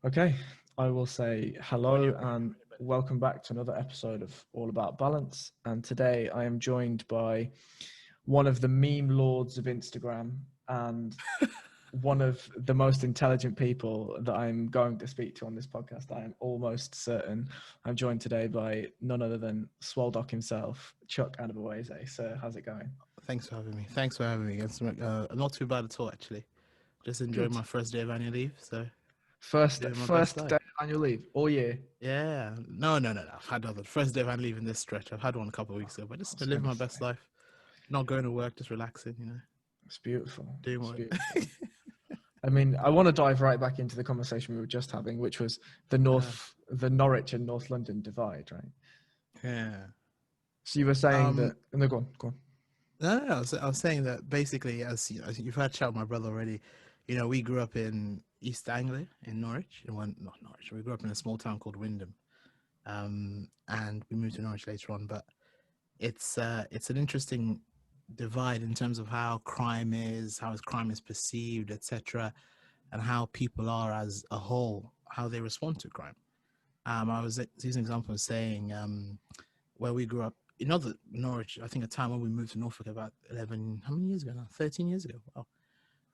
Okay, I will say hello and welcome back to another episode of All About Balance. And today I am joined by one of the meme lords of Instagram and one of the most intelligent people that I'm going to speak to on this podcast. I am almost certain. I'm joined today by none other than Swoldoc himself, Chuck Anibueze. So how's it going? Thanks for having me. It's not too bad at all, actually. Just enjoying Good. my first day of annual leave, so First, doing my best first day life. of annual leave all year. Yeah. No. I've had other first day of annual leave in this stretch. I've had one a couple of weeks ago, but I just was to live going to my best say, life. Not going to work, just relaxing, it's beautiful. doing It's what. beautiful. I mean, I want to dive right back into the conversation we were just having, which was the Norwich and North London divide, right? Yeah. So you were saying Um. that, no, go on. No. I was saying that basically, as you've had chat with my brother already, we grew up in East Anglia in Norwich, not Norwich. We grew up in a small town called Windham, and we moved to Norwich later on, but it's an interesting divide in terms of how crime is perceived, etc., and how people are as a whole, how they respond to crime. I was using an example of saying where we grew up in other Norwich. I think a time when we moved to Norfolk about 11, how many years ago now? 13 years ago. Wow.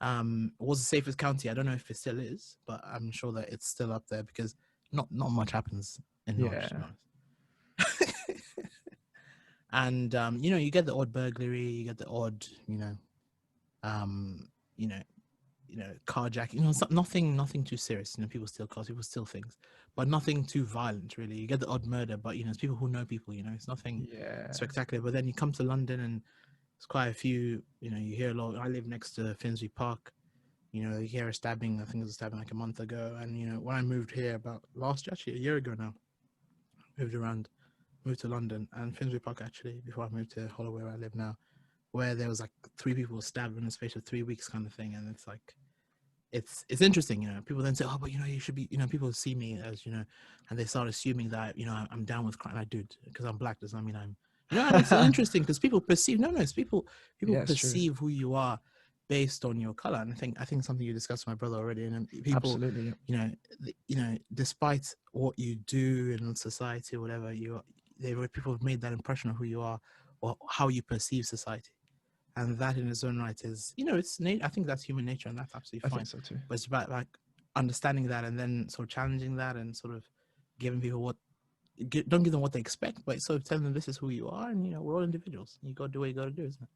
It was the safest county. I don't know if it still is, but I'm sure that it's still up there because not much happens in Norwich, to be Yeah, honest. And you get the odd burglary, you get the odd, um, you know, carjacking. It's nothing too serious. People steal cars, people steal things, but nothing too violent, really. You get the odd murder, but it's people who know people. It's nothing yeah, spectacular. But then you come to London, and it's quite a few. You hear a lot. I live next to Finsbury Park. You hear a stabbing. I think it was a stabbing like a month ago. And when I moved here about actually a year ago now, moved to London and Finsbury Park actually before I moved to Holloway where I live now, where there was like 3 people stabbed in the space of 3 weeks kind of thing. And it's like it's interesting. People then say, oh, but you should be, people see me as, and they start assuming that, I'm down with crime. I do, because I'm black does not mean I'm, and it's interesting because people perceive, it's people yeah, it's true. perceive who you are based on your color. And I think something you discussed with my brother already, and people, Absolutely. Yeah. despite what you do in society or whatever, people have made that impression of who you are or how you perceive society. And that in its own right is, I think that's human nature, and that's absolutely I fine. think so too. But it's about like understanding that and then sort of challenging that and sort of giving people don't give them what they expect, but sort of telling them this is who you are, and we're all individuals. You got to do what you got to do, isn't it?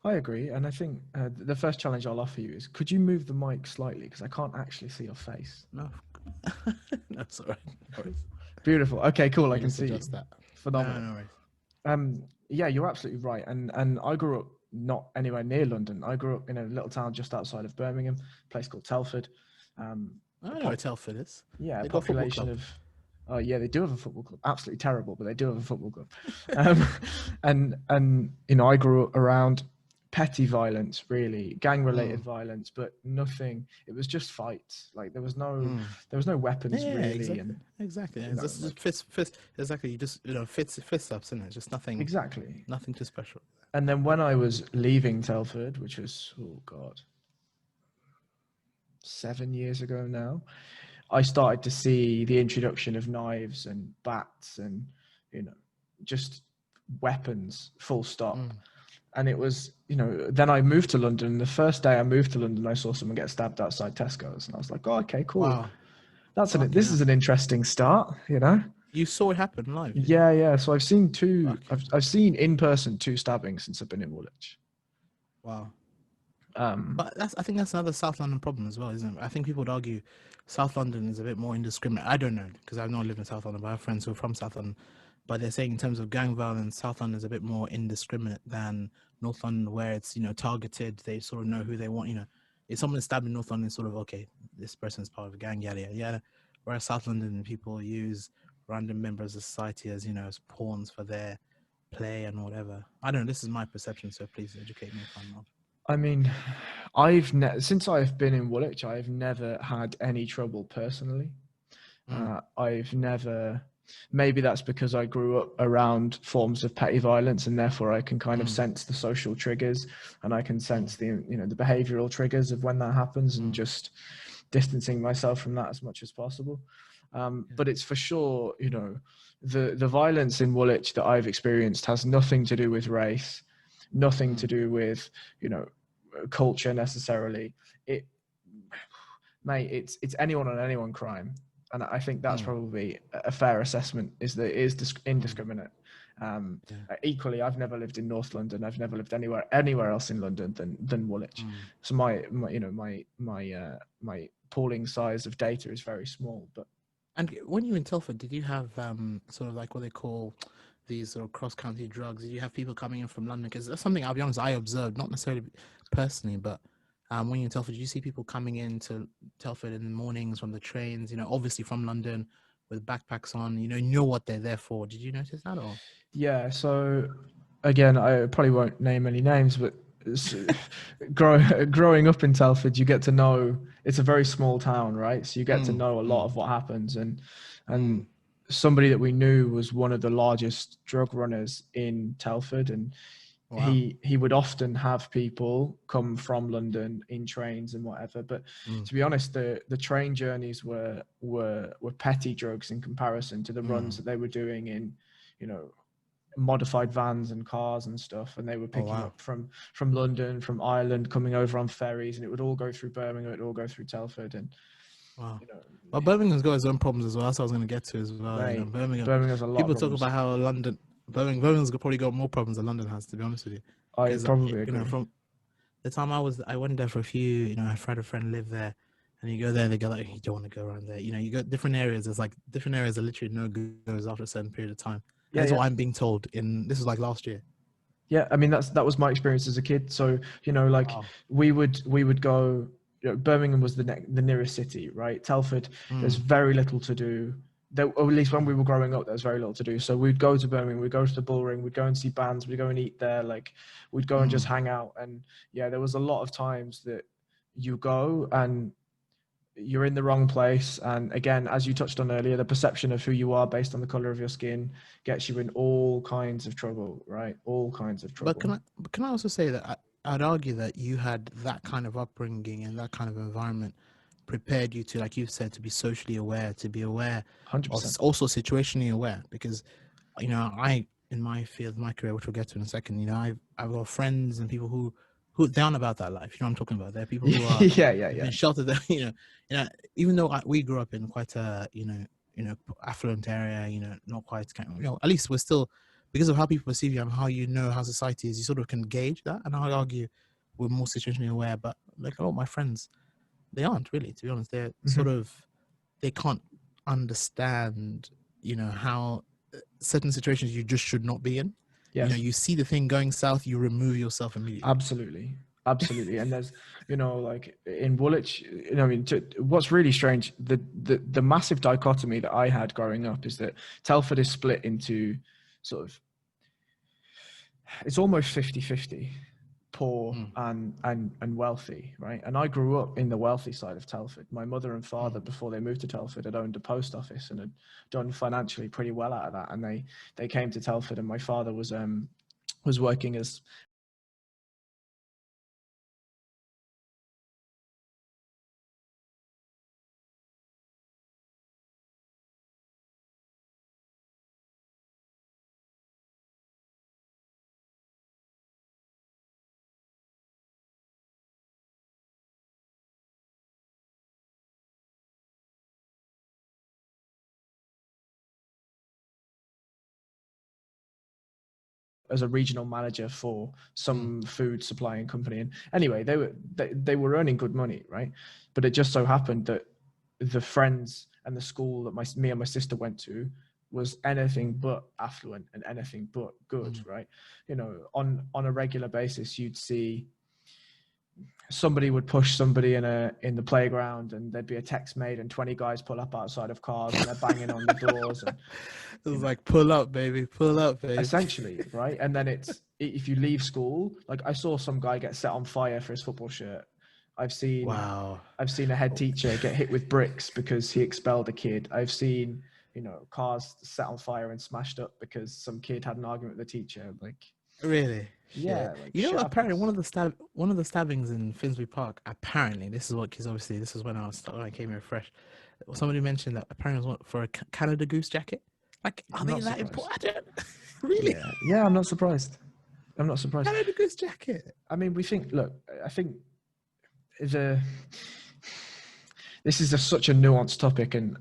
I agree. And I think the first challenge I'll offer you is, could you move the mic slightly? Because I can't actually see your face. No, no, it's all right. No worries. Beautiful. Okay, cool. I You can just see you. adjust that. Phenomenal. No worries. Yeah, you're absolutely right. And I grew up not anywhere near London. I grew up in a little town just outside of Birmingham, a place called Telford. I know what Telford is. Yeah, a They got a football population club. of, oh yeah, they do have a football club. Absolutely terrible, but they do have a football club. Um, and I grew up around petty violence, really gang related violence, but nothing. It was just fights. Like there was no weapons Yeah, really, exactly. and Exactly. It's just like fist. Exactly. You just fist ups, isn't it? Just exactly. nothing too special. And then when I was leaving Telford, which was, oh God, 7 years ago now, I started to see the introduction of knives and bats and, just weapons, full stop. And it was, then I moved to London. The first day I moved to London, I saw someone get stabbed outside Tesco's. And I was like, oh, okay, cool. Wow. This is an interesting start, You saw it happen live, did you? Yeah. So I've seen Okay. I've seen in person 2 stabbings since I've been in Woolwich. Wow. Um, But I think that's another South London problem as well, isn't it? I think people would argue South London is a bit more indiscriminate. I don't know, because I've not lived in South London, but I have friends who are from South London. But they're saying in terms of gang violence, South London is a bit more indiscriminate than North London, where it's, targeted. They sort of know who they want, If someone is stabbed in North London, it's sort of, okay, this person is part of a gang, yada, yada, yada. Whereas South London, people use random members of society as, as pawns for their play and whatever. I don't know. This is my perception, so please educate me if I'm wrong. I mean, since I've been in Woolwich, I've never had any trouble personally. I've never. Maybe that's because I grew up around forms of petty violence, and therefore I can kind of sense the social triggers, and I can sense the the behavioural triggers of when that happens, and just distancing myself from that as much as possible. But it's for sure, you know, the violence in Woolwich that I've experienced has nothing to do with race, nothing to do with, you know, culture necessarily. It, mate, it's anyone on anyone crime, and I think that's probably a fair assessment. Is that it is indiscriminate. Equally, I've never lived in North London. I've never lived anywhere else in London than Woolwich. So my you know my pooling size of data is very small. But And when you were in Telford, did you have sort of like what they call these sort of cross-county drugs? Did you have people coming in from London? Because that's something, I'll be honest, I observed, not necessarily personally, but when you're in Telford, did you see people coming into Telford in the mornings from the trains, you know, obviously from London with backpacks on, you know what they're there for? Did you notice that? Or yeah, so again, I probably won't name any names, but growing up in Telford, you get to know, it's a very small town, right? So you get to know a lot of what happens, and somebody that we knew was one of the largest drug runners in Telford, and wow. he would often have people come from London in trains and whatever. But to be honest, the train journeys were petty drugs in comparison to the runs that they were doing in, you know, modified vans and cars and stuff, and they were picking up from London, from Ireland, coming over on ferries, and it would all go through Birmingham, it would all go through Telford. And Wow. you know, Well, Birmingham's got its own problems as well. That's what I was going to get to as well. You know, mate, Birmingham. Birmingham's a lot of People talk problems. about how Birmingham's probably got more problems than London has. To be honest with you, I because probably you know, agree. from the time I went there for a few. You know, I had a friend live there, and you go there, they go like, you don't want to go around there. You know, you go different areas. There's like different areas that literally no goes after a certain period of time. And that's what I'm being told. This was like last year. Yeah, I mean that was my experience as a kid. So you know, like we would go. You know, Birmingham was the nearest city, right? Telford, there's very little to do. There, or at least when we were growing up, there was very little to do. So we'd go to Birmingham, we'd go to the Bullring, we'd go and see bands, we'd go and eat there. Like we'd go and just hang out. And yeah, there was a lot of times that you go and you're in the wrong place. And again, as you touched on earlier, the perception of who you are based on the color of your skin gets you in all kinds of trouble, right? All kinds of trouble. But can I also say that I'd argue that you had that kind of upbringing and that kind of environment prepared you to, like you've said, to be socially aware, to be aware, 100%. also situationally aware. Because you know, in my field, my career, which we'll get to in a second, you know, I've got friends and people who down about that life. You know what I'm talking about? There are people who are been sheltered. You know, even though we grew up in quite a you know affluent area, you know, not quite kind of, you know, at least we're still, because of how people perceive you and how you know how society is, you sort of can gauge that. And I'd argue we're more situationally aware, but like a lot of my friends, they aren't really, to be honest. They're sort of, they can't understand, you know, how certain situations you just should not be in. Yes. You know, you see the thing going south, you remove yourself immediately. Absolutely. And there's, you know, like in Woolwich, you know, I mean, what's really strange, the massive dichotomy that I had growing up is that Telford is split into sort of, it's almost 50-50, poor and wealthy, right? And I grew up in the wealthy side of Telford. My mother and father, before they moved to Telford, had owned a post office and had done financially pretty well out of that. And they came to Telford, and my father was working as a regional manager for some food supplying company. And anyway, they were earning good money, right? But it just so happened that the friends and the school that me and my sister went to was anything but affluent and anything but good, right? You know, on a regular basis, you'd see somebody would push somebody in the playground, and there'd be a text made, and 20 guys pull up outside of cars and they're banging on the doors. And it was like, pull up, baby, pull up, baby. Essentially, right? And then it's, if you leave school, like I saw some guy get set on fire for his football shirt. I've seen a head teacher get hit with bricks because he expelled a kid. I've seen, you know, cars set on fire and smashed up because some kid had an argument with the teacher. Like, Really? Shit. Yeah, like You know, shit apparently happens. one of the stabbings in Finsbury Park. Apparently, this is what because obviously this is when I came here fresh. Somebody mentioned that apparently it was for a Canada Goose jacket. Like, are I'm they not that surprised. important? Really? Yeah, yeah, I'm not surprised. I'm not surprised. Canada Goose jacket. I mean, we think. Look, I think the this is such a nuanced topic, and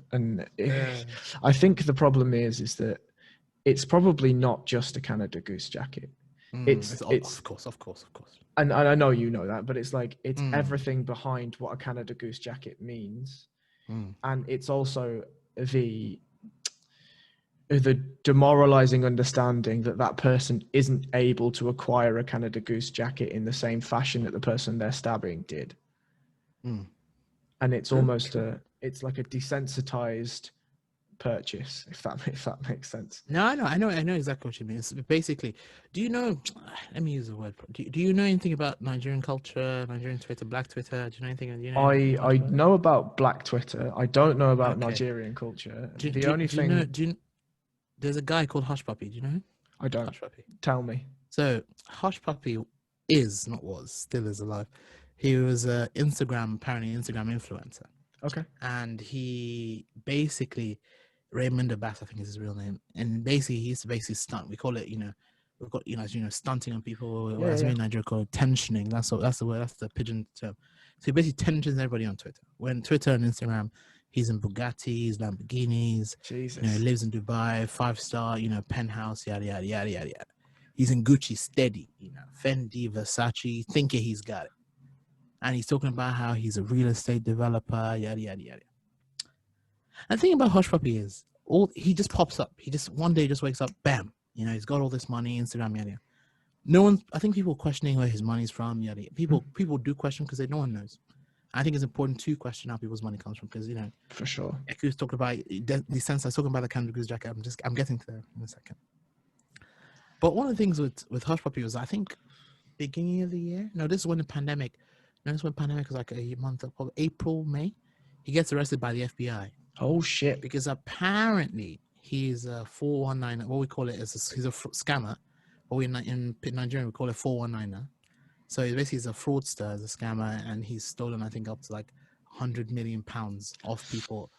Yeah. I think the problem is that it's probably not just a Canada Goose jacket. It's Of course, of course, of course. and I know you know that, but it's like it's Mm, everything behind what a Canada Goose jacket means, mm, and it's also the the demoralizing understanding that that person isn't able to acquire a Canada Goose jacket in the same fashion that the person they're stabbing did, mm. and it's True, almost true. it's like a desensitized purchase, if that makes sense. No, I know exactly what you mean. It's basically, do you know? Let me use the word. Do you know anything about Nigerian culture, Nigerian Twitter, Black Twitter? Do you know anything? Do you know much I about it? know about Black Twitter. I don't know about Okay. Nigerian culture. Do, The do, only do you know? thing There's a guy called Hush Puppy. Do you know him? I don't Hush Puppy. tell me. So Hush Puppy is not was still is alive. He was a apparently Instagram influencer, Okay. and he basically Raymond Abbas, I think is his real name, and basically he used to basically stunt. We call it, we've got stunting on people, Yeah, or yeah, as we yeah. in Nigeria call it tensioning. That's the word. That's the pigeon term. So he basically tensions everybody on Twitter. When Twitter and Instagram, he's in Bugattis, Lamborghinis. He Jesus. lives in Dubai, 5-star, penthouse, yada yada yada yada yada. He's in Gucci steady, Fendi, Versace, thinking he's got it, and he's talking about how he's a real estate developer, yada yada yada. And the thing about Hush Puppy is, he just pops up. He just one day just wakes up, bam. He's got all this money, Instagram, yada. No one, I think people are questioning where his money's from, yada. People do question because no one knows. I think it's important to question how people's money comes from because For sure. Eku's talking about the sense I was talking about the Canada Goose jacket. I'm getting to there in a second. But one of the things with Hush Puppy was I think beginning of the year. No, this is when the pandemic. No, this is when pandemic was like a month of April, May. He gets arrested by the FBI. Oh shit. Because apparently he's a 419. What we call it is he's a scammer. Or in Nigeria we call it 419er. So basically he's a fraudster, as a scammer, and he's stolen I think up to like £100 million off people.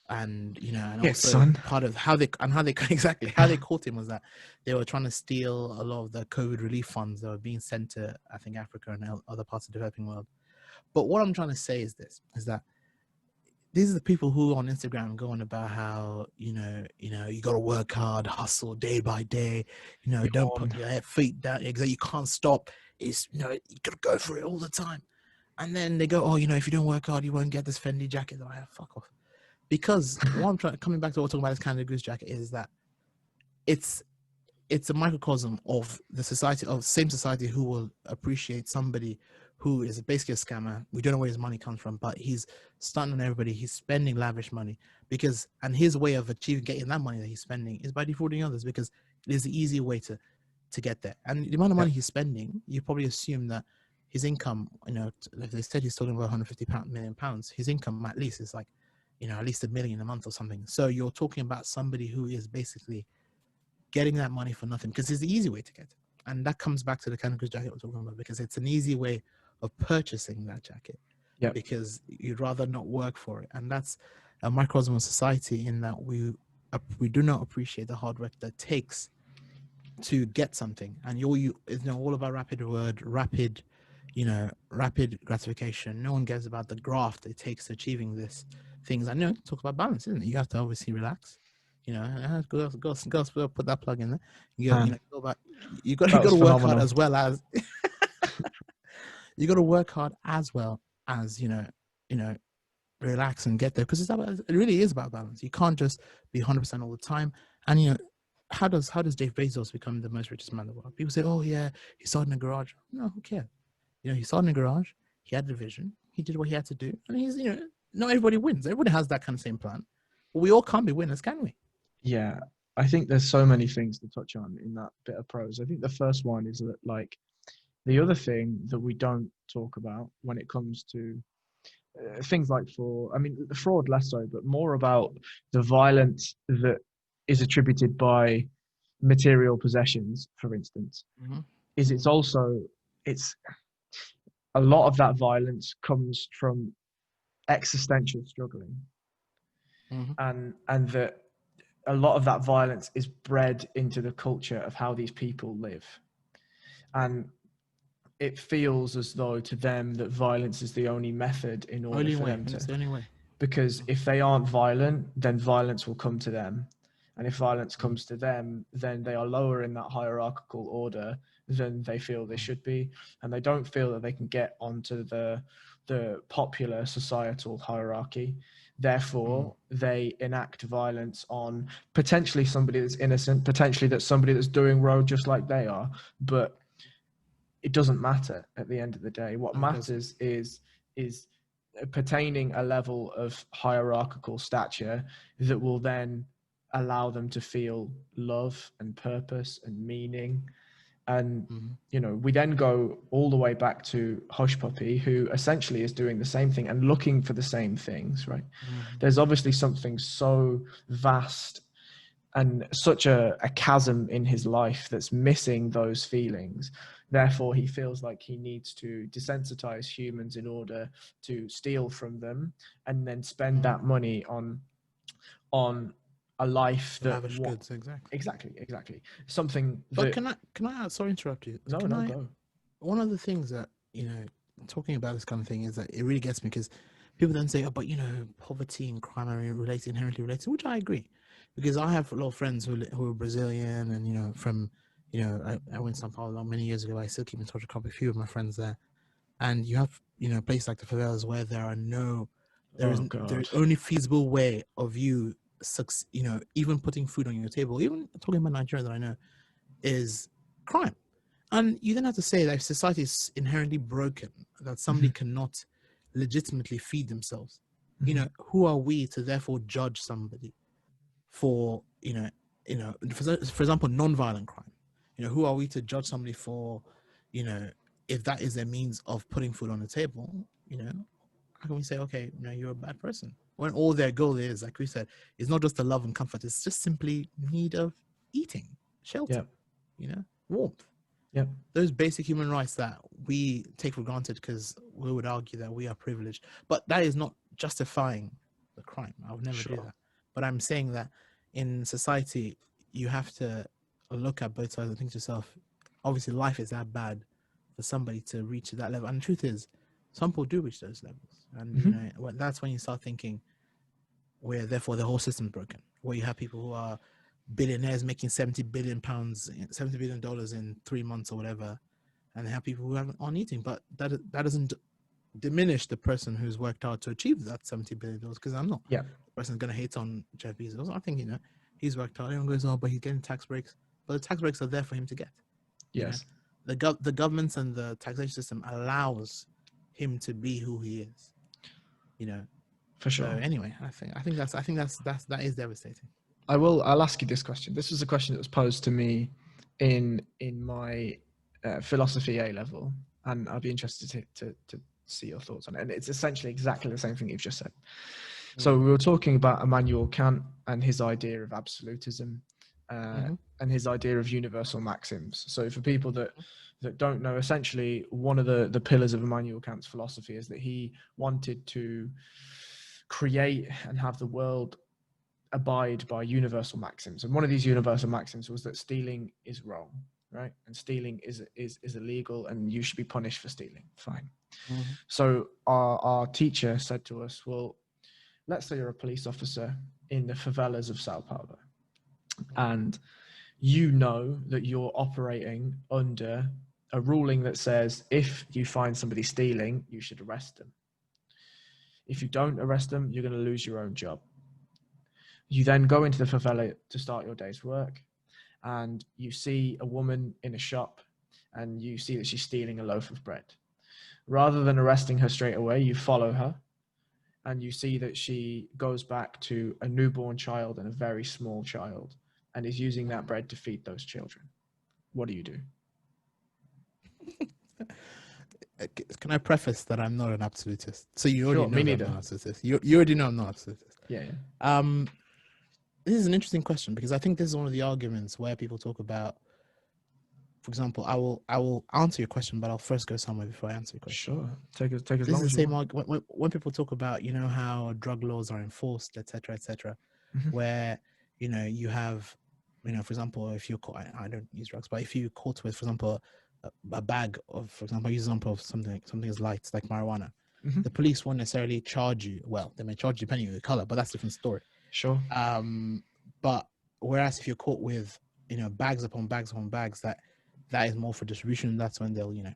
And and Shit, also son. part of how they exactly how they caught him was that they were trying to steal a lot of the COVID relief funds that were being sent to I think Africa and other parts of the developing world. But what I'm trying to say is that these are the people who on Instagram going about how you got to work hard, hustle day by day. Don't put your feet down. You can't stop. It's you got to go for it all the time. And then they go, oh, if you don't work hard, you won't get this Fendi jacket. That I have. Fuck off. Because what I'm coming back to what we're talking about this Canada Goose jacket is that it's a microcosm of the society of same society who will appreciate somebody who is basically a scammer. We don't know where his money comes from, but he's stunting on everybody. He's spending lavish money and his way of getting that money that he's spending is by defrauding others because it is the easy way to get there. And the amount of money he's spending, you probably assume that his income, if they said he's talking about 150 million pounds, his income at least is like, at least $1 million a month or something. So you're talking about somebody who is basically getting that money for nothing because it's the easy way to get it. And that comes back to the Canada Goose jacket we're talking about because it's an easy way of purchasing that jacket because you'd rather not work for it. And that's a microcosm of society in that we do not appreciate the hard work that it takes to get something. And all about rapid gratification. No one cares about the graft it takes to achieving this things. I know talk about balance, isn't it? You have to obviously relax. Go put that plug in there. You got to work hard as well as you got to work hard as well as relax and get there because it really is about balance. You can't just be 100% all the time. And how does Jeff Bezos become the most richest man in the world? People say, oh yeah, he started in a garage. No, who cares? He started in a garage. He had the vision. He did what he had to do. And he's not everybody wins. Everybody has that kind of same plan. But we all can't be winners, can we? Yeah, I think there's so many things to touch on in that bit of prose. I think the first one is that, like, the other thing that we don't talk about when it comes to things like fraud, I mean, the fraud less so, but more about the violence that is attributed by material possessions, for instance, Mm-hmm. is it's a lot of that violence comes from existential struggling, Mm-hmm. and that a lot of that violence is bred into the culture of how these people live, and it feels as though to them that violence is the only method in order Only for way. them It's to, the only way. because if they aren't violent, then violence will come to them. And if violence Mm-hmm. comes to them, then they are lower in that hierarchical order than they feel they should be. And they don't feel that they can get onto the popular societal hierarchy. Therefore, they enact violence on potentially somebody that's innocent, potentially that's somebody that's doing road just like they are. But it doesn't matter at the end of the day. What No, it doesn't. matters is pertaining a level of hierarchical stature that will then allow them to feel love and purpose and meaning. And Mm-hmm. we then go all the way back to Hush Puppy, who essentially is doing the same thing and looking for the same things, right? Mm-hmm. There's obviously something so vast and such a chasm in his life that's missing those feelings. Therefore, he feels like he needs to desensitize humans in order to steal from them and then spend that money on a life The that lavish goods, exactly. exactly something But that can I sorry to interrupt you? no Can no I go. One of the things that, talking about this kind of thing is that it really gets me because people then say, oh, but poverty and crime are inherently related, which I agree. Because I have a lot of friends who are Brazilian and, from, I went to Sao Paulo many years ago. I still keep in touch with a few of my friends there. And you have, places like the favelas where Oh there's God. only feasible way of you, even putting food on your table, even talking about Nigeria that I know, is crime. And you then have to say that if society is inherently broken, that somebody cannot legitimately feed themselves, who are we to therefore judge somebody for, for example, non-violent crime? Who are we to judge somebody for, if that is their means of putting food on the table? How can we say, okay, you're a bad person when all their goal is, like we said, is not just the love and comfort; it's just simply need of eating, shelter, Yeah. warmth. Yeah. Those basic human rights that we take for granted because we would argue that we are privileged, but that is not justifying the crime. I would never do Sure. that. But I'm saying that in society, you have to look at both sides and think to yourself, obviously life is that bad for somebody to reach that level. And the truth is, some people do reach those levels. And, that's when you start thinking where therefore the whole system's broken, where you have people who are billionaires making £70 billion, $70 billion in 3 months or whatever, and they have people who aren't eating. But that doesn't diminish the person who's worked hard to achieve that $70 billion, because I'm not. Yeah. The person's going to hate on Jeff Bezos. I think he's worked hard. Everyone goes, oh, but he's getting tax breaks. But the tax breaks are there for him to get. Yes. The governments and the taxation system allows him to be who he is. For So sure. anyway, I think that is devastating. I'll ask you this question. This was a question that was posed to me in my philosophy A level, and I'd be interested to see your thoughts on it. And it's essentially exactly the same thing you've just said. So we were talking about Immanuel Kant and his idea of absolutism, and his idea of universal maxims. So for people that don't know, essentially one of the pillars of Immanuel Kant's philosophy is that he wanted to create and have the world abide by universal maxims. And one of these universal maxims was that stealing is wrong, right? And stealing is illegal, and you should be punished for stealing. Fine. Mm-hmm. So our teacher said to us, well, let's say you're a police officer in the favelas of Sao Paulo, and you know that you're operating under a ruling that says if you find somebody stealing, you should arrest them. If you don't arrest them, you're going to lose your own job. You then go into the favela to start your day's work, and you see a woman in a shop, and you see that she's stealing a loaf of bread. Rather than arresting her straight away, you follow her, and you see that she goes back to a newborn child and a very small child, and is using that bread to feed those children. What do you do? Can I preface that I'm not an absolutist? So you already Sure, know me that I'm not neither. an absolutist. You already know I'm not an absolutist. Yeah. Um, this is an interesting question, because I think this is one of the arguments where people talk about, for example, I will answer your question, but I'll first go somewhere before I answer your question. Sure, take as This long is as the you same want. argument when people talk about, how drug laws are enforced, etc., Mhm. where, you have, for example, if you're caught, I don't use drugs, but if you're caught with, for example, a bag of, for example, I use an example of something as light like marijuana, Mhm. the police won't necessarily charge you. Well, they may charge you depending on the color, but that's a different story. Sure. But whereas if you're caught with, bags upon bags, that is more for distribution. That's when they'll, the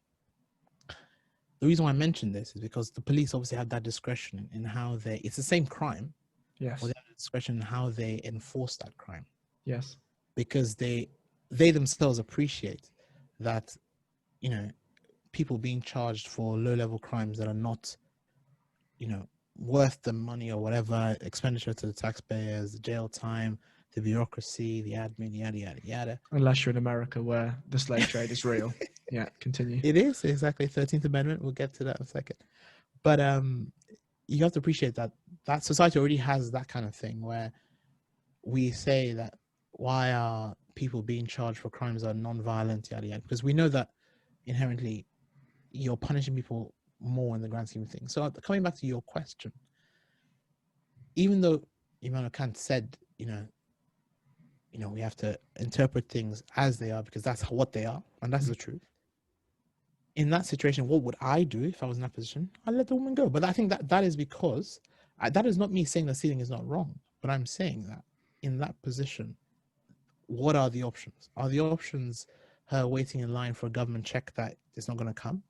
reason why I mentioned this is because the police obviously have that discretion in how it's the same crime, Yes. or they have discretion in how they enforce that crime, Yes. because they themselves appreciate that, people being charged for low level crimes that are not, worth the money or whatever expenditure to the taxpayers, the jail time, the bureaucracy, the admin, yada yada yada. Unless you're in America where the slave trade is real. Yeah, continue. It is exactly 13th Amendment. We'll get to that in a second. But you have to appreciate that society already has that kind of thing where we say that, why are people being charged for crimes that are non-violent, yada yada, because we know that inherently you're punishing people more in the grand scheme of things. So coming back to your question, even though Immanuel Kant said, we have to interpret things as they are because that's what they are, and that's the truth. In that situation, what would I do if I was in that position? I'd let the woman go. But I think that is because that is not me saying that stealing is not wrong, but I'm saying that in that position, what are the options? Are the options her waiting in line for a government check that is not going to come?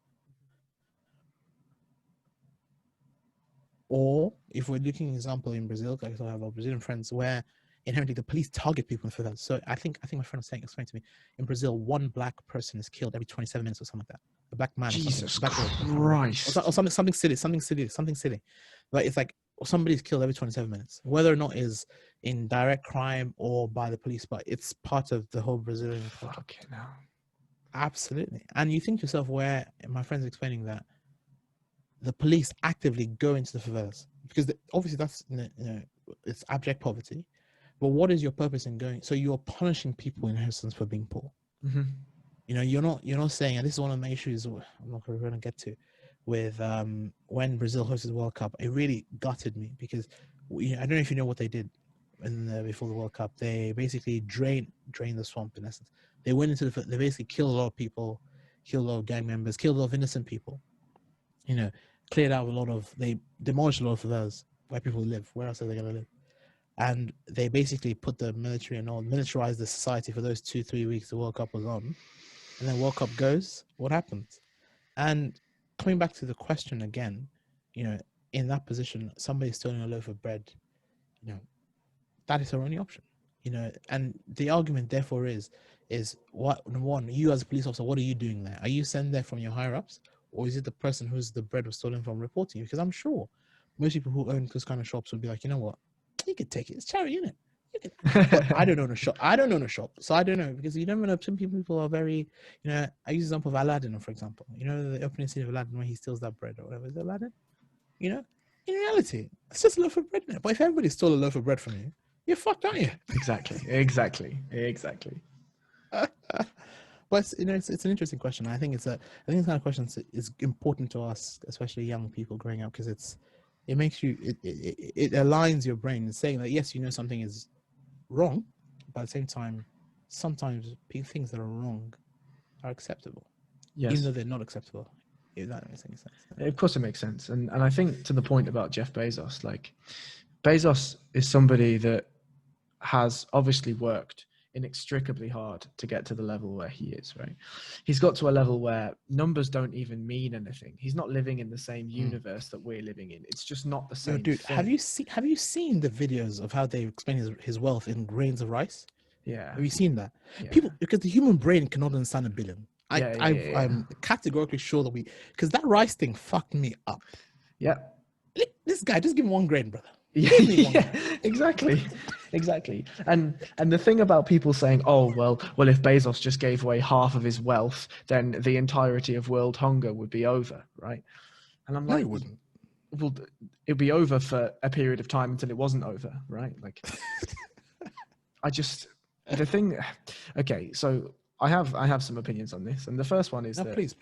Or if we're looking an example in Brazil, because I have our Brazilian friends where inherently the police target people for that. So I think my friend was explaining to me, in Brazil, one black person is killed every 27 minutes or something like that. A black man Jesus or something, Christ. or something silly. But it's like somebody's killed every 27 minutes, whether or not is in direct crime or by the police, but it's part of the whole Brazilian culture. Fucking hell. Absolutely. And you think to yourself, where my friend's explaining that the police actively go into the favelas, because obviously that's, it's abject poverty. But what is your purpose in going? So you're punishing people in essence for being poor. Mm-hmm. You're not saying, and this is one of the issues I'm not going to get to, with when Brazil hosted the World Cup. It really gutted me because I don't know if you know what they did before the World Cup. They basically drained the swamp in essence. They went into they basically killed a lot of people, killed a lot of gang members, killed a lot of innocent people. Cleared out they demolished a lot of those where people live. Where else are they going to live? And they basically put the military and all, militarized the society for those 2-3 weeks the World Cup was on. And then World Cup goes, what happens? And coming back to the question again, in that position, somebody stealing a loaf of bread, that is their only option. And the argument therefore is what, one, you as a police officer, what are you doing there? Are you sent there from your higher ups, or is it the person who's the bread was stolen from reporting you? Because I'm sure most people who own those kind of shops would be like, you know what, you could take it. It's charity, isn't it? But I don't own a shop. So I don't know, because you never know. Some people are very, I use the example of Aladdin, for example. The opening scene of Aladdin where he steals that bread or whatever. Is it Aladdin? In reality, it's just a loaf of bread now. But if everybody stole a loaf of bread from you, you're fucked, aren't you? Exactly. But it's an interesting question. I think it's kind of question is important to us, especially young people growing up, because it makes you it aligns your brain, saying that yes, something is wrong, but at the same time, sometimes things that are wrong are acceptable, even though they're not acceptable. If that makes any sense. Of course it makes sense. And I think to the point about Jeff Bezos, like Bezos is somebody that has obviously worked inextricably hard to get to the level where he is, right? He's got to a level where numbers don't even mean anything. He's not living in the same universe that we're living in. It's just not the same dude, thing. Have you seen the videos of how they explain his wealth in grains of rice? Yeah. Have you seen that? Yeah. People, because the human brain cannot understand a billion. I'm categorically sure that because that rice thing fucked me up. Yeah. This guy, just give him 1 grain, brother. Yeah, exactly. And the thing about people saying, oh, well, if Bezos just gave away half of his wealth, then the entirety of world hunger would be over, right? And I'm like, no, it wouldn't. Well, it'd be over for a period of time until it wasn't over, right? Like, the thing. Okay, so I have some opinions on this, and the first one is No, that please.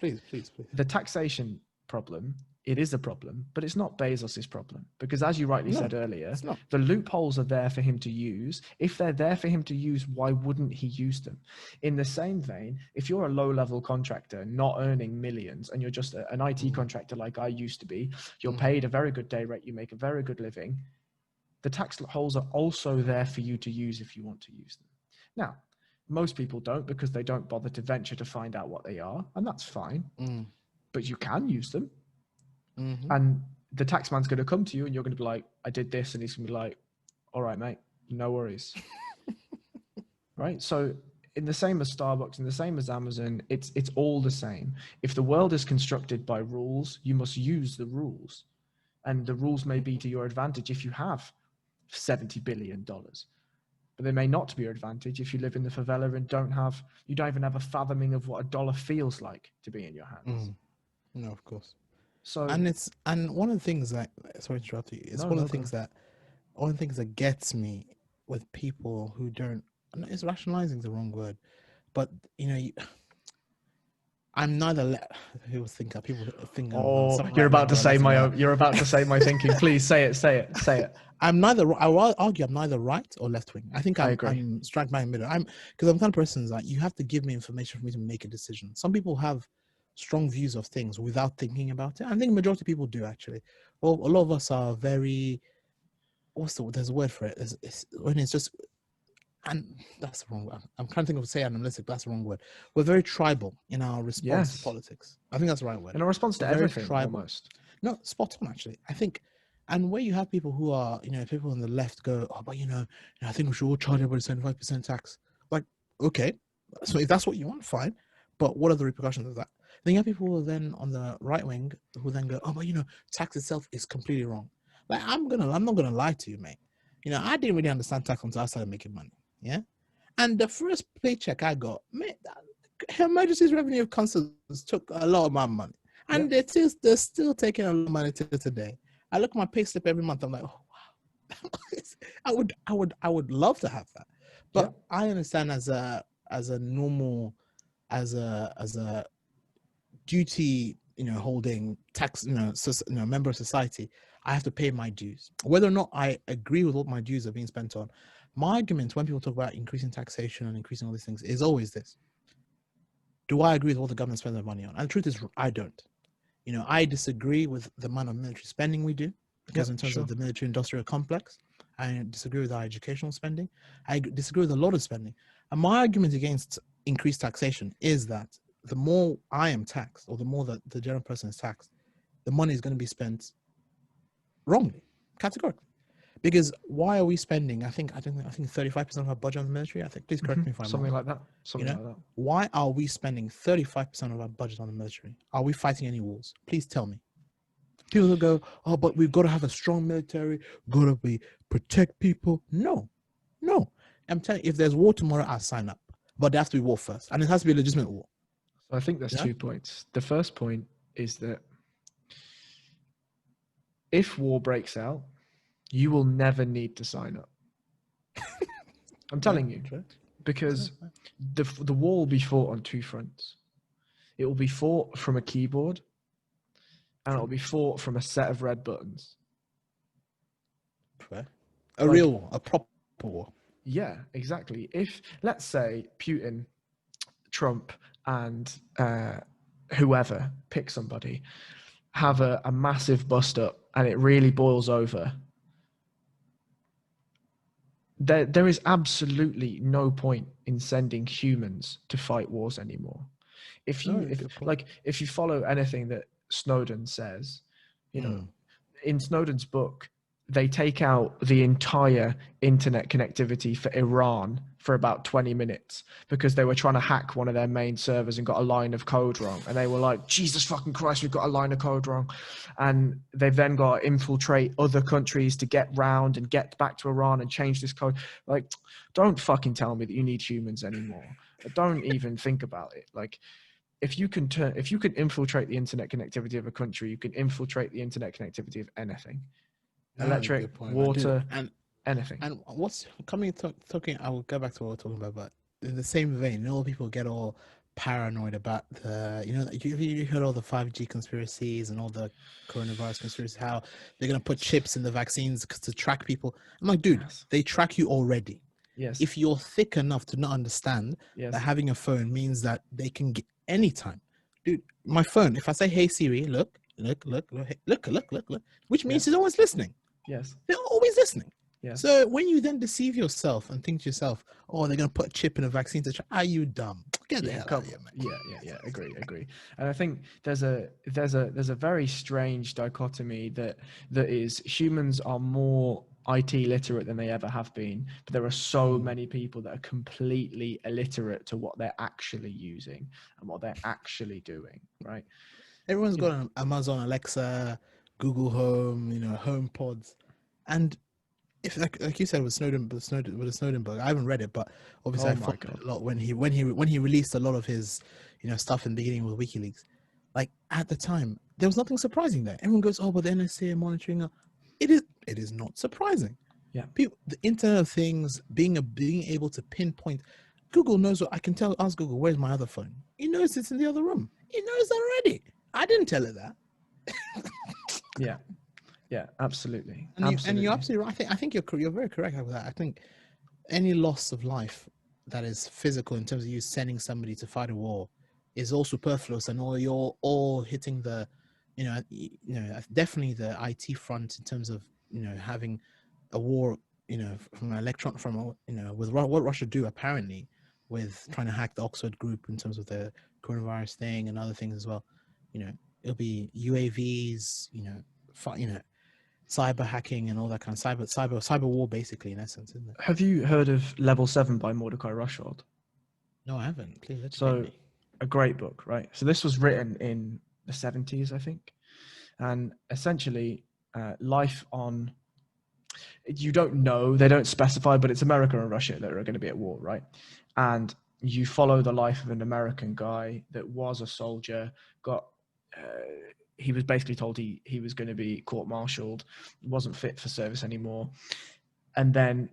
the taxation problem, it is a problem, but it's not Bezos's problem, because as you rightly said earlier, it's not. the loopholes are there for him to use. If they're there for him to use, why wouldn't he use them? In the same vein, if you're a low-level contractor not earning millions and you're just an IT contractor like I used to be, you're paid a very good day rate, you make a very good living, the tax holes are also there for you to use if you want to use them. Now, most people don't, because they don't bother to venture to find out what they are, and that's fine. But you can use them. And the tax man's going to come to you and you're going to be like, I did this. And he's going to be like, all right, mate, no worries. Right? So in the same as Starbucks, in the same as Amazon, it's all the same. If the world is constructed by rules, you must use the rules. And the rules may be to your advantage if you have $70 billion. But they may not to be your advantage if you live in the favela and you don't even have a fathoming of what a dollar feels like to be in your hands. No, of course. So, and one of the things that, sorry to interrupt you, it's one of the things that gets me with people who don't, it's rationalizing the wrong word, but I'm neither people think you're about to say my thinking. Please say it. I will argue I'm neither right or left wing. I think I'm strike by the middle. Because I'm the kind of person that you have to give me information for me to make a decision. Some people have strong views of things without thinking about it. I think the majority of people do, actually. Well, a lot of us are very, there's a word for it. When it's just, and that's the wrong word. I'm trying to think of say animalistic, but that's the wrong word. We're very tribal in our response to politics. I think that's the right word. In our response to everything, almost. No, spot on, actually. I think, and where you have people who are, people on the left go, oh, but I think we should all charge everybody 75% tax. Like, okay, so if that's what you want, fine. But what are the repercussions of that? Then you have people who are then on the right wing who then go, oh, but tax itself is completely wrong. Like, I'm not gonna lie to you, mate. I didn't really understand tax until I started making money. Yeah, and the first paycheck I got, mate, Her Majesty's Revenue of Customs took a lot of my money, and they're still taking a lot of money to today. I look at my pay slip every month. I'm like, oh wow, I would love to have that, but I understand as a normal, as a duty, holding tax, member of society, I have to pay my dues. Whether or not I agree with what my dues are being spent on, my argument when people talk about increasing taxation and increasing all these things is always this: do I agree with what the government spends their money on? And the truth is, I don't. I disagree with the amount of military spending we do, because in terms of the military industrial complex, I disagree with our educational spending. I disagree with a lot of spending. And my argument against increased taxation is that the more I am taxed, or the more that the general person is taxed, the money is going to be spent wrongly, categorically. Because why are we spending? I think 35% of our budget on the military. I think, please correct me if I'm something wrong. like that. Something like that. Why are we spending 35% of our budget on the military? Are we fighting any wars? Please tell me. People will go, oh, but we've got to have a strong military. Got to be protect people. No. I'm telling you, if there's war tomorrow, I'll sign up. But there has to be war first, and it has to be a legitimate war. So I think there's 2 points. The first point is that if war breaks out, you will never need to sign up. I'm telling you, because the war will be fought on 2 fronts. It will be fought from a keyboard, and it will be fought from a set of red buttons. A proper war. Yeah, exactly. If, let's say, Putin, Trump, and whoever, pick somebody, have a massive bust up and it really boils over, there is absolutely no point in sending humans to fight wars anymore. If you follow anything that Snowden says, in Snowden's book, they take out the entire internet connectivity for Iran for about 20 minutes because they were trying to hack one of their main servers and got a line of code wrong. And they were like, Jesus fucking Christ, we've got a line of code wrong. And they've then got to infiltrate other countries to get round and get back to Iran and change this code. Like, don't fucking tell me that you need humans anymore. Don't even think about it. Like, if you can infiltrate the internet connectivity of a country, you can infiltrate the internet connectivity of anything. Electric, water. And anything. And what's talking? I will go back to what we're talking about, but in the same vein, you know, people get all paranoid about the, you know, you heard all the 5G conspiracies and all the coronavirus conspiracies, how they're gonna put chips in the vaccines to track people. I'm like, dude, Yes. they track you already. Yes. If you're thick enough to not understand that Yes. having a phone means that they can get anytime, dude. My phone, if I say, "Hey Siri, look, look, look, look, look, look, look, look," which means Yes. she's always listening. Yes. They're always listening. Yes. So when you then deceive yourself and think to yourself, "Oh, they're gonna put a chip in a vaccine to try," are you dumb? Get the Yeah, hell out of here, man. yeah. Agree. And I think there's a very strange dichotomy that is humans are more IT literate than they ever have been, but there are so many people that are completely illiterate to what they're actually using and what they're actually doing, right? Everyone's got an Amazon Alexa, Google Home, you know, Home Pods, and if like you said with the Snowden book, I haven't read it, but obviously Oh I my followed God. it a lot when he released a lot of his, you know, stuff in the beginning with WikiLeaks. Like at the time, there was nothing surprising there. Everyone goes, "Oh, but the NSA are monitoring." It is not surprising. Yeah. People, the Internet of Things, being able to pinpoint. Google knows what I can tell. Ask Google, "Where's my other phone?" He knows it's in the other room. He knows already. I didn't tell it that. Yeah. Yeah, absolutely. And you're Absolutely. absolutely right. I think you're very correct with that. I think any loss of life that is physical in terms of you sending somebody to fight a war is all superfluous, and all you're all hitting the, definitely the IT front in terms of, you know, having a war, you know, with what Russia do apparently with trying to hack the Oxford group in terms of the coronavirus thing and other things as well. You know, it'll be UAVs, cyber hacking and all that kind of cyber war, basically, in essence, isn't it? Have you heard of Level 7 by Mordecai Rushhold? No, I haven't. Please educate So, me. a great book, right? So, this was written in the 70s, I think. And essentially, life on, you don't know, they don't specify, but it's America and Russia that are going to be at war, right? And you follow the life of an American guy that was a soldier, he was basically told he was going to be court-martialed, wasn't fit for service anymore. And then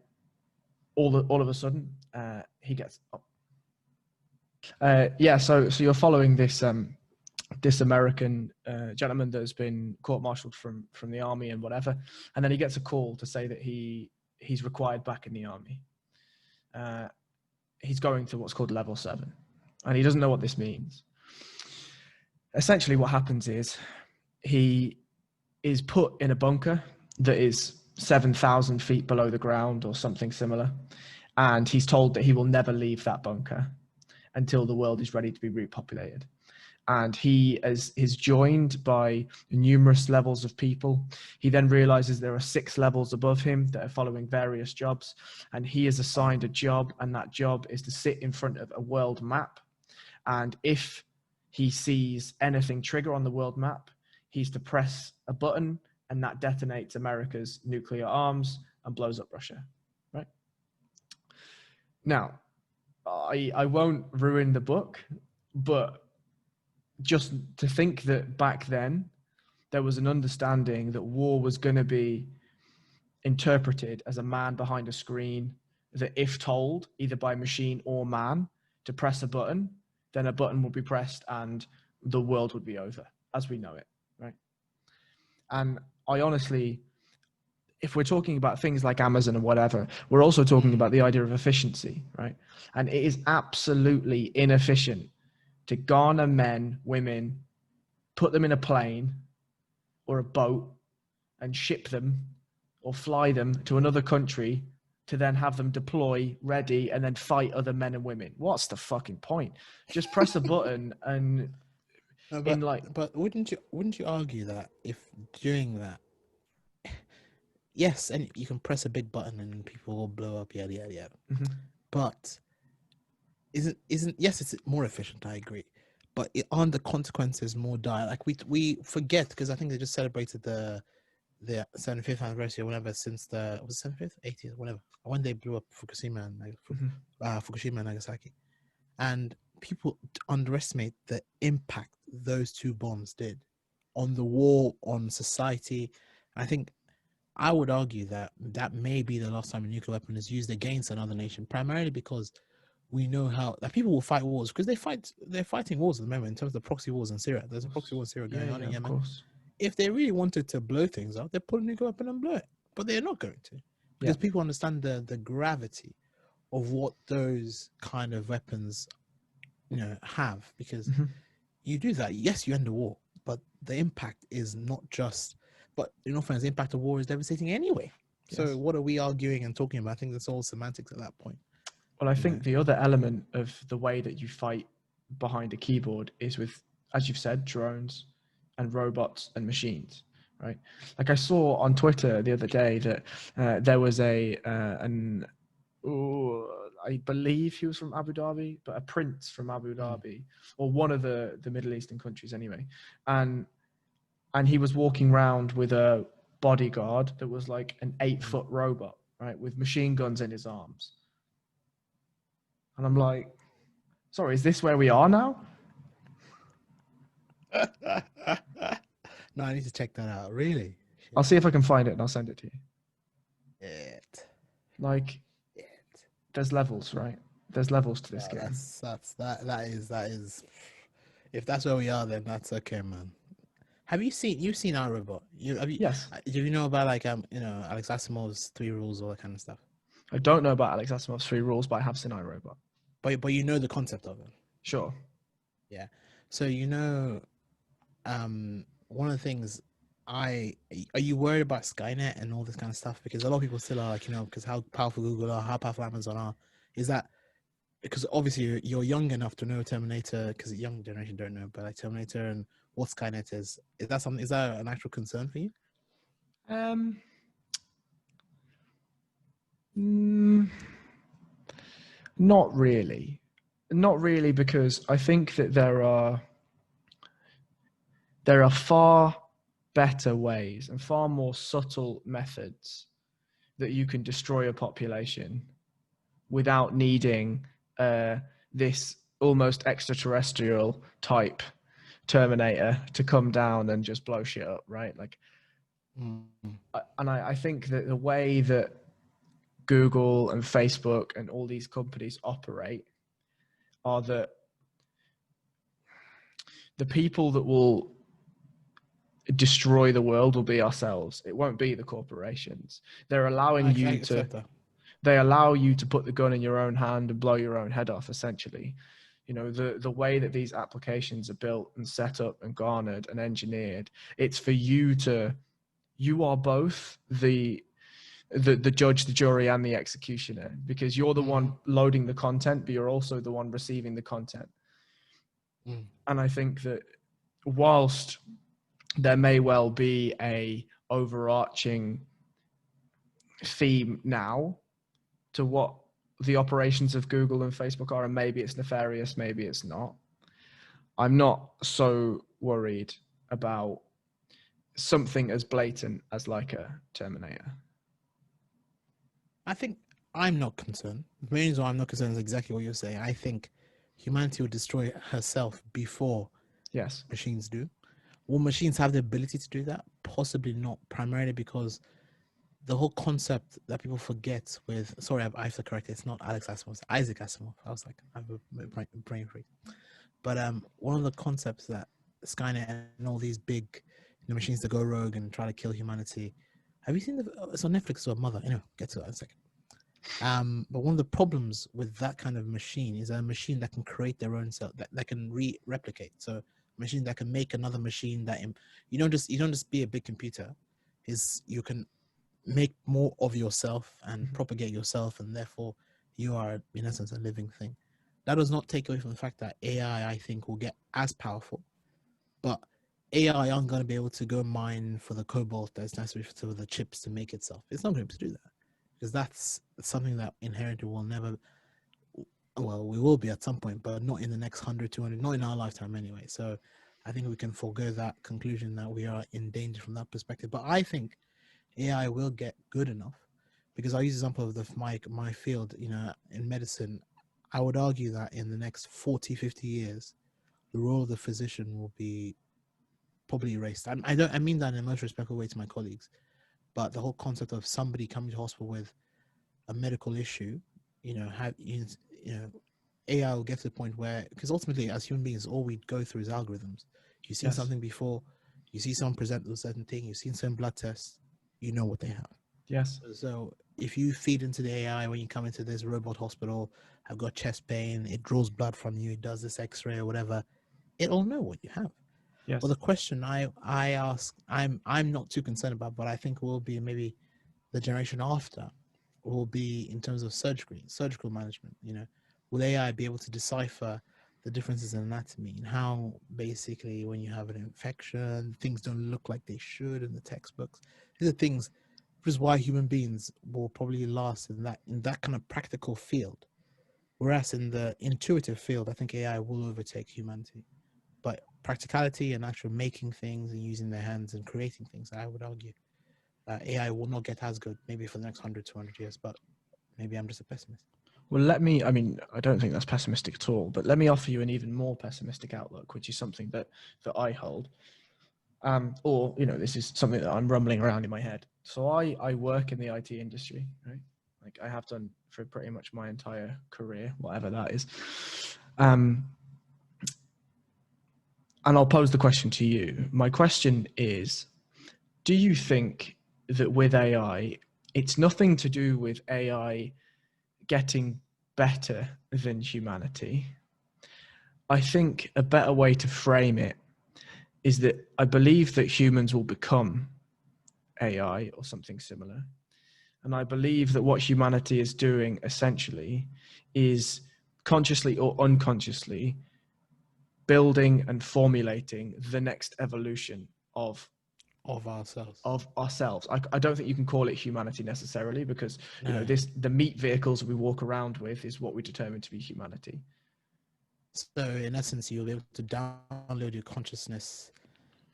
all of a sudden, he gets so you're following this American gentleman that's been court-martialed from the army and whatever, and then he gets a call to say that he's required back in the army. He's going to what's called level 7, and he doesn't know what this means. Essentially, what happens is he is put in a bunker that is 7,000 feet below the ground or something similar, and he's told that he will never leave that bunker until the world is ready to be repopulated. And he is joined by numerous levels of people. He then realizes there are 6 levels above him that are following various jobs, and he is assigned a job, and that job is to sit in front of a world map. And if he sees anything trigger on the world map, he's to press a button, and that detonates America's nuclear arms and blows up Russia. Right? Now, I won't ruin the book, but just to think that back then there was an understanding that war was going to be interpreted as a man behind a screen, that if told either by machine or man to press a button, then a button would be pressed and the world would be over as we know it, right? And I honestly, if we're talking about things like Amazon and whatever, we're also talking about the idea of efficiency, right? And it is absolutely inefficient to garner men, women, put them in a plane or a boat and ship them or fly them to another country to then have them deploy ready and then fight other men and women. What's the fucking point? Just press a button and No, in like, but wouldn't you argue that if doing that, yes, and you can press a big button and people will blow up, yada yada yada. mhm. But isn't yes, it's more efficient. I agree, but aren't the consequences more dire? Like we forget, because I think they just celebrated the 75th anniversary or whatever since the, was it 75th, 80th, whatever, when they blew up Fukushima and Fukushima and Nagasaki, and people underestimate the impact those two bombs did on the war, on society. I think I would argue that that may be the last time a nuclear weapon is used against another nation, primarily because we know how that people will fight wars because they're fighting wars at the moment in terms of proxy wars in Syria. There's a proxy war in Syria Yeah, going on yeah, in of Yemen. course. If they really wanted to blow things up, they'd put a nuclear weapon and blow it. But they're not going to. Yeah. Because people understand the gravity of what those kind of weapons, have. Because Hmm. you do that, yes, you end the war, but the impact is not just. But friends, the impact of war is devastating anyway. So Yes. what are we arguing and talking about? I think that's all semantics at that point. Well, I You know. think the other element of the way that you fight behind a keyboard is with, as you've said, drones and robots and machines, right? Like I saw on Twitter the other day that there was I believe he was from Abu Dhabi, but a prince from Abu Dhabi, or one of the Middle Eastern countries anyway, and he was walking around with a bodyguard that was like an 8-foot robot, right, with machine guns in his arms. And I'm like, sorry, is this where we are now? No, I need to check that out. Really? I'll see if I can find it and I'll send it to you. Shit. Like, Shit. there's levels, right? There's levels to this Wow, game. that is. If that's where we are, then that's okay, man. You've seen our robot? Yes. Do you know about like Alex Asimov's 3 rules, all that kind of stuff? I don't know about Alex Asimov's 3 rules, but I have seen iRobot. But you know the concept of it. Sure. Yeah. So one of the things are you worried about Skynet and all this kind of stuff? Because a lot of people still are like, because how powerful Google are, how powerful Amazon are. Is that because obviously you're young enough to know Terminator, because the young generation don't know, but like Terminator and what Skynet is that something? Is that an actual concern for you? Um, mm, Not really. Not really, because I think that there are far better ways and far more subtle methods that you can destroy a population without needing this almost extraterrestrial type Terminator to come down and just blow shit up, right? Like, and I think that the way that Google and Facebook and all these companies operate are that the people that will destroy the world will be ourselves. It won't be the corporations. They're allowing you to. They allow you to put the gun in your own hand and blow your own head off, essentially. The way that these applications are built and set up and garnered and engineered, it's for you to. You are both the judge, the jury, and the executioner, because you're the one loading the content, but you're also the one receiving the content. And I think that whilst there may well be a overarching theme now to what the operations of Google and Facebook are, and maybe it's nefarious, maybe it's not, I'm not so worried about something as blatant as like a Terminator. I think I'm not concerned. The main reason why I'm not concerned is exactly what you're saying. I think humanity will destroy herself before machines do. Will machines have the ability to do that? Possibly not, primarily because the whole concept that people forget with, sorry, I have to correct it, it's not Alex Asimov, it's Isaac Asimov. I was like, I have a brain freeze. But one of the concepts that Skynet and all these big machines that go rogue and try to kill humanity. Have you seen it's on Netflix or Mother? Anyway, get to that in a second. But one of the problems with that kind of machine is a machine that can create their own cell, that can replicate. So a machine that can make another machine that you don't just be a big computer. You can make more of yourself and propagate yourself, and therefore you are in essence a living thing. That does not take away from the fact that AI, I think, will get as powerful, but AI aren't going to be able to go mine for the cobalt that's necessary for the chips to make itself. It's not going to be able to do that, because that's something that inherently will never, well, we will be at some point, but not in the next 100, 200, not in our lifetime anyway. So I think we can forego that conclusion that we are in danger from that perspective. But I think AI will get good enough, because I use the example of my field, in medicine. I would argue that in the next 40, 50 years, the role of the physician will be probably erased. I mean that in the most respectful way to my colleagues. But the whole concept of somebody coming to hospital with a medical issue, AI will get to the point where, because ultimately as human beings, all we go through is algorithms. You've seen Yes. something before, you see someone present with a certain thing, you've seen some blood tests, you know what they have. Yes. So if you feed into the AI when you come into this robot hospital, I've got chest pain, it draws blood from you, it does this X-ray or whatever, it'll know what you have. Yes. Well, the question I ask, I'm not too concerned about, but I think will be maybe the generation after will be in terms of surgical management. Will AI be able to decipher the differences in anatomy and how basically when you have an infection, things don't look like they should in the textbooks? These are things, which is why human beings will probably last in that kind of practical field. Whereas in the intuitive field, I think AI will overtake humanity. But practicality and actual making things and using their hands and creating things, I would argue AI will not get as good maybe for the next 100, 200 years, but maybe I'm just a pessimist. Well, I don't think that's pessimistic at all, but let me offer you an even more pessimistic outlook, which is something that I hold. Or, this is something that I'm rumbling around in my head. So I work in the IT industry, right? Like I have done for pretty much my entire career, whatever that is. And I'll pose the question to you. My question is, do you think that with AI, it's nothing to do with AI getting better than humanity? I think a better way to frame it is that I believe that humans will become AI or something similar. And I believe that what humanity is doing essentially is consciously or unconsciously building and formulating the next evolution of ourselves. I don't think you can call it humanity necessarily, because No. the meat vehicles we walk around with is what we determine to be humanity. So in essence, you'll be able to download your consciousness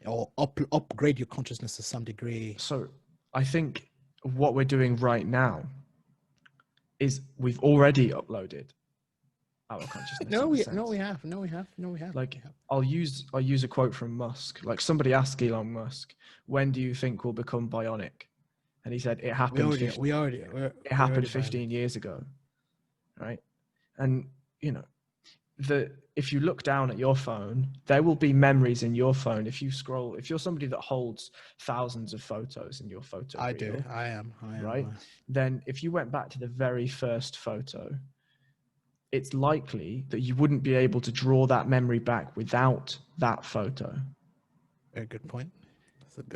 or upgrade your consciousness to some degree. So I think what we're doing right now is we've already uploaded our consciousness. No, we have. Like I'll use a quote from Musk. Like somebody asked Elon Musk, "When do you think we'll become bionic?" And he said, "It happened. It happened 15 years ago, right?" And if you look down at your phone, there will be memories in your phone. If you're somebody that holds thousands of photos in your photo reel, do. I am. Right? Then if you went back to the very first photo, it's likely that you wouldn't be able to draw that memory back without that photo. Very good point.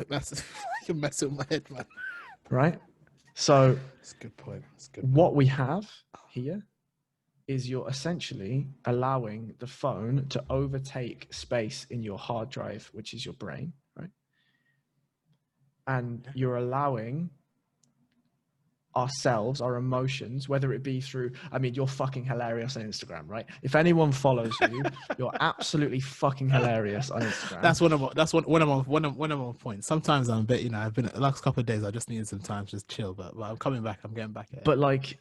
That's I can mess with my head, man. Right? So that's a good point. What we have here is you're essentially allowing the phone to overtake space in your hard drive, which is your brain, right? And you're allowing ourselves, our emotions, whether it be through, you're fucking hilarious on Instagram, right? If anyone follows you, you're absolutely fucking hilarious on Instagram. That's one of my points. Sometimes I'm a bit, I've been the last couple of days, I just needed some time to just chill, but I'm coming back. I'm getting back at it. But like,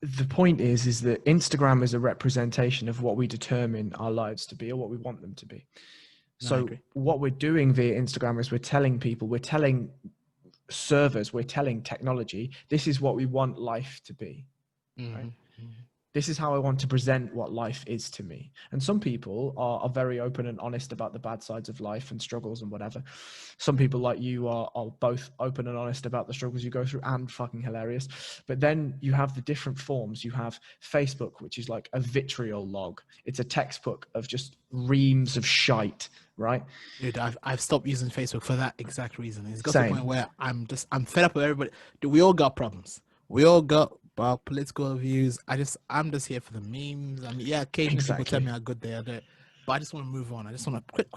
the point is that Instagram is a representation of what we determine our lives to be, or what we want them to be. So what we're doing via Instagram is we're telling servers, we're telling technology, this is what we want life to be. Right? Mm-hmm. This is how I want to present what life is to me. And some people are very open and honest about the bad sides of life and struggles and whatever. Some people like you are both open and honest about the struggles you go through and fucking hilarious. But then you have the different forms. You have Facebook, which is like a vitriol log. It's a textbook of just reams of shite, right? Dude, I've stopped using Facebook for that exact reason. It's got to the point where I'm fed up with everybody. Dude, we all got problems. We all got our political views. I'm just here for the memes. Occasionally people tell me how good they are, but I just want to move on. I just want to quick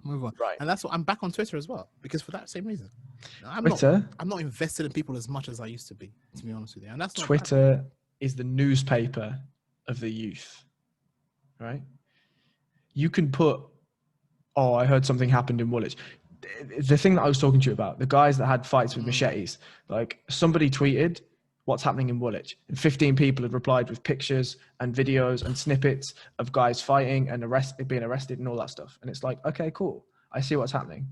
move on. Right. And that's what I'm back on Twitter as well, because for that same reason. I'm not invested in people as much as I used to be honest with you. And that's not Twitter is the newspaper of the youth, right? You can put, I heard something happened in Woolwich. The thing that I was talking to you about, the guys that had fights with machetes, like somebody tweeted what's happening in Woolwich, and 15 people had replied with pictures and videos and snippets of guys fighting and being arrested and all that stuff. And it's like, okay, cool. I see what's happening.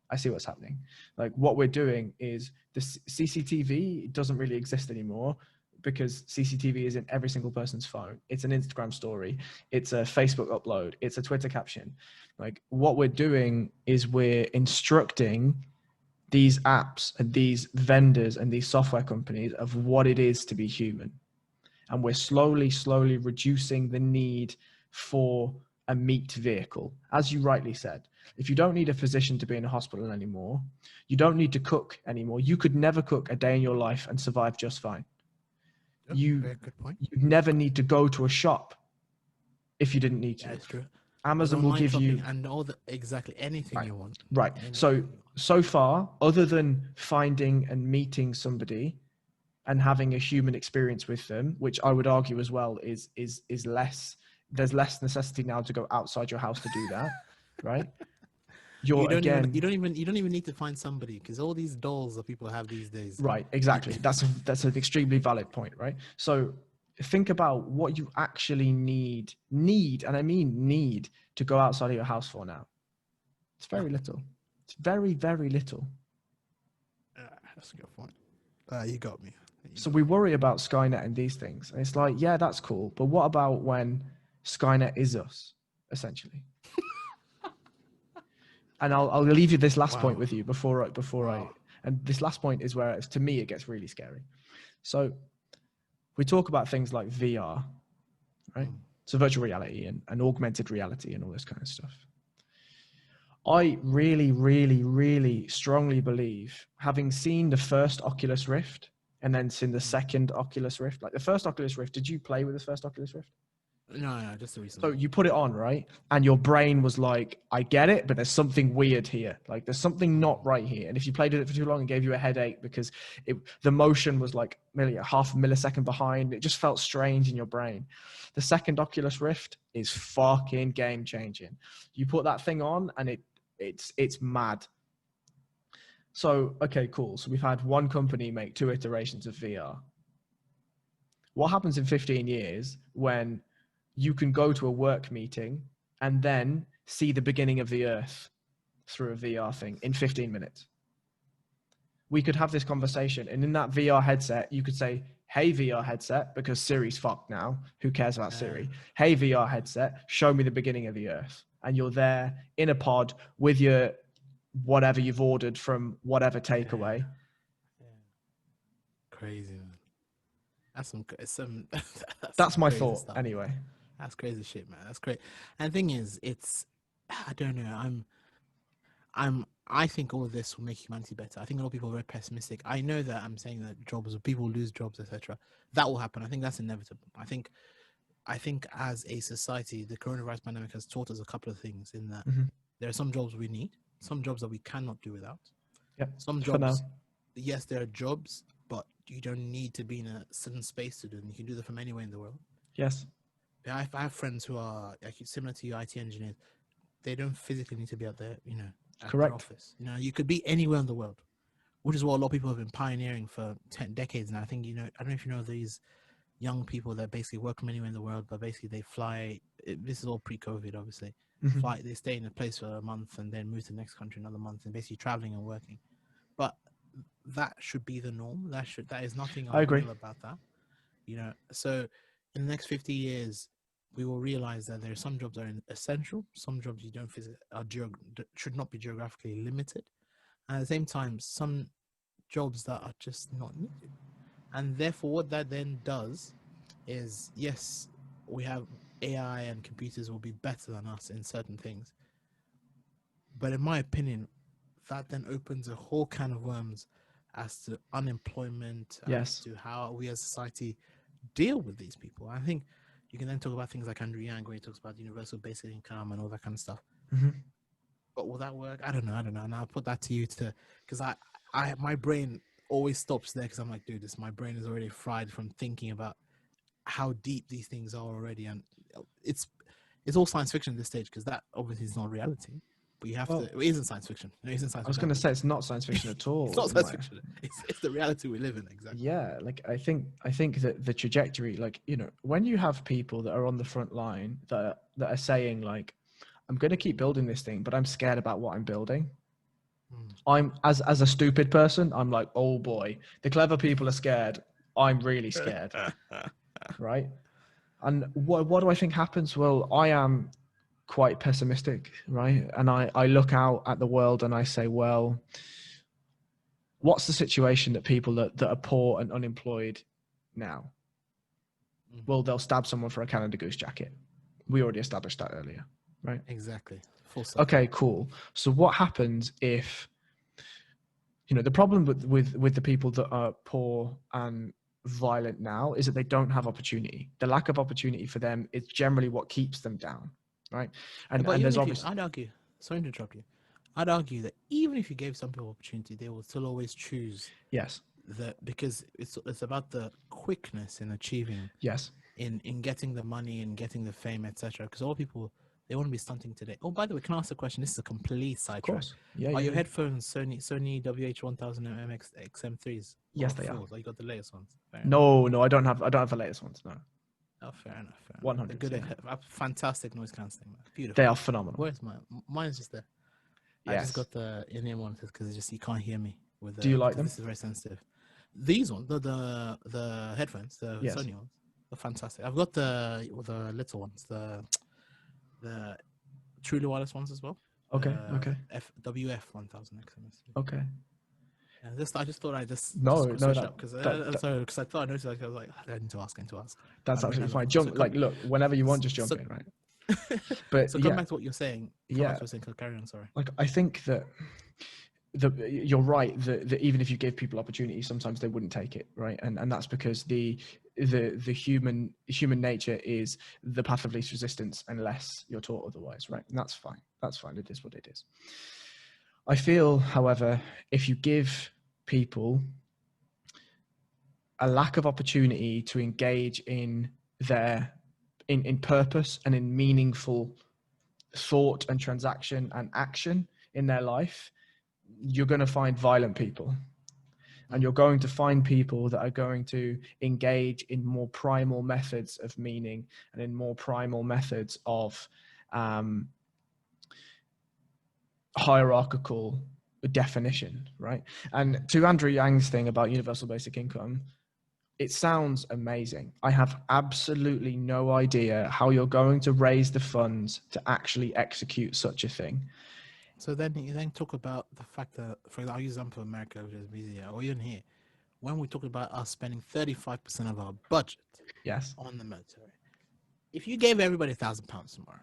I see what's happening. Like what we're doing is the CCTV doesn't really exist anymore because CCTV is in every single person's phone. It's an Instagram story. It's a Facebook upload. It's a Twitter caption. Like what we're doing is we're instructing these apps and these vendors and these software companies of what it is to be human. And we're slowly reducing the need for a meat vehicle. As you rightly said, if you don't need a physician to be in a hospital anymore, you don't need to cook anymore. You could never cook a day in your life and survive just fine. Very good point. You never need to go to a shop if you didn't need to. That's true. Amazon will give you and exactly anything you want. Right. So far, other than finding and meeting somebody and having a human experience with them, which I would argue as well is less. There's less necessity now to go outside your house to do that, right? You don't even need to find somebody because all these dolls that people have these days. Right. Exactly. That's an extremely valid point, right? So think about what you actually need, and I mean need to go outside of your house for now. It's very little. It's very, very little. That's a good point. You got me. So we worry about Skynet and these things. And it's like, yeah, that's cool. But what about when Skynet is us, essentially? And I'll leave you this last point with you before I, and this last point is where, to me, it gets really scary. So we talk about things like VR, right? So virtual reality and augmented reality and all this kind of stuff. I really, really, really strongly believe, having seen the first Oculus Rift and then seen the second Oculus Rift, like the first Oculus Rift, did you play with the first Oculus Rift? No, just the recent. So you put it on, right? And your brain was like, I get it, but there's something weird here. Like there's something not right here. And if you played with it for too long, it gave you a headache because the motion was like maybe a half a millisecond behind. It just felt strange in your brain. The second Oculus Rift is fucking game changing. You put that thing on and it's mad. So, okay, cool. So we've had one company make 2 iterations of VR. What happens in 15 years when you can go to a work meeting and then see the beginning of the earth through a VR thing in 15 minutes? We could have this conversation, and in that VR headset, you could say, hey, VR headset, because Siri's fucked now. Who cares about Siri? Hey, VR headset, show me the beginning of the earth. And you're there in a pod with your whatever you've ordered from whatever takeaway. Crazy, man. That's my thought stuff. Anyway. That's crazy shit, man. That's great. And the thing is, I don't know. I think all of this will make humanity better. I think a lot of people are very pessimistic. I know that I'm saying that people lose jobs, etc. That will happen. I think that's inevitable. I think as a society, the coronavirus pandemic has taught us a couple of things in that there are some jobs we need, some jobs that we cannot do without. Yep. Some jobs, yes, there are jobs, but you don't need to be in a certain space to do them. You can do them from anywhere in the world. Yes. I have friends who are similar to you, IT engineers. They don't physically need to be out there, at their office. You could be anywhere in the world, which is what a lot of people have been pioneering for 10 decades now. I think, I don't know if you know these young people that basically work from anywhere in the world, but basically they fly. This is all pre-COVID, obviously. Fly, they stay in a place for a month and then move to the next country another month and basically traveling and working. But that should be the norm. That is nothing unreal about that. So in the next 50 years, we will realize that there are some jobs that are essential, some jobs you don't should not be geographically limited, and at the same time, some jobs that are just not needed. And therefore, what that then does is, yes, we have AI and computers will be better than us in certain things, but in my opinion, that then opens a whole can of worms as to unemployment, as to how we as a society deal with these people. I think you can then talk about things like Andrew Yang, where he talks about universal basic income and all that kind of stuff. But will that work? I don't know. And I'll put that to you because my brain always stops there because I'm like, dude, my brain is already fried from thinking about how deep these things are already, and it's all science fiction at this stage because that obviously is not reality. But you have to. It isn't science fiction. It isn't science fiction. I was going to say it's not science fiction at all. It's not science fiction. It's the reality we live in. Exactly. Yeah, like I think that the trajectory, like when you have people that are on the front line that are saying like, I'm going to keep building this thing, but I'm scared about what I'm building. I'm as a stupid person, I'm like, oh boy, the clever people are scared. I'm really scared, right? And what do I think happens? Well, I am quite pessimistic, right? And I look out at the world and I say, well, what's the situation that people that are poor and unemployed now? Well, they'll stab someone for a Canada Goose jacket. We already established that earlier, right? Exactly. Full circle. Okay, cool. So what happens if, the problem with the people that are poor and violent now is that they don't have opportunity. The lack of opportunity for them is generally what keeps them down, right? And But there's even if obviously, I'd argue, sorry to interrupt you, I'd argue that even if you gave some people opportunity, they will still always choose yes, because it's about the quickness in achieving, yes, in getting the money and getting the fame, etc. Because all people, they want to be stunting today. Oh, by the way, can I ask a question? This is a complete of sidetrack. course, yeah, Are yeah, your yeah. headphones Sony WH-1000 MX XM3s or Yes, they are. 4s? Or you got the latest ones? Fair enough. No, I don't have the latest ones. No, Oh, fair enough. Fair enough. 100. They're good. Yeah, Fantastic noise cancelling. Beautiful. they are phenomenal. Where's mine? Mine's just there. I just Yes. got the in-ear monitors because just you can't hear me with Do you like because them? this is very sensitive. These ones, the headphones, the Yes. Sony ones, are fantastic. I've got the little ones, the truly wireless ones as well. Okay. Okay. WF-1000 XMS. Okay. Yeah, I just thought I just No, switch that, up because that because I thought I noticed like I was like I need to ask. that's My brain absolutely has fine. a- so Jump, come, look, whenever you want, just jump so in, right? But so come yeah, back to what you're saying. yeah. Carry on. Sorry. Like I think that you're right that even if you give people opportunity, sometimes they wouldn't take it, right? And that's because the human nature is the path of least resistance unless you're taught otherwise, right? And that's fine. That's fine. It is what it is. I feel, however, if you give people a lack of opportunity to engage in their in purpose and in meaningful thought and transaction and action in their life, you're going to find violent people, and you're going to find people that are going to engage in more primal methods of meaning and in more primal methods of hierarchical definition, right? And to Andrew Yang's thing about universal basic income, it sounds amazing. I have absolutely no idea how you're going to raise the funds to actually execute such a thing. So then you talk about the fact that, for example, I'll use example of America, which is easier, or even here, when we talk about us spending 35% of our budget Yes. on the military. If you gave everybody £1,000 tomorrow,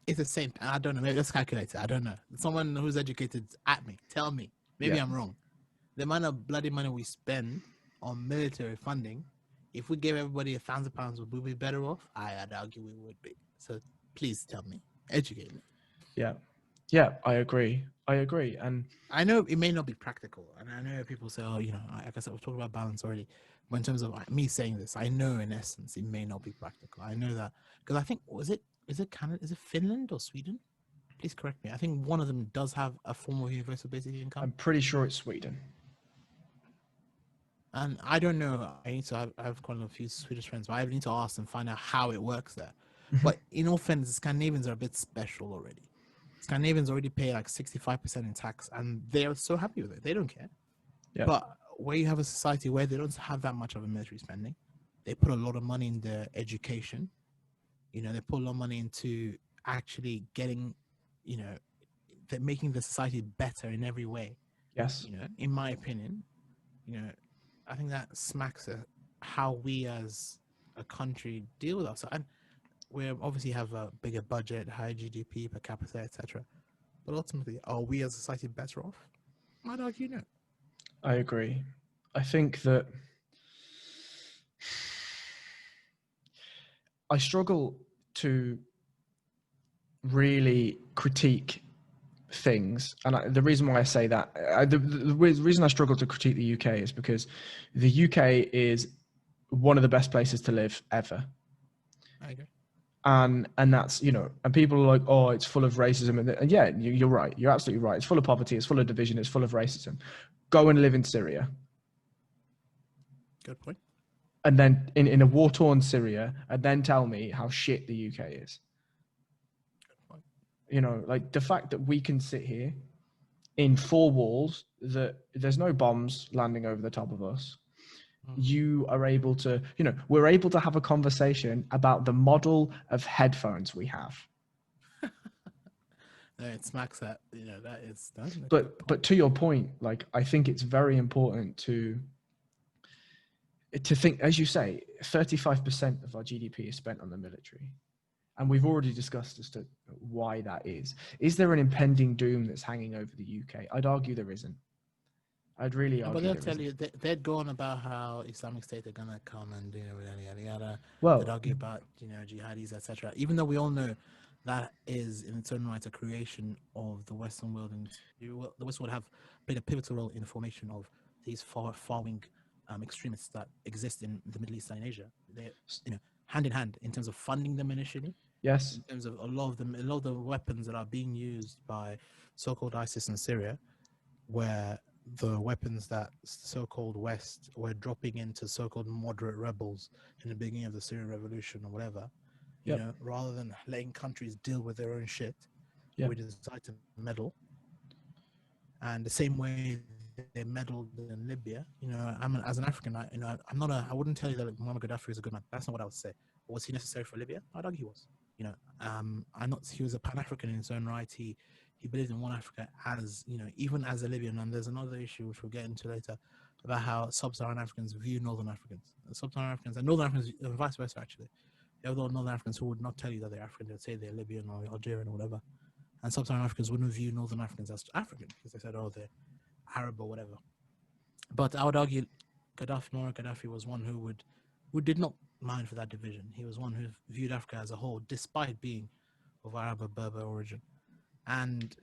it's the same. I don't know. Maybe let's calculate it. I don't know. Someone who's educated at me, tell me. Maybe Yeah. I'm wrong. The amount of bloody money we spend on military funding, if we gave everybody £1,000, would we be better off? I'd argue we would be. So please tell me, educate me. Yeah, I agree. And I know it may not be practical, and I know people say, "Oh, like I said, we've talked about balance already." But in terms of me saying this, I know in essence it may not be practical. I know that because I think is it Canada? Is it Finland or Sweden? Please correct me. I think one of them does have a form of universal basic income. I'm pretty sure it's Sweden. And I don't know. I have quite a few Swedish friends, but I need to ask and find out how it works there. But in all fairness, the Scandinavians are a bit special already. Scandinavians already pay like 65% in tax, and they're so happy with it. They don't care. Yeah. But where you have a society where they don't have that much of a military spending, they put a lot of money in their education. They put a lot of money into actually getting, they're making the society better in every way. Yes. In my opinion, I think that smacks at how we as a country deal with ourselves. And we obviously have a bigger budget, higher GDP per capita, etc. But ultimately, are we as a society better off? I'd argue no. I agree. I think that I struggle to really critique things, and the reason why I say that, the reason I struggle to critique the UK is because the UK is one of the best places to live ever. I agree. And that's, and people are like, oh, it's full of racism. And yeah, you're right. You're absolutely right. It's full of poverty. It's full of division. It's full of racism. Go and live in Syria. Good point. And then in a war-torn Syria, and then tell me how shit the UK is. Good point. Like the fact that we can sit here in four walls, that there's no bombs landing over the top of us. You are able to, we're able to have a conversation about the model of headphones we have. No, it smacks that, that is done. But to your point, like, I think it's very important to think, as you say, 35% of our GDP is spent on the military. And we've already discussed as to why that is. Is there an impending doom that's hanging over the UK? I'd argue there isn't. I'd really argue. But they'll tell you, they'd go on about how Islamic State are gonna come and yada yada. Well, they'd argue about jihadis, etc. Even though we all know that is in its own right a creation of the Western world, and the West would have played a pivotal role in the formation of these far-wing extremists that exist in the Middle East and Asia. They, hand in hand in terms of funding them initially. Yes. In terms of a lot of the weapons that are being used by so-called ISIS in Syria, where the weapons that so-called West were dropping into so-called moderate rebels in the beginning of the Syrian revolution or whatever, rather than letting countries deal with their own shit, we decided to meddle. And the same way they meddled in Libya, as an African, I wouldn't tell you that Muammar Gaddafi is a good man. That's not what I would say. But was he necessary for Libya? I'd argue he was. He was a Pan-African in his own right. He believed in one Africa as, even as a Libyan. And there's another issue which we'll get into later about how sub-Saharan Africans view Northern Africans. Sub-Saharan Africans and Northern Africans, and vice versa, actually. You have Northern Africans who would not tell you that they're African. They'd say they're Libyan or Algerian or whatever. And Sub-Saharan Africans wouldn't view Northern Africans as African because they said, oh, they're Arab or whatever. But I would argue Muammar Gaddafi was one who did not mind for that division. He was one who viewed Africa as a whole, despite being of Arab or Berber origin. And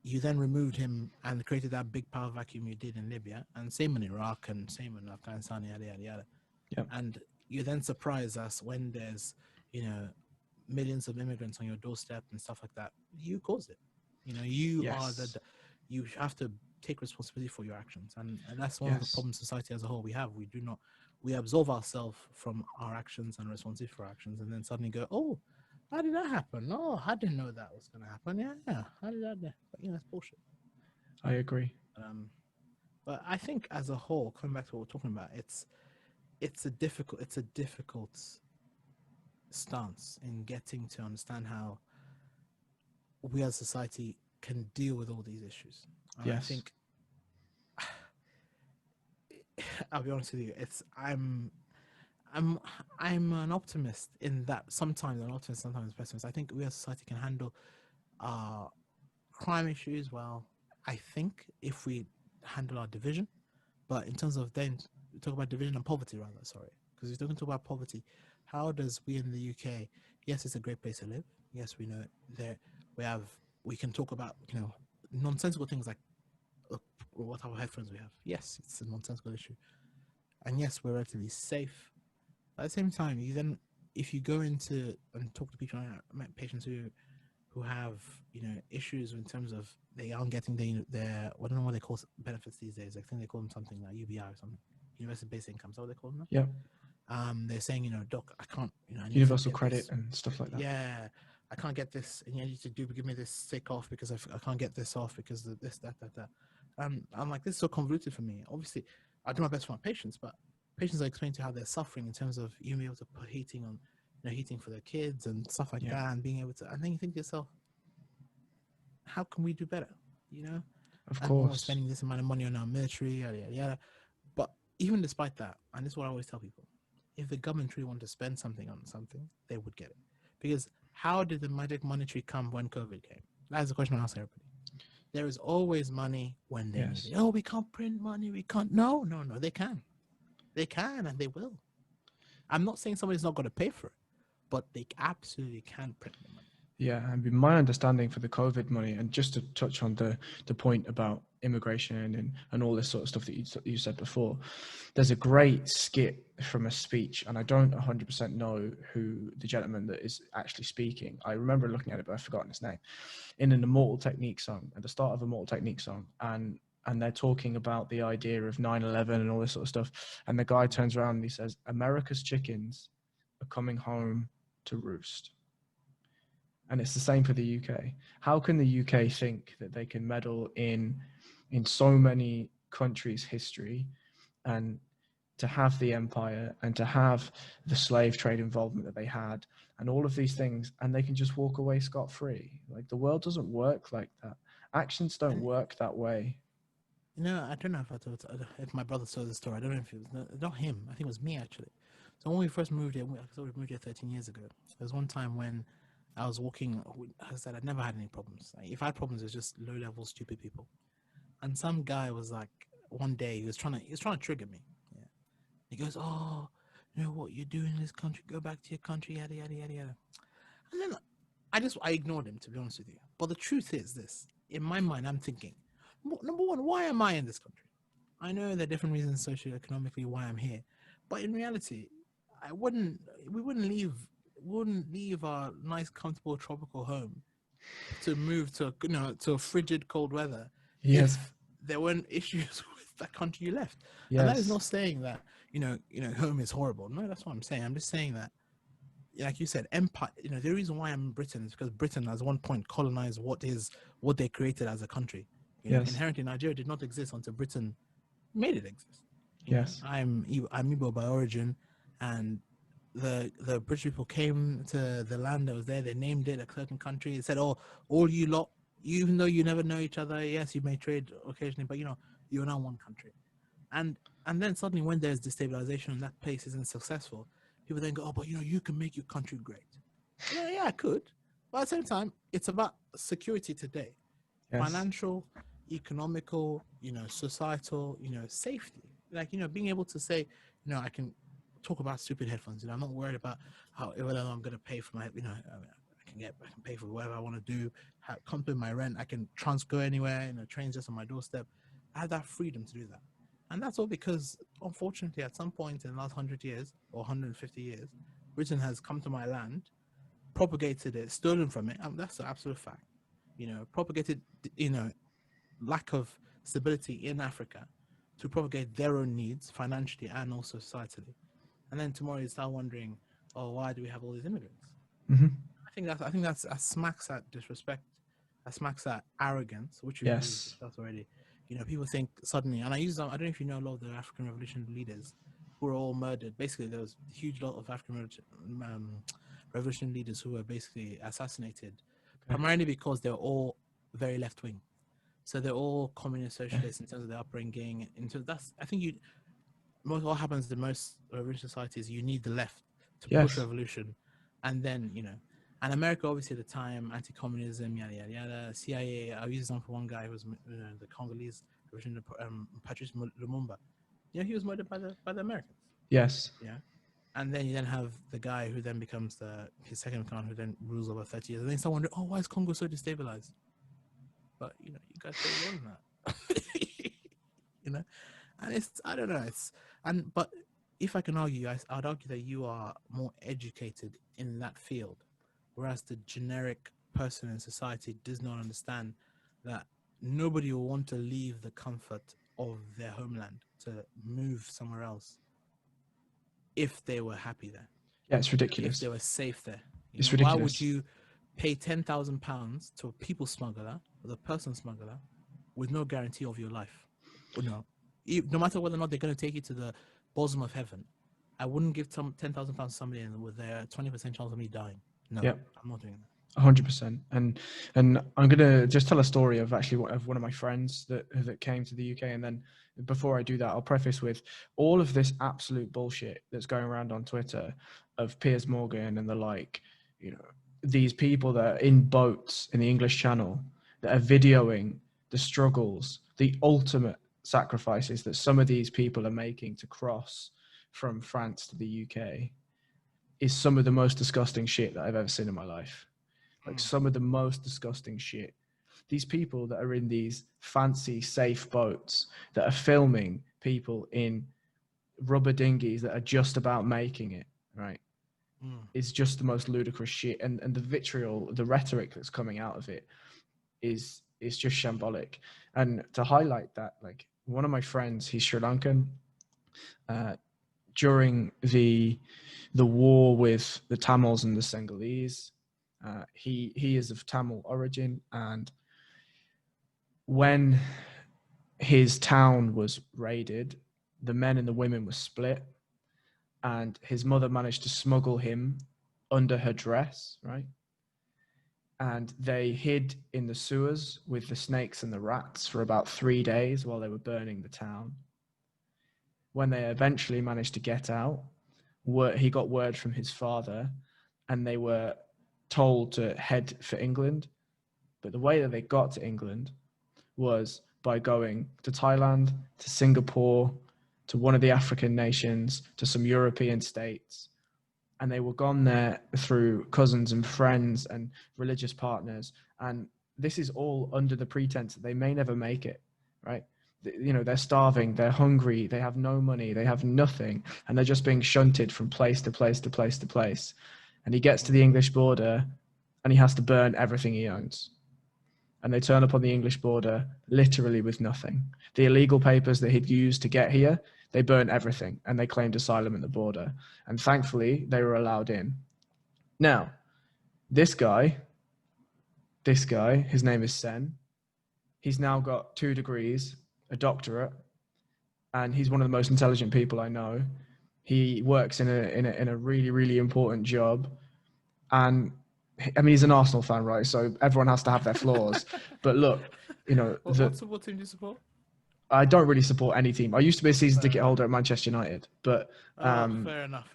you then removed him and created that big power vacuum you did in Libya, and same in Iraq and same in Afghanistan, yada, yada, yada. Yep. And you then surprise us when there's, millions of immigrants on your doorstep and stuff like that. You caused it. You have to take responsibility for your actions. And that's one of the problems society as a whole we have. We absolve ourselves from our actions and responsibility for our actions, and then suddenly go, oh, how did that happen? Oh, I didn't know that was going to happen. Yeah. How did that? But, it's bullshit. I agree. But I think as a whole, coming back to what we're talking about, it's a difficult stance in getting to understand how we as a society can deal with all these issues. And I think, I'll be honest with you, I'm an optimist in that sometimes an optimist, sometimes a pessimist. I think we as a society can handle crime issues well, I think, if we handle our division. But in terms of then talk about division and poverty rather, because we're talking about poverty. How does we in the UK, yes, it's a great place to live. Yes, we know there we can talk about, nonsensical things like what type of headphones we have. Yes, it's a nonsensical issue. And yes, we're relatively safe. At the same time, if you go into and talk to people, I met patients who have, issues in terms of they aren't getting their I don't know what they call benefits these days. I think they call them something like UBI or something. Universal basic income. Is that what they call them? Yeah. They're saying, doc, I can't, I need universal credit and stuff like that. Yeah, I can't get this, and you need to give me this sick off because I can't get this off because of this, that. I'm like, this is so convoluted for me. Obviously, I do my best for my patients, but patients are explaining to how they're suffering in terms of you being able to put heating on, heating for their kids and stuff like that, and being able to, and then you think to yourself, how can we do better? Of course, we're spending this amount of money on our military, yada yada yada. But even despite that, and this is what I always tell people, if the government really wanted to spend something on something, they would get it. Because how did the magic monetary come when COVID came? That's the question I ask everybody. There is always money when they need it. Oh, we can't print money. We can't. No, they can. They can and they will. I'm not saying somebody's not going to pay for it, but they absolutely can print the money. Yeah, and my understanding for the COVID money, and just to touch on the point about immigration and all this sort of stuff that you said before, there's a great skit from a speech, and I don't 100% know who the gentleman that is actually speaking. I remember looking at it, but I've forgotten his name. In an Immortal Technique song, at the start of a Immortal Technique song, and they're talking about the idea of 9/11 and all this sort of stuff, and the guy turns around and he says, "America's chickens are coming home to roost." And it's the same for the UK. How can the UK think that they can meddle in so many countries' history, and to have the empire and to have the slave trade involvement that they had and all of these things, and they can just walk away scot-free? Like, the world doesn't work like that. Actions don't And work that way. I don't know if if my brother told the story. I don't know if it was not him. I think it was me actually. So when we first moved here, I thought we moved here 13 years ago. There was one time when I was walking. I said I'd never had any problems. Like, if I had problems, it was just low level stupid people. And some guy was like, one day he was trying to trigger me. Yeah. He goes, "Oh, you know what you're doing in this country? Go back to your country, yada yada yada yada." And then I ignored him, to be honest with you. But the truth is this: in my mind, I'm thinking, number one, why am I in this country? I know there are different reasons socioeconomically why I'm here, but in reality, I wouldn't. We wouldn't leave our nice, comfortable tropical home to move to to a frigid, cold weather Yes. if there weren't issues with that country you left. And that is Yes. not saying that home is horrible. No, that's what I'm saying. I'm just saying that, like you said, empire. The reason why I'm in Britain is because Britain, at one point, colonized what they created as a country. Yes. Inherently, Nigeria did not exist until Britain made it exist. Yes. I'm Igbo by origin, and the British people came to the land that was there. They named it a certain country. They said, "Oh, all you lot, even though you never know each other, yes, you may trade occasionally, but you're now one country." And then suddenly, when there's destabilization and that place isn't successful, people then go, "Oh, but you can make your country great." Yeah, I could, but at the same time, it's about security today, Yes. financial, economical, societal, safety. Like, being able to say, I can talk about stupid headphones. I'm not worried about whether I'm going to pay for my, I can pay for whatever I want to do, come to my rent. I can go anywhere, trains just on my doorstep. I have that freedom to do that. And that's all because, unfortunately, at some point in the last 100 years or 150 years, Britain has come to my land, propagated it, stolen from it. That's an absolute fact. Propagated, lack of stability in Africa to propagate their own needs financially and also societally. And then tomorrow you start wondering, oh, why do we have all these immigrants? Mm-hmm. I think that smacks at disrespect, that smacks at arrogance, which we've Yes. discussed already. People think suddenly, and I don't know if you know a lot of the African Revolution leaders who were all murdered. Basically, there was a huge lot of African Revolution leaders who were basically assassinated, primarily because they were all very left wing. So they're all communist socialists in terms of their upbringing. I think what happens in most revolution societies, you need the left to push revolution, and then and America, obviously, at the time, anti-communism, yada yada yada. CIA. I'll use example one guy who was the Congolese revolution, Patrice Lumumba. He was murdered by the Americans. Yes. Yeah. And then you then have the guy who then becomes his second command, who then rules over 30 years. And then someone wonder, oh, why is Congo so destabilized? But you guys say more than that. And I don't know. But if I can argue, I'd argue that you are more educated in that field, whereas the generic person in society does not understand that nobody will want to leave the comfort of their homeland to move somewhere else if they were happy there. Yeah, it's ridiculous. If they were safe there. It's ridiculous. Why would you pay £10,000 to a people smuggler or a person smuggler with no guarantee of your life? No matter whether or not they're going to take you to the bosom of heaven, I wouldn't give £10,000 to somebody with their 20% chance of me dying. No, yep. I'm not doing that. 100%. And I'm gonna just tell a story of one of my friends that came to the UK. And then before I do that, I'll preface with all of this absolute bullshit that's going around on Twitter of Piers Morgan and the like. These people that are in boats in the English Channel that are videoing the struggles, the ultimate sacrifices that some of these people are making to cross from France to the UK is some of the most disgusting shit that I've ever seen in my life. Like some of the most disgusting shit. These people that are in these fancy, safe boats that are filming people in rubber dinghies that are just about making it, right? It's just the most ludicrous shit. And the vitriol, the rhetoric that's coming out of it is just shambolic. And to highlight that, like one of my friends, he's Sri Lankan, during the war with the Tamils and the Sinhalese, He is of Tamil origin, and when his town was raided, the men and the women were split, and his mother managed to smuggle him under her dress, right? And they hid in the sewers with the snakes and the rats for about 3 days while they were burning the town. When they eventually managed to get out, he got word from his father, and they were told to head for England. But the way that they got to England was by going to Thailand, to Singapore, to one of the African nations, to some European states. And they were gone there through cousins and friends and religious partners. And this is all under the pretense that they may never make it, right? You know, they're starving, they're hungry, they have no money, they have nothing, and they're just being shunted from place to place to place to place. And he gets to the English border and he has to burn everything he owns. And they turn up on the English border literally with nothing. The illegal papers that he'd used to get here, they burnt everything, and they claimed asylum at the border. And thankfully, they were allowed in. Now, this guy, his name is Sen. He's now got 2 degrees, a doctorate, and he's one of the most intelligent people I know. He works in a really, really important job. And I mean, he's an Arsenal fan, right? So everyone has to have their flaws. But look, you know, What football team do you support? I don't really support any team. I used to be a season ticket holder at Manchester United, but fair enough.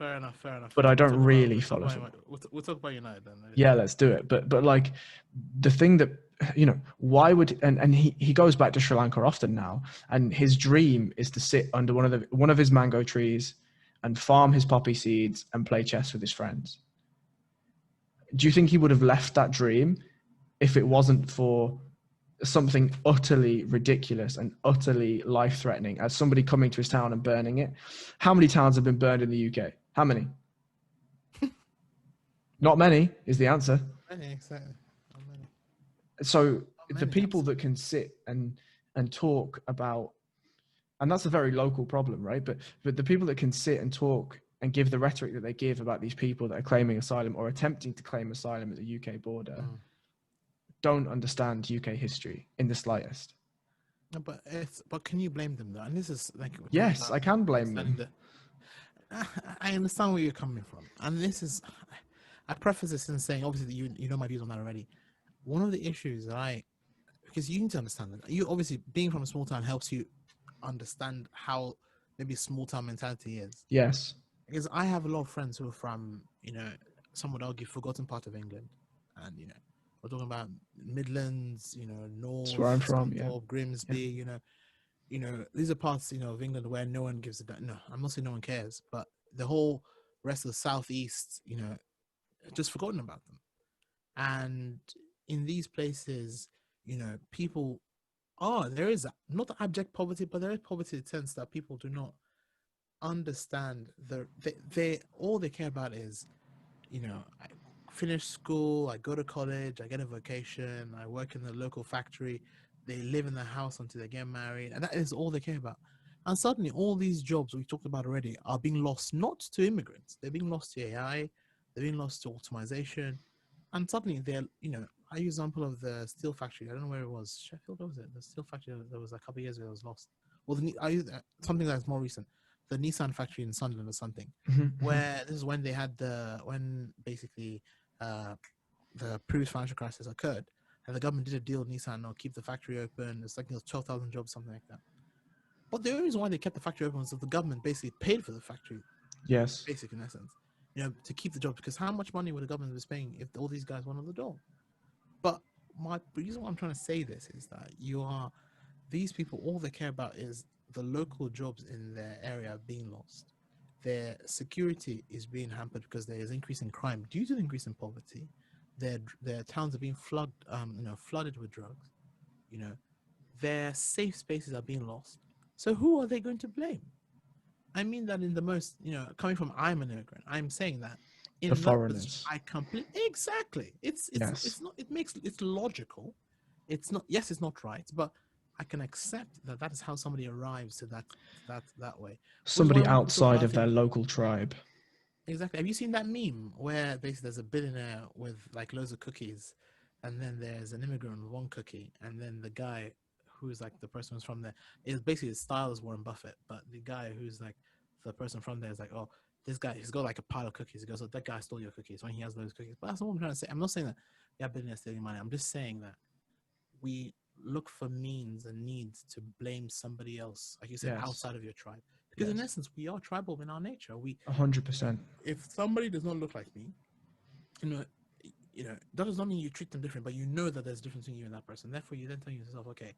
But I don't really follow football. We'll talk about United then. Yeah, let's do it. But like the thing that, you know, why would and he goes back to Sri Lanka often now, and his dream is to sit under one of his mango trees and farm his poppy seeds and play chess with his friends. Do you think he would have left that dream if it wasn't for something utterly ridiculous and utterly life-threatening as somebody coming to his town and burning it? How many towns have been burned in the UK? How many? Not many is the answer. Many, exactly. Not many. So the people that can sit and talk about, and that's a very local problem, right? But the people that can sit and talk and give the rhetoric that they give about these people that are claiming asylum or attempting to claim asylum at the UK border don't understand UK history in the slightest. No, but can you blame them though? And this is like, yes, I can blame them. I understand where you're coming from, and this is, I preface this in saying, obviously you know my views on that already. One of the issues that because you need to understand that you obviously being from a small town helps you understand how maybe small town mentality is. Yes. Because I have a lot of friends who are from, you know, some would argue forgotten part of England, and you know, we're talking about Midlands, you know, North, that's where I'm from, Grimsby, yeah. You know, these are parts, you know, of England where no one gives a damn. No, I'm not saying no one cares, but the whole rest of the southeast, you know, just forgotten about them. And in these places, you know, people there is not abject poverty, but there is poverty in the sense that people do not understand they all they care about is, you know, I finish school, I go to college, I get a vocation, I work in the local factory, they live in the house until they get married, and that is all they care about. And suddenly all these jobs we talked about already are being lost, not to immigrants, they're being lost to AI, they're being lost to automation. And suddenly they're, you know, I use example of the steel factory, I don't know where it was, Sheffield, was it the steel factory that was a couple of years ago, it was lost. Well, I use something that's more recent, the Nissan factory in Sunderland or something, where this is when they had when basically the previous financial crisis occurred, and the government did a deal with Nissan, or keep the factory open. It's like 12,000 jobs, something like that. But the only reason why they kept the factory open was that the government basically paid for the factory. Yes. Basically, in essence, you know, to keep the jobs, because how much money would the government be paying if all these guys went on the door? But the reason why I'm trying to say this is that these people, all they care about is the local jobs in their area being lost. Their security is being hampered because there is increase in crime due to the increase in poverty. Their towns are being flooded with drugs. You know, their safe spaces are being lost. So who are they going to blame? I mean that in the most, you know, coming from, I'm an immigrant, I'm saying that in the foreigners. I completely, exactly. It's not. It's logical. It's not. Yes, it's not right, but I can accept that is how somebody arrives to that way. Somebody outside of their local tribe. Exactly. Have you seen that meme where basically there's a billionaire with like loads of cookies, and then there's an immigrant with one cookie, and then the guy who's like the person who's from there is basically his style is Warren Buffett, but the guy who's like the person from there is like, oh, this guy, he's got like a pile of cookies. He goes, oh, that guy stole your cookies when he has those cookies. But that's not what I'm trying to say. I'm not saying that yeah, billionaires stealing money. I'm just saying that we look for means and needs to blame somebody else, like you said, Yes. outside of your tribe. Because in Yes. essence, we are tribal in our nature. We 100%. if somebody does not look like me, you know, that does not mean you treat them different, but you know that there's a difference between you and that person. Therefore, you then tell yourself, okay,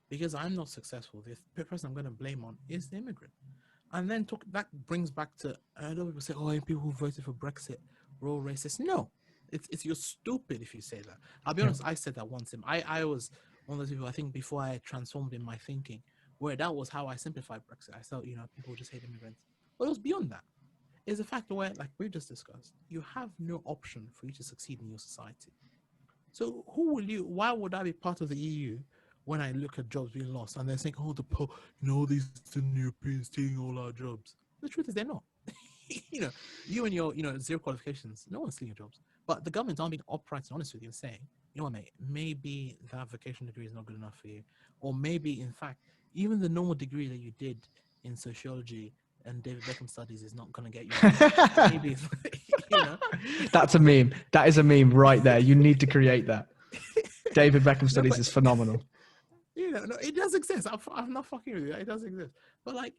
because I'm not successful, the person I'm going to blame on is the immigrant. And then that brings back to, I know people say, oh, people who voted for Brexit were all racist. No, it's you're stupid if you say that. I'll be honest, I said that once. I was one of those people, I think, before I transformed in my thinking, where that was how I simplified Brexit. I thought, people just hate immigrants. But it was beyond that. Is the fact where, like we've just discussed, you have no option for you to succeed in your society. So why would I be part of the EU when I look at jobs being lost and they're saying, oh, all these Eastern Europeans taking all our jobs? The truth is they're not. You and your, zero qualifications, no one's stealing your jobs. But the government aren't being upright and honest with you and saying, you know what, mate, maybe that vocational degree is not good enough for you. Or maybe, in fact, even the normal degree that you did in sociology and David Beckham studies is not going to get you. Maybe, That's a meme. That is a meme right there. You need to create that. David Beckham studies is phenomenal. No, it does exist. I'm not fucking with you. It does exist. But like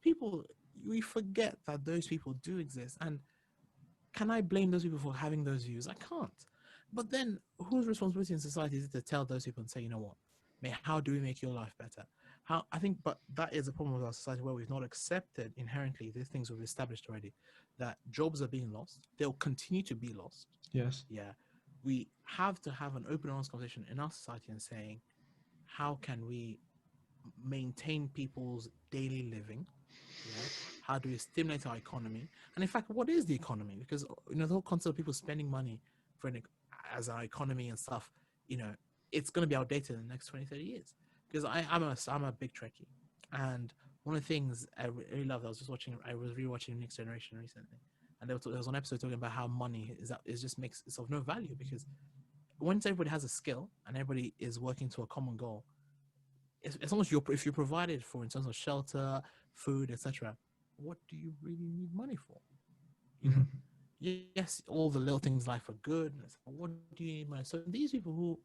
people, we forget that those people do exist. And can I blame those people for having those views? I can't. But then whose responsibility in society is it to tell those people and say, you know what, mate, how do we make your life better? But that is a problem with our society where we've not accepted inherently these things we've established already, that jobs are being lost. They'll continue to be lost. Yes. Yeah. We have to have an open, honest conversation in our society and saying, how can we maintain people's daily living? Yeah. How do we stimulate our economy? And in fact, what is the economy? Because the whole concept of people spending money as our economy and stuff, it's going to be outdated in the next 20, 30 years. Because I'm a big Trekkie, and one of the things I really love, I was rewatching Next Generation recently, and there was one episode talking about how money is just makes it's of no value, because once everybody has a skill and everybody is working to a common goal, as long as if you're provided for in terms of shelter, food, etc., what do you really need money for? Yes, all the little things in life are good. What do you need money? So these people who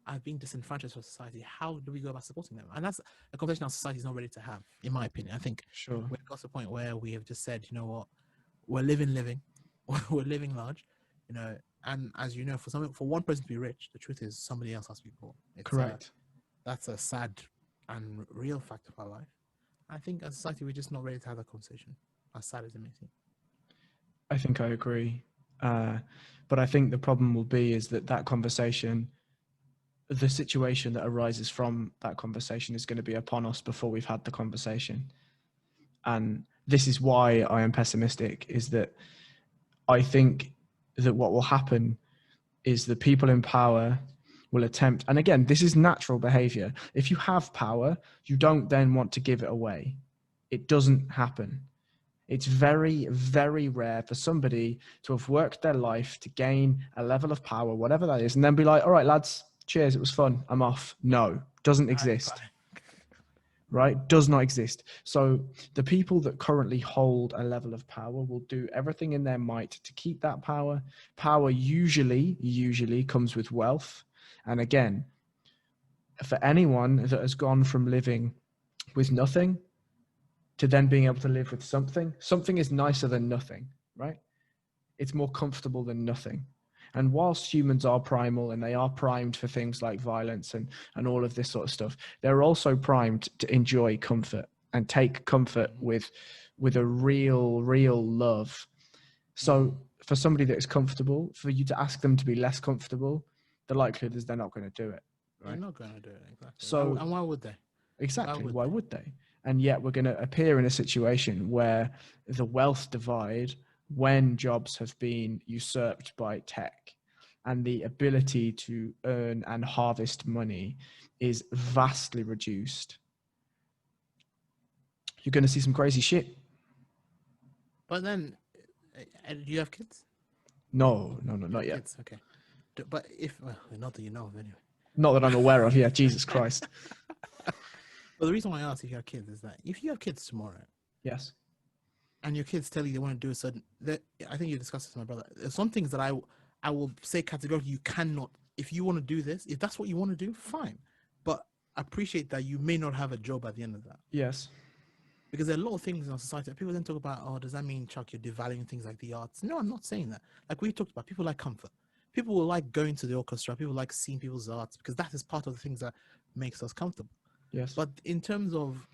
are being disenfranchised from society, how do we go about supporting them? And that's a conversation our society is not ready to have, in my opinion. I think we've got to the point where we have just said, you know what, we're living, we're living large, and as you know, for one person to be rich, the truth is somebody else has to be poor. Correct. That's a sad and real fact of our life. I think as a society, we're just not ready to have that conversation, as sad as it may seem. I think I agree. But I think the problem will be is that conversation, the situation that arises from that conversation is going to be upon us before we've had the conversation. And this is why I am pessimistic, is that I think that what will happen is the people in power will attempt, and again, this is natural behavior. If you have power, you don't then want to give it away. It doesn't happen. It's very, very rare for somebody to have worked their life to gain a level of power, whatever that is, and then be like, all right, lads, cheers, it was fun, I'm off. No, doesn't exist. Right? Does not exist. So the people that currently hold a level of power will do everything in their might to keep that power. Power usually comes with wealth. And again, for anyone that has gone from living with nothing to then being able to live with something is nicer than nothing, right? It's more comfortable than nothing. And whilst humans are primal and they are primed for things like violence and all of this sort of stuff, they're also primed to enjoy comfort and take comfort with a real love. So for somebody that is comfortable, for you to ask them to be less comfortable, the likelihood is they're not going to do it. Right? They're not going to do it, exactly. So, and why would they? Exactly. Why would they? And yet we're going to appear in a situation where the wealth divide, when jobs have been usurped by tech and the ability to earn and harvest money is vastly reduced, you're going to see some crazy shit. But then Do you have kids? No, not yet. Kids, okay. But not that you know of anyway. Not that I'm aware of. Yeah, Jesus Christ. Well, the reason why I ask if you have kids is that if you have kids tomorrow, Yes. and your kids tell you they want to do a certain, I think you discussed this with my brother. There's some things that I will say categorically you cannot. If you want to do this, if that's what you want to do, fine. But appreciate that you may not have a job at the end of that. Yes. Because there are a lot of things in our society that people then talk about, oh, does that mean, Chuck, you're devaluing things like the arts? No, I'm not saying that. Like we talked about, people like comfort. People will like going to the orchestra. People like seeing people's arts because that is part of the things that makes us comfortable. Yes. But in terms of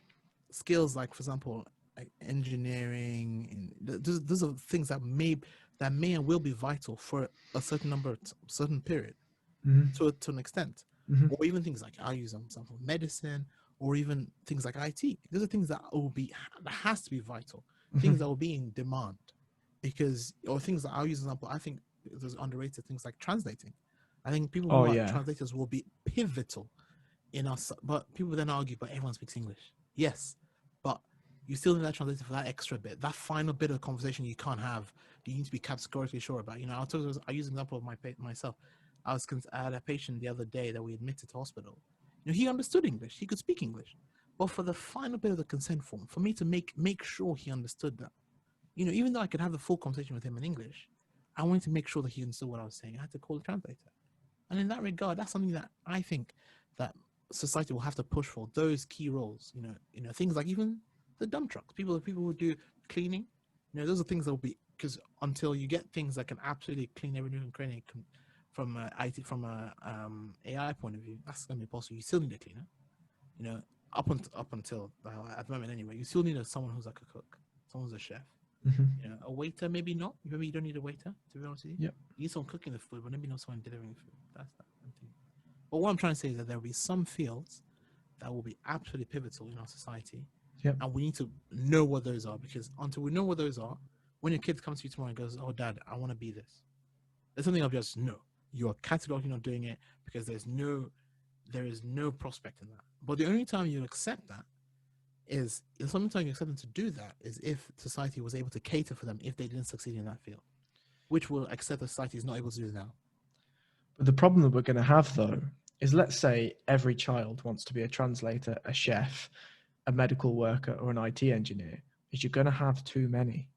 skills, like, for example, like engineering, those are things that may and will be vital for a certain period, to an extent. Or even things like, I'll use an example, medicine, or even things like IT. Those are things that has to be vital, things that will be in demand, or things that I'll use an example. I think there's underrated things like translating. I think people who are translators will be pivotal in us, but people then argue, but everyone speaks English. Yes, but you still need that translator for that extra bit, that final bit of conversation you can't have. You need to be categorically sure about. I use an example of myself. I had a patient the other day that we admitted to hospital. He understood English. He could speak English. But for the final bit of the consent form, for me to make sure he understood that, even though I could have the full conversation with him in English, I wanted to make sure that he understood what I was saying. I had to call the translator. And in that regard, that's something that I think that society will have to push for, those key roles. Things like even the dump trucks. People who do cleaning, those are things that will be, because until you get things that can absolutely clean every nook and cranny from a AI point of view, that's going to be possible. You still need a cleaner, up until at the moment anyway. You still need someone who's like a cook, someone who's a chef, a waiter. Maybe not. Maybe you don't need a waiter, to be honest with you. Yep. You need someone cooking the food, but maybe not someone delivering the food. That's that thing. But what I'm trying to say is that there will be some fields that will be absolutely pivotal in our society. Yep. And we need to know what those are, because until we know what those are, when your kid comes to you tomorrow and goes, "Oh, Dad, I want to be this," there's something I'll just know. You are categorically not doing it because there is no prospect in that. But the only time you accept that is sometimes you accept them to do that is if society was able to cater for them if they didn't succeed in that field, which will accept that society is not able to do now. But the problem that we're going to have, though, is let's say every child wants to be a translator, a chef, a medical worker, or an IT engineer. Is you're going to have too many,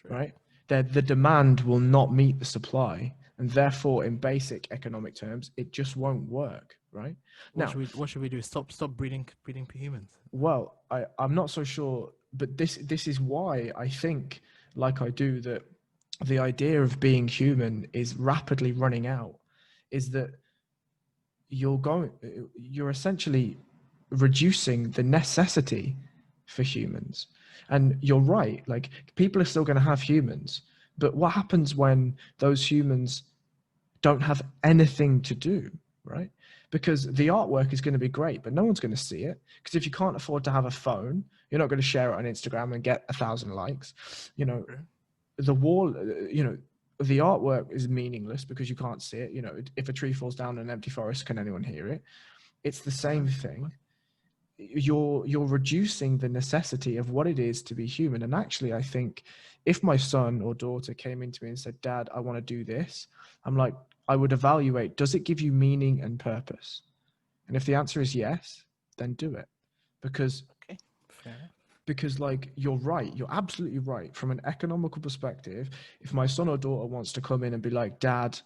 right? The demand will not meet the supply, and therefore, in basic economic terms, it just won't work, right? What should we do? Stop breeding humans? Well, I'm not so sure, but this is why I think, like I do, that the idea of being human is rapidly running out. Is that you're essentially reducing the necessity for humans. And you're right, like people are still going to have humans, but what happens when those humans don't have anything to do, right? Because the artwork is going to be great, but no one's going to see it. Because if you can't afford to have a phone, you're not going to share it on Instagram and get 1,000 likes. The wall, the artwork is meaningless because you can't see it. If a tree falls down in an empty forest, can anyone hear it? It's the same thing. You're reducing the necessity of what it is to be human. And actually, I think if my son or daughter came into me and said, "Dad, I want to do this," I'm like, I would evaluate, does it give you meaning and purpose? And if the answer is yes, then do it. Because like, you're right, you're absolutely right. From an economical perspective, if my son or daughter wants to come in and be like, "Dad,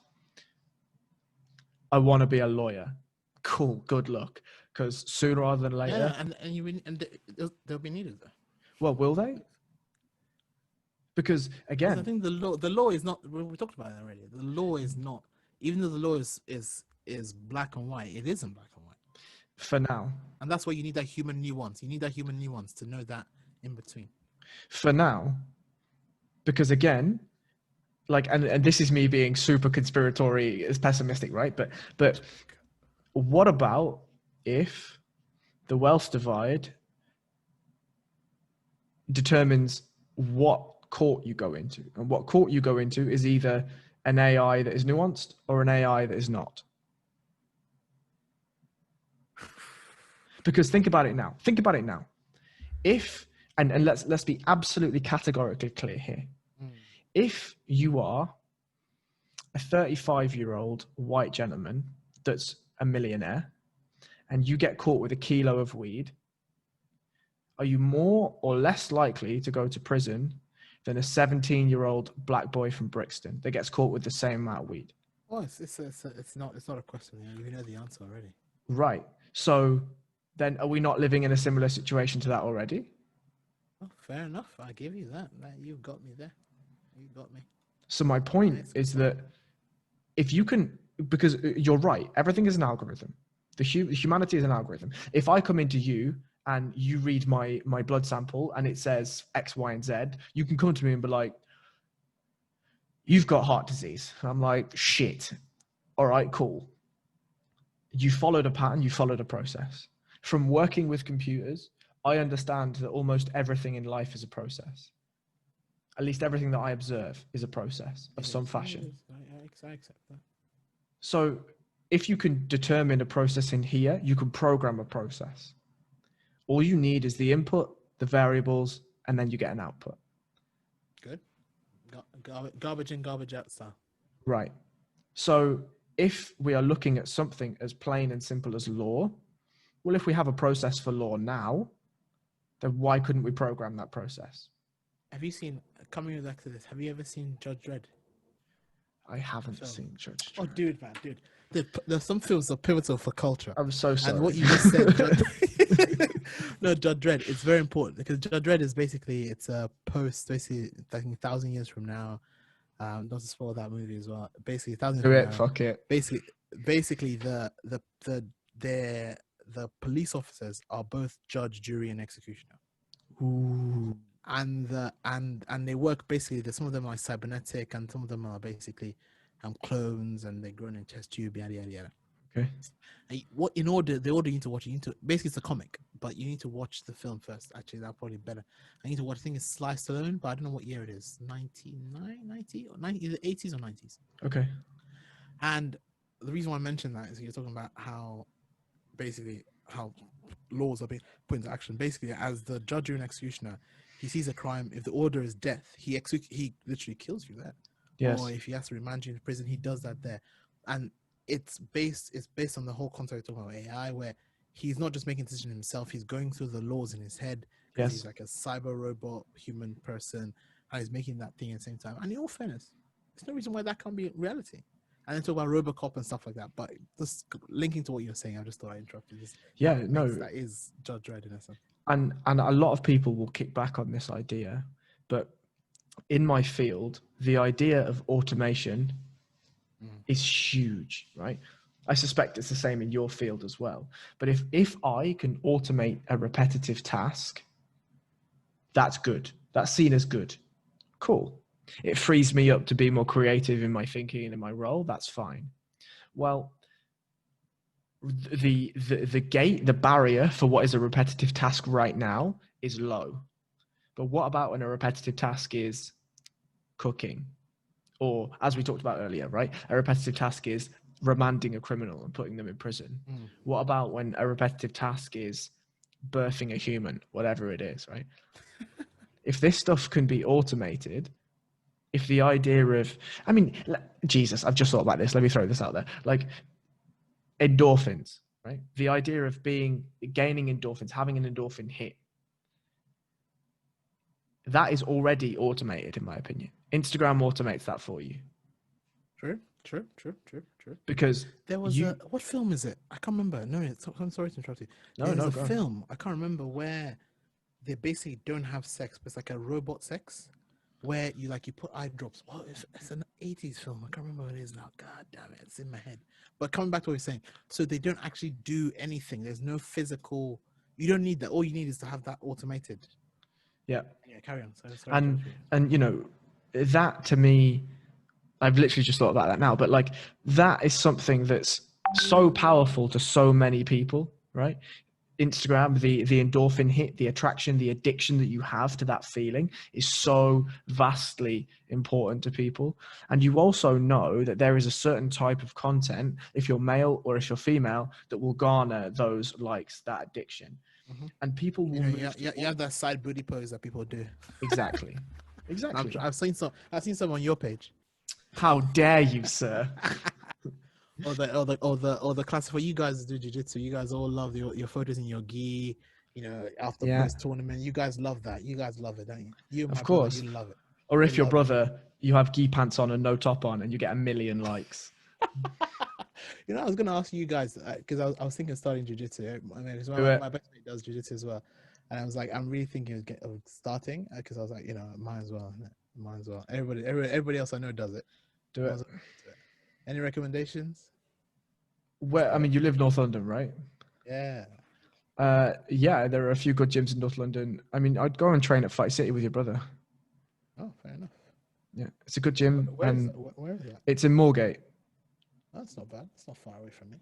I want to be a lawyer," cool, good luck. Because sooner rather than later, they'll be needed though. Well, will they? Because again, I think the law is not. We talked about it already. The law is not. Even though the law is black and white, it isn't black and white. For now. And that's why you need that human nuance. You need that human nuance to know that in between. For now, because again, like, and this is me being super conspiratory, as pessimistic, right? But what about if the wealth divide determines what court you go into, and what court you go into is either an AI that is nuanced or an AI that is not? Because think about it now. If and let's be absolutely categorically clear here. If you are a 35-year-old white gentleman that's a millionaire and you get caught with a kilo of weed, are you more or less likely to go to prison than a 17-year-old black boy from Brixton that gets caught with the same amount of weed? Oh, it's not a question. You know the answer already. Right. So then are we not living in a similar situation to that already? Oh, fair enough. I give you that. You got me there. You got me. So my point is that if you can, because you're right, everything is an algorithm. Humanity is an algorithm. If I come into you and you read my blood sample and it says X, Y, and Z, you can come to me and be like, you've got heart disease. And I'm like, shit. All right, cool. You followed a pattern, you followed a process. From working with computers, I understand that almost everything in life is a process. At least everything that I observe is a process of some fashion. I accept that. So if you can determine a process in here, you can program a process. All you need is the input, the variables, and then you get an output. Good. Garbage in, garbage out style. Right. So if we are looking at something as plain and simple as law, well, if we have a process for law now, then why couldn't we program that process? Have you seen, coming back to this, have you ever seen Judge Dredd? I haven't seen Judge Dredd. Oh, dude. There's some films that are pivotal for culture. I'm so sorry. And what you just said, no, Judge Dredd, it's very important because Judge Dredd is basically, it's a post, basically, I think 1,000 years from now. Not to spoil that movie as well. Basically, 1,000 years from now. Fuck it. Basically, the police officers are both judge, jury, and executioner. Ooh. And they work basically. Some of them are cybernetic, and some of them are basically clones, and they're grown in test tube, yada yada yada. Okay. And the order you need to watch, basically it's a comic, but you need to watch the film first. Actually, that's probably better. I need to watch. I think it's Sly Stallone, but I don't know what year it is. 99, 90, or 90, either 80s or 90s. Okay. And the reason why I mentioned that is you're talking about how laws are being put into action. Basically, as the judge and executioner, he sees a crime. If the order is death, he literally kills you there. Yes. Or if he has to remand you to prison, he does that there. And it's based on the whole concept of AI, where he's not just making decisions himself, he's going through the laws in his head. Yes. He's like a cyber robot human person, and he's making that thing at the same time. And in all fairness, there's no reason why that can't be reality. And then talk about RoboCop and stuff like that. But just linking to what you're saying, I just thought I interrupted this. That is Judge Dredd in essence. And a lot of people will kick back on this idea, but in my field, the idea of automation is huge, right? I suspect it's the same in your field as well. But if I can automate a repetitive task, that's good. That's seen as good. Cool. It frees me up to be more creative in my thinking and in my role. That's fine. Well, the barrier for what is a repetitive task right now is low. But what about when a repetitive task is cooking? Or as we talked about earlier, right? A repetitive task is remanding a criminal and putting them in prison. What about when a repetitive task is birthing a human, whatever it is, right? If this stuff can be automated, if the idea of, Jesus, I've just thought about this. Let me throw this out there. Like endorphins, right? The idea of gaining endorphins, having an endorphin hit, that is already automated, in my opinion. Instagram automates that for you. True. Because there was what film is it? I can't remember. No, I'm sorry to interrupt you. There's a film. I can't remember where they basically don't have sex, but it's like a robot sex, where you put eye drops. Oh, it's an 80s film. I can't remember what it is now. God damn it, it's in my head. But coming back to what you're saying, so they don't actually do anything. There's no physical. You don't need that. All you need is to have that automated. Yeah. Carry on. Sorry, and that to me, I've literally just thought about that now. But that is something that's so powerful to so many people, right? Instagram, the endorphin hit, the attraction, the addiction that you have to that feeling is so vastly important to people. And you also know that there is a certain type of content, if you're male or if you're female, that will garner those likes, that addiction. and people will move you have that side booty pose that people do. exactly. I've seen some on your page. How dare you, sir? or the class for you guys do jiu-jitsu. You guys all love your photos in your gi, after post tournament. You guys love that. You guys love it, don't you? You and my brother, you love it. Or if your brother, you have gi pants on and no top on, and you get 1 million likes. I was gonna ask you guys because I was thinking of starting jiu-jitsu. I mean, my best mate does jiu-jitsu as well, and I was like, I'm really thinking of starting because I was like, might as well. Everybody else I know does it. Do it. Any recommendations? Where, I mean, you live North London, right? Yeah. Yeah, there are a few good gyms in North London. I mean, I'd go and train at Fight City with your brother. Oh, fair enough. Yeah, it's a good gym. Where is that? It's in Moorgate. Oh, that's not bad. That's not far away from me.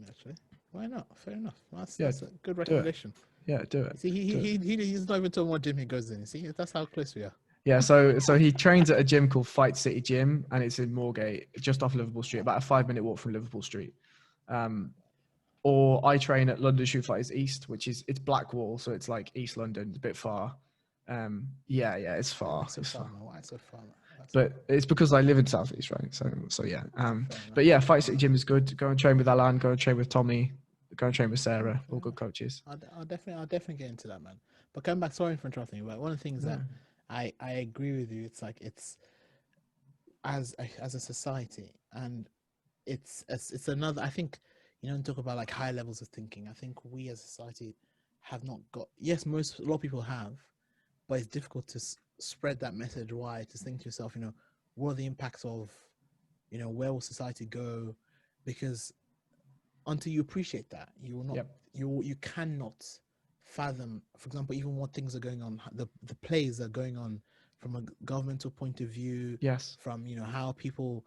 Actually. Why not? Fair enough. That's a good recommendation. Do it. See, he's not even told what gym he goes in. See, that's how close we are. Yeah, so he trains at a gym called Fight City Gym, and it's in Moorgate, just off Liverpool Street, about a 5-minute walk from Liverpool Street. Or I train at London Shoot Fighters East, it's Blackwall, so it's like East London, a bit far. It's far. Why so far? But it's because I live in Southeast, right? So yeah. But yeah, Fight City Gym is good. Go and train with Alan. Go and train with Tommy. Go and train with Sarah. All good coaches. I'll definitely get into that, man. But coming back, sorry for interrupting you, but one of the things that I agree with you. It's like it's as a society, and it's another. I think talk about like high levels of thinking. I think we as a society have not got. Yes, a lot of people have, but it's difficult to spread that message wide. To think to yourself, what are the impacts of, where will society go? Because until you appreciate that, you will not. You cannot fathom, for example, even what things are going on, the plays that are going on from a governmental point of view. Yes. From how people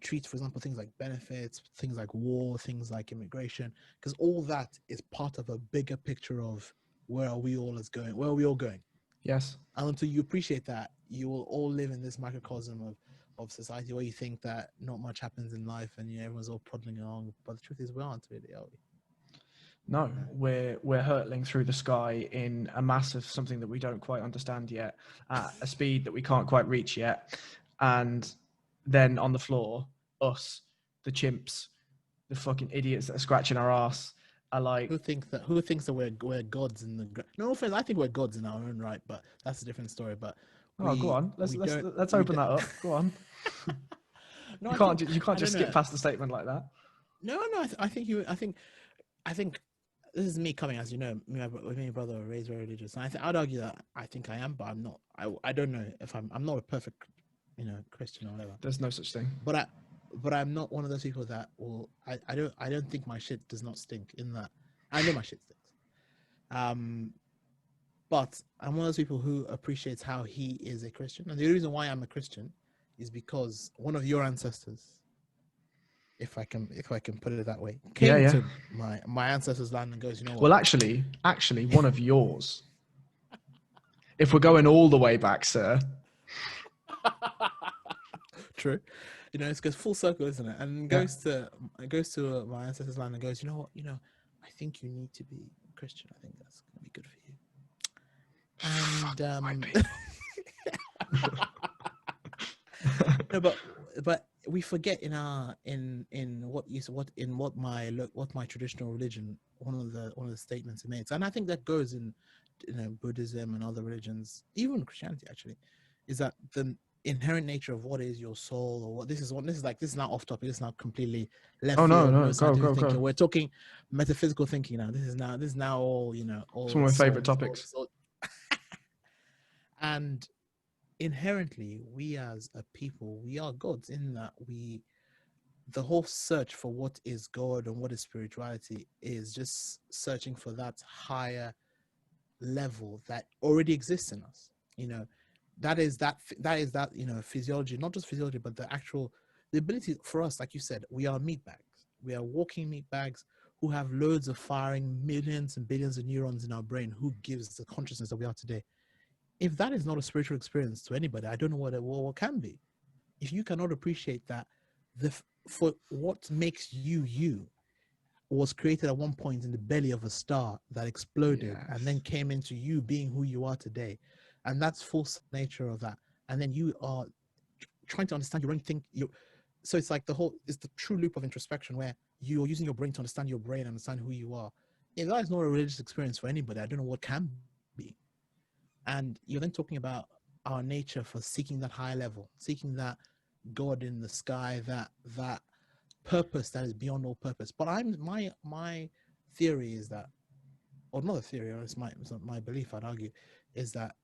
treat, for example, things like benefits, things like war, things like immigration, because all that is part of a bigger picture of where are we all going. Yes. And until you appreciate that, you will all live in this microcosm of society where you think that not much happens in life and everyone's all plodding along, but the truth is we aren't really, are we? No, we're hurtling through the sky in a mass of something that we don't quite understand yet, at a speed that we can't quite reach yet. And then on the floor, us, the chimps, the fucking idiots that are scratching our ass, are like... Who thinks that we're gods in the... No offense, I think we're gods in our own right, but that's a different story. But go on. Let's open that up. Go on. No, you can't just skip past the statement like that. No. I think this is me coming, as you know, me and my brother are raised very religious, and I'd argue that I think I am, but I'm not. I don't know if I'm not a perfect, Christian or whatever. There's no such thing. But I'm not one of those people that will. I don't think my shit does not stink. In that, I know my shit stinks. But I'm one of those people who appreciates how he is a Christian, and the reason why I'm a Christian is because one of your ancestors, if I can put it that way, came to my ancestors' land and goes, you know what? Well, actually, one of yours. If we're going all the way back, sir. True. It goes full circle, isn't it? And goes to my ancestors' land and goes, you know what? I think you need to be Christian. I think that's going to be good for you. And no, but we forget in what my traditional religion, one of the statements it makes, and I think that goes in Buddhism and other religions, even Christianity actually, is that the inherent nature of what is your soul, or what this is not off topic. This is not completely left field. No, go. We're talking metaphysical thinking now. This is now all all some of my favorite topics. And inherently, we as a people, we are gods in that the whole search for what is God and what is spirituality is just searching for that higher level that already exists in us. That is that physiology, not just physiology, but the ability for us, like you said, we are meat bags. We are walking meat bags who have loads of firing millions and billions of neurons in our brain, who gives the consciousness that we are today. If that is not a spiritual experience to anybody, I don't know what can be. If you cannot appreciate that, for what makes you, was created at one point in the belly of a star that exploded and then Yes. came into you being who you are today. And that's full nature of that. And then you are trying to understand your own thing. So it's like it's the true loop of introspection where you're using your brain to understand your brain, understand who you are. If that is not a religious experience for anybody, I don't know what can be. And you're then talking about our nature for seeking that higher level, seeking that God in the sky, that purpose that is beyond all purpose. But my theory is that, or not a theory, or it's my belief, I'd argue, is that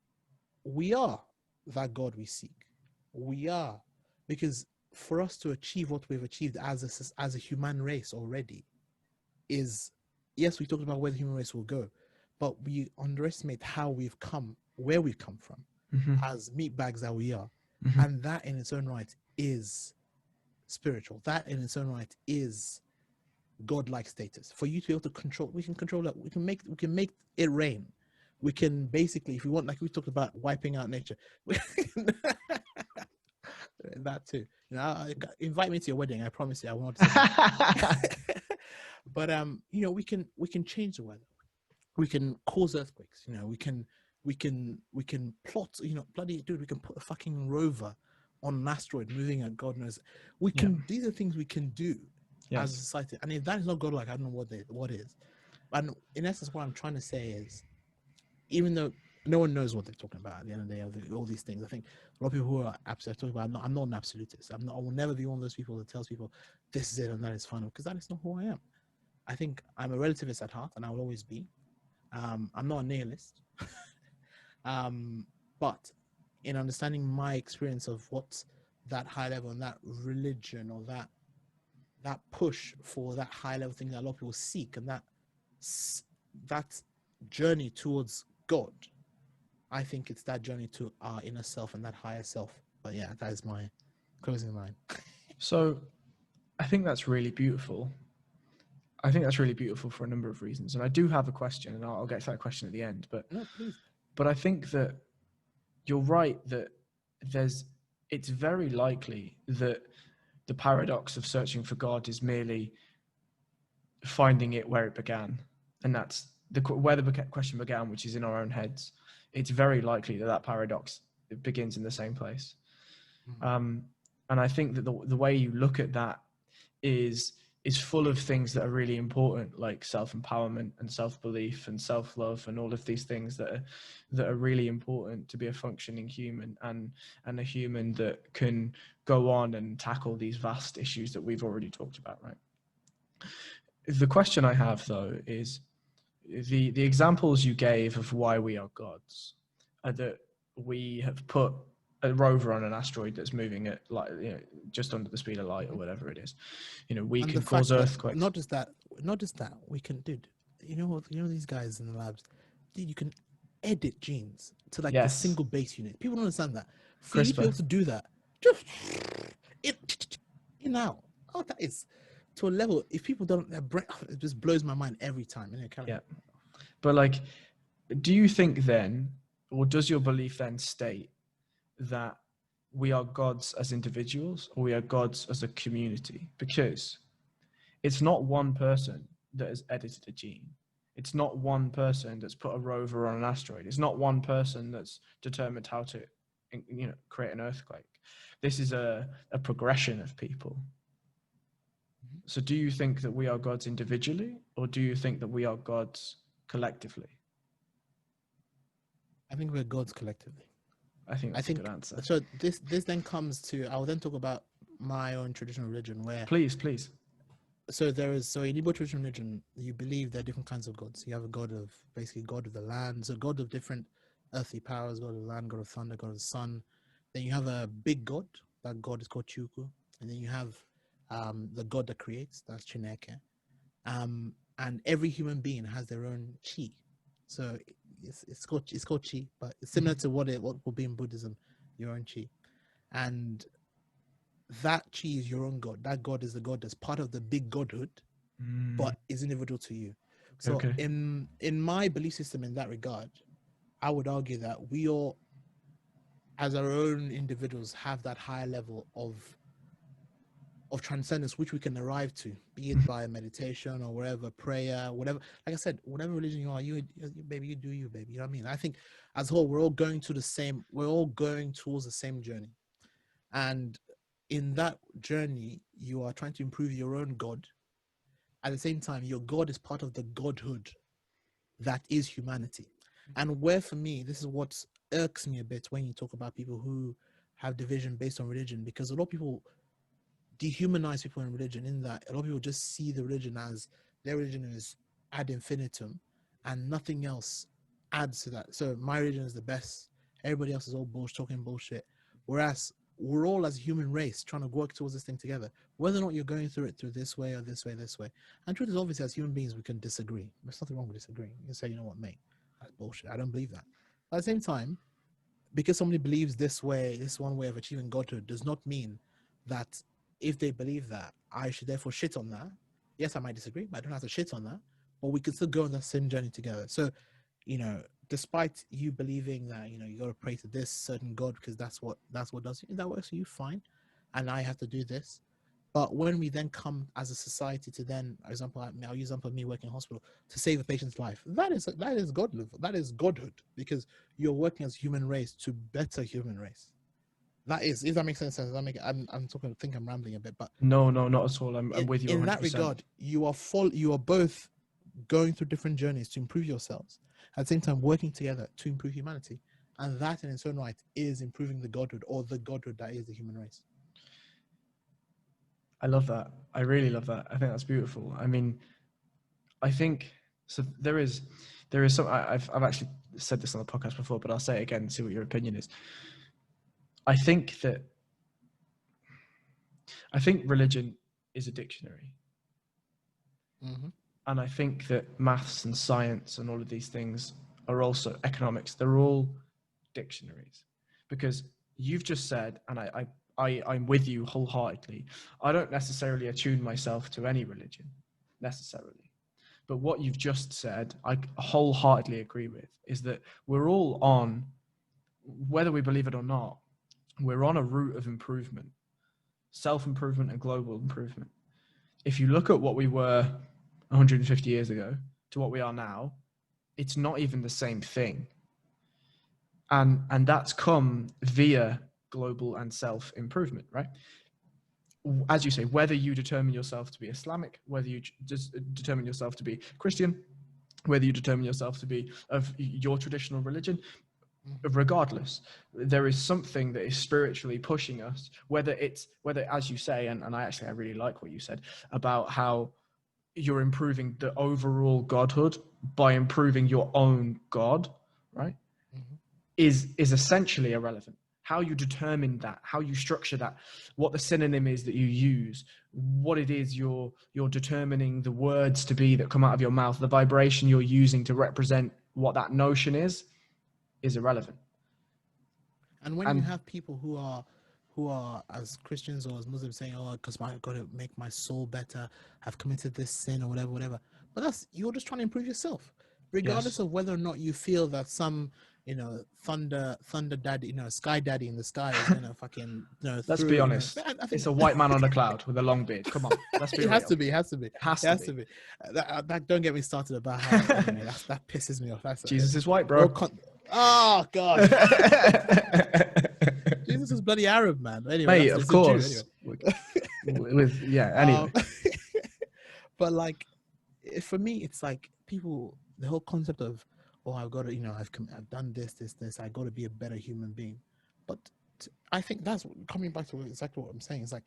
we are that God we seek. We are, because for us to achieve what we've achieved as a human race already is, yes, we talked about where the human race will go, but we underestimate how we've come, where we've come from, as meatbags that we are. And that in its own right is spiritual. That in its own right is godlike status. For you to be able to control, we can control that. We can make it rain. We can basically, if we want, like we talked about wiping out nature, that too. You know, invite me to your wedding. I promise you, I won't. But you know, we can change the weather. We can cause earthquakes. You know, we can plot. You know, bloody dude, we can put a fucking rover on an asteroid moving at God knows. We can. These are things we can do as a society. And if that is not godlike, I don't know what is. And in essence, what I'm trying to say is, even though no one knows what they're talking about at the end of the day, all these things, I think a lot of people who are absolute talking about, I'm not an absolutist. I will never be one of those people that tells people this is it and that is final, because that is not who I am. I think I'm a relativist at heart, and I will always be. I'm not a nihilist. But in understanding my experience of what that high level and that religion, or that push for that high level thing that a lot of people seek, and that journey towards God, I think it's that journey to our inner self and that higher self. But yeah, that is my closing line. So I think that's really beautiful. I think that's really beautiful for a number of reasons. And I do have a question, and I'll get to that question at the end. But no, please. But I think that you're right that it's very likely that the paradox of searching for God is merely finding it where it began. And that's where the question began, which is in our own heads. It's very likely that paradox begins in the same place. And I think that the way you look at that is full of things that are really important, like self-empowerment and self-belief and self-love and all of these things that are really important to be a functioning human, and a human that can go on and tackle these vast issues that we've already talked about, right? The question I have, though, is the examples you gave of why we are gods are that we have put a rover on an asteroid that's moving at, like, you know, just under the speed of light or whatever it is. You know, we can cause earthquakes. Not just that, we can, dude. You know these guys in the labs, dude. You can edit genes to like the single base unit. People don't understand that. For you to be able to do that, just now. Oh, that is to a level. If people don't, it just blows my mind every time. Yeah, but like, do you think then, or does your belief then state that we are gods as individuals, or we are gods as a community? Because it's not one person that has edited a gene. It's not one person that's put a rover on an asteroid. It's not one person that's determined how to, you know, create an earthquake. This is a progression of people. So do you think that we are gods individually, or do you think that we are gods collectively? I think we're gods collectively. I think that's a good answer. So this then comes to, I'll then talk about my own traditional religion, where please. So in Igbo traditional religion, you believe there are different kinds of gods. You have a god of the land, so god of different earthly powers, god of the land, god of thunder, god of the sun. Then you have a big god. That god is called Chukwu. And then you have the god that creates, that's Chineke. And every human being has their own chi. So it's called chi, but it's similar to what will be in Buddhism, your own chi. And that chi is your own god. That god is the god that's part of the big godhood, but is individual to you. So in my belief system in that regard, I would argue that we all, as our own individuals, have that higher level of of transcendence which we can arrive to, be it by meditation or wherever, prayer, whatever. Like I said, whatever religion you are, you baby, you do you, baby. You know what I mean? I think as a whole, we're all going towards the same journey. And in that journey, you are trying to improve your own God. At the same time, your God is part of the godhood that is humanity. And where for me, this is what irks me a bit when you talk about people who have division based on religion, because a lot of people dehumanize people in religion, in that a lot of people just see the religion as their religion is ad infinitum and nothing else adds to that. So my religion is the best, everybody else is all bullshit, talking bullshit. Whereas we're all as a human race trying to work towards this thing together, whether or not you're going through it through this way or this way, this way. And truth is, obviously, as human beings, we can disagree. There's nothing wrong with disagreeing. You can say, you know what, mate, that's bullshit, I don't believe that. At the same time, because somebody believes this way, this one way of achieving godhood, does not mean that if they believe that, I should therefore shit on that. Yes, I might disagree, but I don't have to shit on that. But we can still go on that same journey together. So, despite you believing that, you got to pray to this certain God because that's what does it, that works for you, fine. And I have to do this. But when we then come as a society to then, for example, I'll use example of me working in hospital to save a patient's life. That is godhood. That is godhood, because you're working as human race to better human race. That is, if that makes sense. I'm talking. I think I'm rambling a bit, but No, not at all. I'm with you 100%. In that regard, you are both going through different journeys to improve yourselves, at the same time working together to improve humanity, and that in its own right is improving the godhood, or the godhood that is the human race. I love that. I really love that. I think that's beautiful. I mean, I think so. There is some. I've actually said this on the podcast before, but I'll say it again and see what your opinion is. I think religion is a dictionary, and I think that maths and science and all of these things are also economics. They're all dictionaries, because you've just said, and I'm with you wholeheartedly. I don't necessarily attune myself to any religion necessarily. But what you've just said, I wholeheartedly agree with, is that we're all on, whether we believe it or not, we're on a route of improvement, self-improvement and global improvement. If you look at what we were 150 years ago to what we are now, it's not even the same thing. And that's come via global and self-improvement, right? As you say, whether you determine yourself to be Islamic, whether you just determine yourself to be Christian, whether you determine yourself to be of your traditional religion, regardless, there is something that is spiritually pushing us, whether as you say, and I really like what you said about how you're improving the overall godhood by improving your own God, right? Is essentially irrelevant. How you determine that, how you structure that, what the synonym is that you use, what it is you're determining the words to be that come out of your mouth, the vibration you're using to represent what that notion is irrelevant. And when you have people who are as Christians or as Muslims saying, oh, because I've got to make my soul better, I've committed this sin or whatever. But you're just trying to improve yourself, regardless of whether or not you feel that some, thunder daddy, sky daddy in the sky is gonna fucking, let's be honest. I think it's a white man on a cloud with a long beard. Come on, let's be real. It has to be. That don't get me started about how that pisses me off. Jesus is white, bro. Oh God. Jesus is bloody Arab, man. Anyway, mate, of course. Anyway. But like, for me, it's like people. The whole concept of, oh, I've got to, I've done this. I got to be a better human being. But I think that's coming back to exactly what I'm saying. It's like,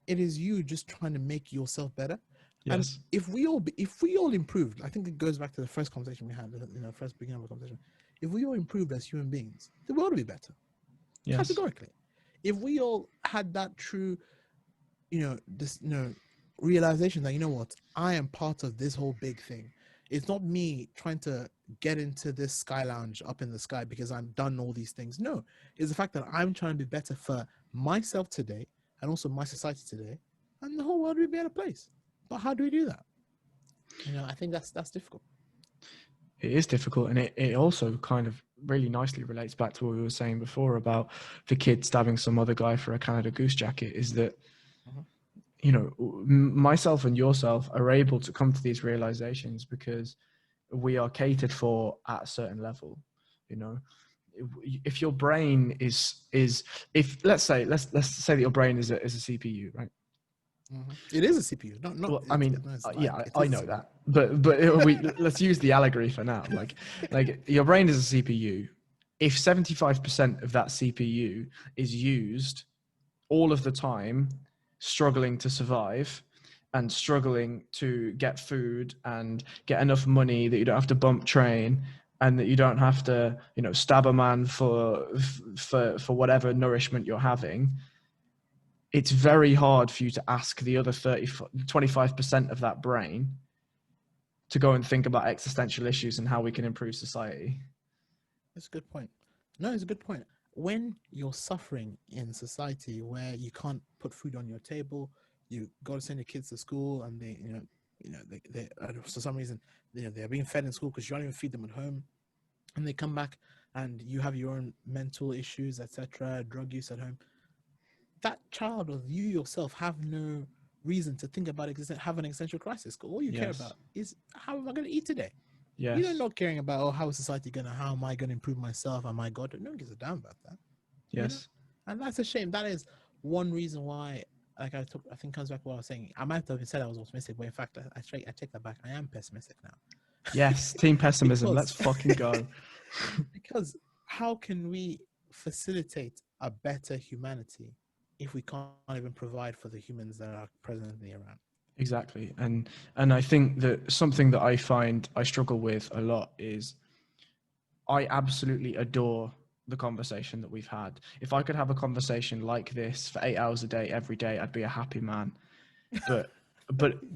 it is you just trying to make yourself better. Yes. And if we all improved, I think it goes back to the first conversation we had, first beginning of the conversation. If we all improved as human beings, the world would be better. Yes. Categorically. If we all had that true, realization that, you know what, I am part of this whole big thing. It's not me trying to get into this sky lounge up in the sky because I've done all these things. No, it's the fact that I'm trying to be better for myself today and also my society today, and the whole world will be a better place. But how do we do that? I think that's difficult. It is difficult, and it also kind of really nicely relates back to what we were saying before about the kid stabbing some other guy for a Canada Goose jacket, is that you know, myself and yourself are able to come to these realizations because we are catered for at a certain level. You know, if your brain is if let's say that your brain is a CPU, right? It is a CPU. Not Well, I mean, no, it's yeah, like it I is a know CPU. that, but let's use the allegory for now. Like your brain is a CPU. If 75% of that CPU is used all of the time, struggling to survive and struggling to get food and get enough money that you don't have to bump train and that you don't have to, you know, stab a man for whatever nourishment you're having, it's very hard for you to ask the other 25% of that brain to go and think about existential issues and how we can improve society. That's a good point. No, it's a good point. When you're suffering in society where you can't put food on your table, you got to send your kids to school, and they for some reason, they're being fed in school because you don't even feed them at home, and they come back and you have your own mental issues, etc., drug use at home. That child or you yourself have no reason to think about have an existential crisis. All you care Yes. about is how am I going to eat today? You don't Yes. not caring about how is society gonna, how am I gonna improve myself? Am I God? No one gives a damn about that, you know. Yes. And that's a shame. That is one reason why, like I think comes back to what I was saying. I might have said I was optimistic, but in fact, I take that back. I am pessimistic now. Yes. Team pessimism. Let's because fucking go. because how can we facilitate a better humanity if we can't even provide for the humans that are presently around? Exactly. And I think that something that I find I struggle with a lot is I absolutely adore the conversation that we've had. If I could have a conversation like this for 8 hours a day, every day, I'd be a happy man. But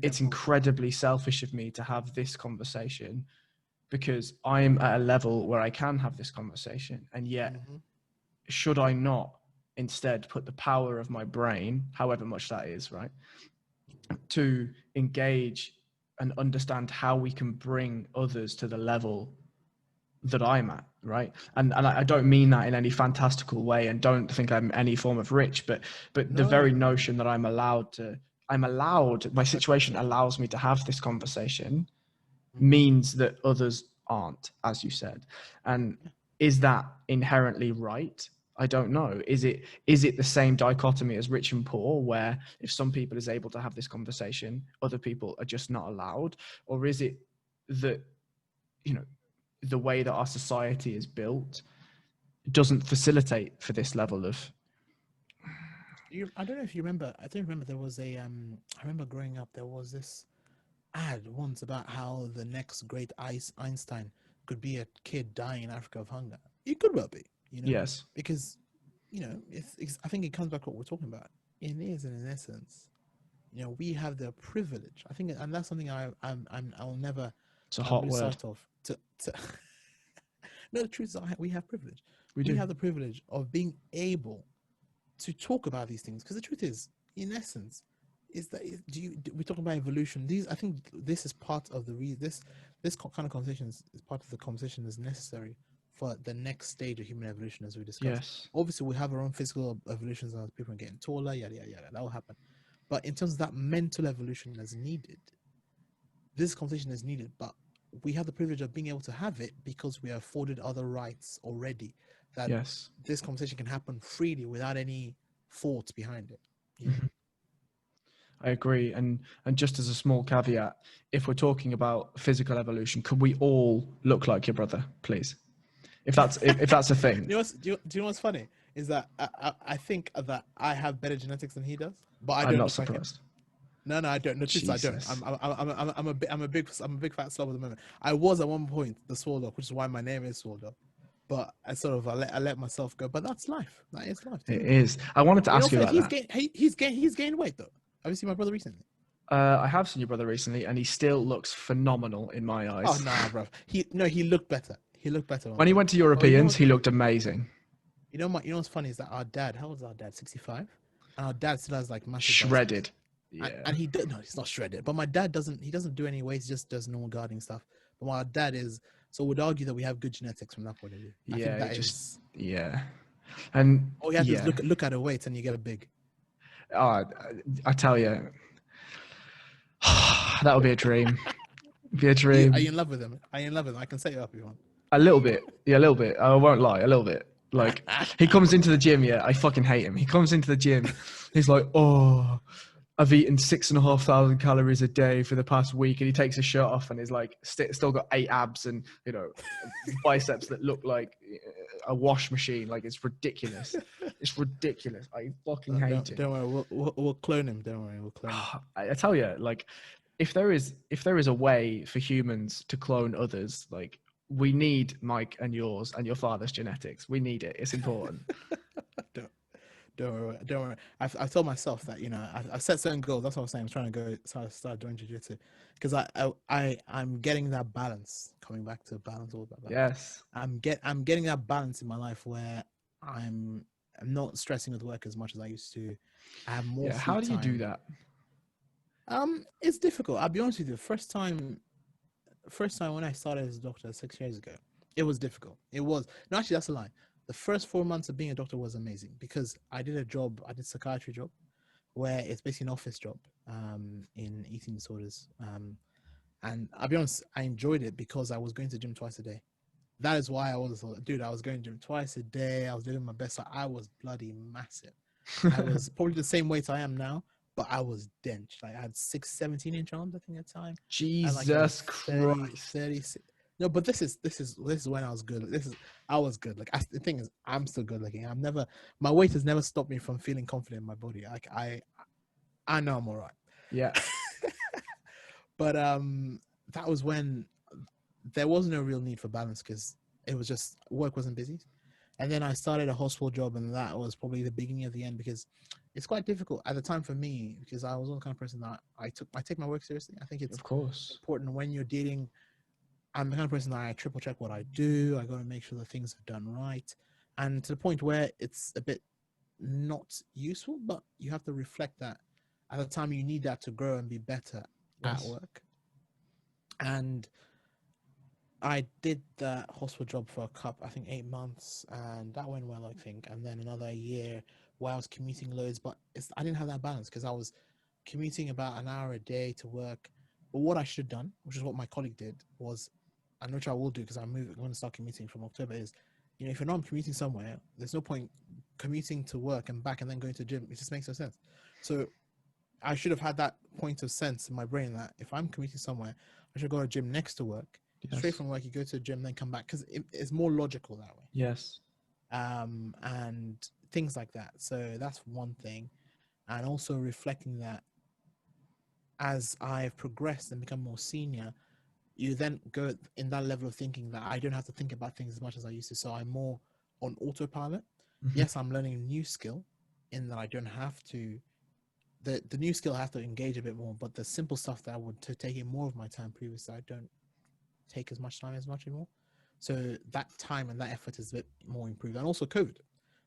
it's Devil. incredibly selfish of me to have this conversation because I'm at a level where I can have this conversation. And yet, Mm-hmm. should I not instead put the power of my brain, however much that is, right, to engage and understand how we can bring others to the level that I'm at, right? And I don't mean that in any fantastical way, and don't think I'm any form of rich, but the No, very no, no. notion that I'm allowed, my situation allows me to have this conversation Mm-hmm. means that others aren't, as you said. And Yeah. is that inherently right? I don't know. Is it the same dichotomy as rich and poor, where if some people is able to have this conversation, other people are just not allowed? Or is it that, you know, the way that our society is built doesn't facilitate for this level of I don't know if you remember. I don't remember. There was a. I remember growing up. There was this ad once about how the next great Einstein could be a kid dying in Africa of hunger. It could well be, yes. because I think it comes back to what we're talking about. It is, in essence, we have the privilege. I think, and that's something I'll never It's a hot lose word. sight of. To No, the truth is, we have privilege. We We do. have the privilege of being able to talk about these things, because the truth is, in essence, is that we're talking about evolution. I think this is part of the reason this kind of conversation is part of the conversation that's necessary for the next stage of human evolution, as we discussed. Yes. Obviously, we have our own physical evolutions as people are getting taller, yada yada yada. That will happen. But in terms of that mental evolution that's needed, this conversation is needed. But we have the privilege of being able to have it because we are afforded other rights already. That Yes. this conversation can happen freely without any thoughts behind it. Mhm. I agree. And just as a small caveat, if we're talking about physical evolution, could we all look like your brother, please? If that's a thing. Do you know what's funny is that I think that I have better genetics than he does, but I I'm don't not look like him. surprised. No, I don't. No, truth is, I don't. Jesus. I'm a big fat slob at the moment. I was at one point the swole dog, which is why my name is swole dog. But I let myself go. But that's life. That is life. It is. I wanted to ask you about that. He's gained weight though. Have you seen my brother recently? I have seen your brother recently, and he still looks phenomenal in my Oh eyes. nah, bro. He looked better. He looked better at one When he point. went to Oh, you know Europeans, what? he looked amazing. What's funny is that our dad. How old is our dad? 65, and our dad still has like massive biceps. Shredded. Yeah. And no, he's not shredded. But my dad doesn't. He doesn't do any weights. He just does normal gardening stuff. But my dad is. So would argue that we have good genetics from that point of view. I think Yeah. that is. Yeah. And All you have to do is yeah. look at a weight and you get a big. I tell you, that would be a dream. Be a Are dream. you in love with him? Are you in love with him? I can set you up if you want. A little bit. Yeah, a little bit. I won't lie, a little bit. Like, he comes into the gym, yeah, I fucking hate him. He comes into the gym, he's like, oh, I've eaten 6,500 calories a day for the past week. And he takes his shirt off and he's like, still got 8 abs and, you know, biceps that look like a wash machine. Like, it's ridiculous. It's ridiculous. I fucking hate it. Don't worry, we'll clone him. Don't worry, we'll clone him. I tell you, like, if there is a way for humans to clone others, like, we need Mike and yours and your father's genetics. We need it. It's important. Don't worry. I've told myself that, you know, I've set certain goals. That's what I was saying. I'm trying to go start doing jiu-jitsu because I'm getting that balance. Coming back to balance, all about that. Yes. I'm getting that balance in my life where I'm not stressing with work as much as I used to. I have more. Yeah. How do you do that? It's difficult. I'll be honest with you. First time when I started as a doctor 6 years ago, it was difficult. It was no, actually, that's a lie. The first 4 months of being a doctor was amazing because I did a psychiatry job where it's basically an office job in eating disorders. And I'll be honest, I enjoyed it because I was going to the gym twice a day. That is why I was going to the gym twice a day. I was doing my best. So I was bloody massive. I was probably the same weight I am now, but I was dense. Like I had 17-inch arms, I think, at the time. Jesus Christ. 36. No, but this is when I was good. I was good. Like the thing is, I'm still good looking. My weight has never stopped me from feeling confident in my body. Like I know I'm all right. Yeah. But that was when there was no real need for balance because it was just work wasn't busy. And then I started a hospital job, and that was probably the beginning of the end because it's quite difficult at the time for me because I was the kind of person that I take my work seriously. I think it's of course important when you're dealing. I'm the kind of person that I triple check what I do. I got to make sure that things are done right, and to the point where it's a bit not useful, but you have to reflect that at the time you need that to grow and be better at work. And I did that hospital job for I think 8 months, and that went well, I think. And then another year where I was commuting loads, but I didn't have that balance because I was commuting about an hour a day to work. But what I should have done, which is what my colleague did, was, and which I will do because I'm going to start commuting from October, is, you know, if you're not commuting somewhere, there's no point commuting to work and back and then going to the gym. It just makes no sense. So I should have had that point of sense in my brain that if I'm commuting somewhere, I should go to a gym next to work. Yes. Straight from work, you go to the gym, then come back because it's more logical that way. Yes. And things like that. So that's one thing. And also reflecting that as I've progressed and become more senior, you then go in that level of thinking that I don't have to think about things as much as I used to. So I'm more on autopilot. Mm-hmm. Yes, I'm learning a new skill in that I don't have to. The new skill I have to engage a bit more, but the simple stuff that would take in more of my time previously, I don't take as much time as much anymore. So that time and that effort is a bit more improved. And also COVID,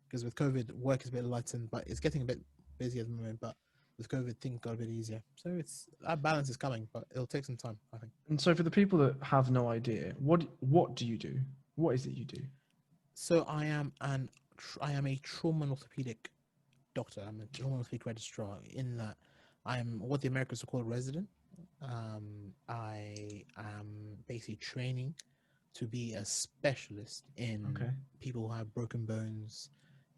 because with COVID, work is a bit lightened, but it's getting a bit busy at the moment. But with COVID, things got a bit easier. So that balance is coming, but it'll take some time, I think. And so for the people that have no idea, what do you do? What is it you do? So I am a trauma and orthopedic doctor. I'm a trauma and orthopedic registrar in that I am what the Americans would call a resident. I am basically training to be a specialist in people who have broken bones,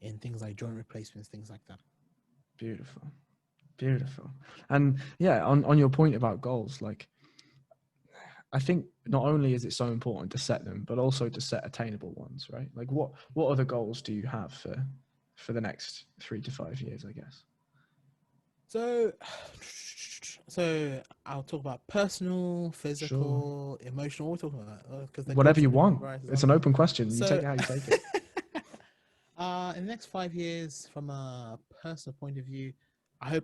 in things like joint replacements, things like that. Beautiful. And yeah, on your point about goals, like, I think not only is it so important to set them, but also to set attainable ones, right? Like what other goals do you have for the next 3 to 5 years, I guess? So I'll talk about personal, physical, emotional. What we're talking about, whatever you want. It's an open question. You take it how you take it. In the next 5 years, from a personal point of view, I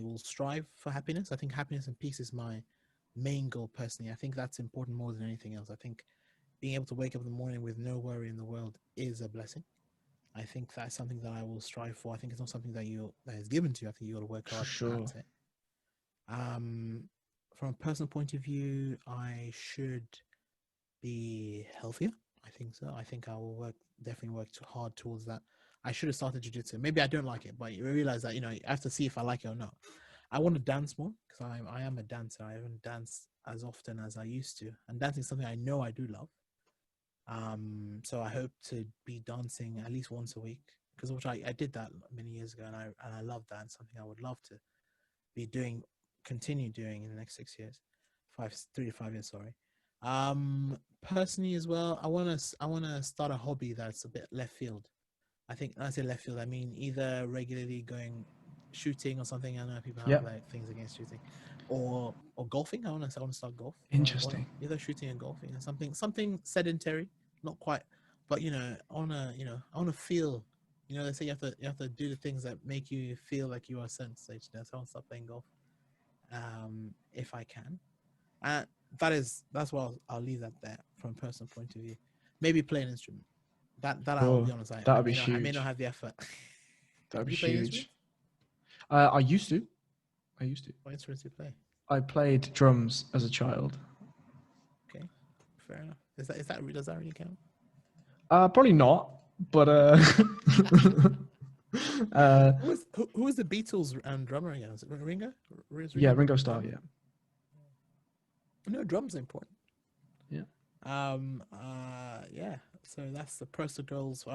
will strive for happiness. I think happiness and peace is my main goal personally. I think that's important more than anything else. I think being able to wake up in the morning with no worry in the world is a blessing. I think that's something that I will strive for. I think it's not something that is given to you. I think you got to work hard at it. From a personal point of view, I should be healthier. I think so. I think I will definitely work too hard towards that. I should have started jiu-jitsu. Maybe I don't like it, but you realize that, I have to see if I like it or not. I want to dance more because I am a dancer. I haven't danced as often as I used to, and dancing is something I know I do love. So I hope to be dancing at least once a week, because I did that many years ago, and I love that, and something I would love to be doing, continue doing in the next 6 years, 3 to 5 years. Sorry. Personally as well, I wanna start a hobby that's a bit left field. I think when I say left field, I mean either regularly going shooting or something. I know people have Yeah. like things against shooting, or golfing. I want to start golf. Interesting. Either shooting and golfing, and something sedentary, not quite, but I wanna feel. They say you have to do the things that make you feel like you are a certain stage. So I want to start playing golf, if I can. And that's why I'll leave that there from a personal point of view. Maybe play an instrument. That I'll be Oh, honest. I that'd be may not I may not huge. have the effort. That'd Have be you played instruments? huge. I used to. I used to. What instruments do you play? I played drums as a child. Okay, fair enough. Does that really count? Probably not, but Who was the Beatles and drummer again? Was it Ringo? Yeah, Ringo Starr. Yeah. No, drums are important. Yeah. Yeah. So that's the personal goals.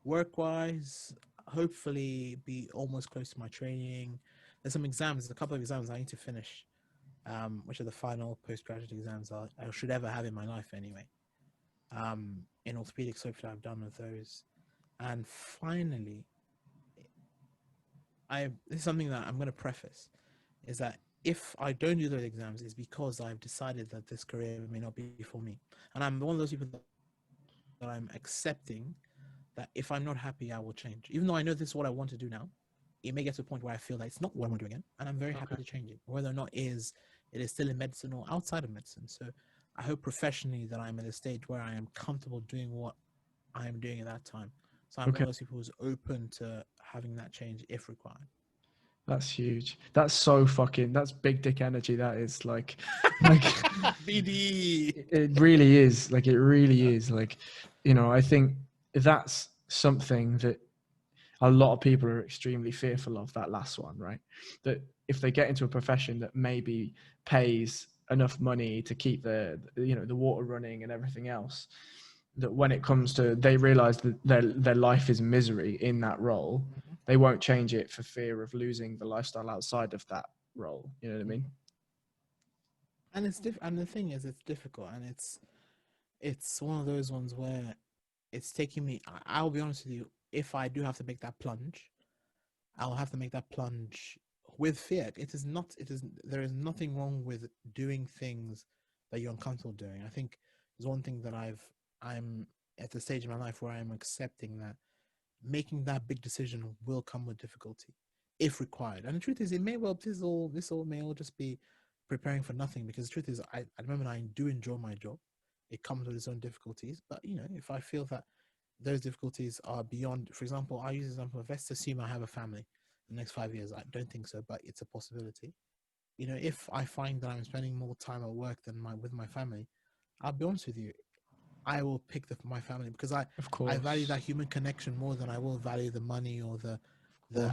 Work wise, hopefully be almost close to my training. There's a couple of exams I need to finish, which are the final postgraduate exams I should ever have in my life anyway. In orthopedics, hopefully I've done with those. And finally, this is something that I'm going to preface, is that if I don't do those exams, it's because I've decided that this career may not be for me. And I'm one of those people that I'm accepting that if I'm not happy, I will change. Even though I know this is what I want to do now, it may get to a point where I feel that it's not what I want to do again, and I'm very happy to change it, whether or not it is still in medicine or outside of medicine. So I hope professionally that I'm at a stage where I am comfortable doing what I am doing at that time. So I'm one of those people who's open to having that change if required. That's huge. That's big dick energy. That is like BD. It really is. Like, it really is. Like, I think that's something that a lot of people are extremely fearful of, that last one, right? That if they get into a profession that maybe pays enough money to keep the water running and everything else, that when it comes to, they realize that their life is misery in that role, they won't change it for fear of losing the lifestyle outside of that role. You know what I mean? And and the thing is, it's difficult, and it's one of those ones where it's taking me. I'll be honest with you. If I do have to make that plunge, I'll have to make that plunge with fear. It is not. It is. There is nothing wrong with doing things that you're uncomfortable doing. I think there's one thing that I'm at the stage in my life where I'm accepting that making that big decision will come with difficulty, if required. And the truth is, it may well this all may all just be preparing for nothing. Because the truth is, I remember I do enjoy my job. It comes with its own difficulties, but if I feel that those difficulties are beyond, for example, I use the example of, let's assume I have a family in the next 5 years. I don't think so, but it's a possibility. If I find that I'm spending more time at work than with my family, I'll be honest with you, I will pick my family, because I value that human connection more than I will value the money or the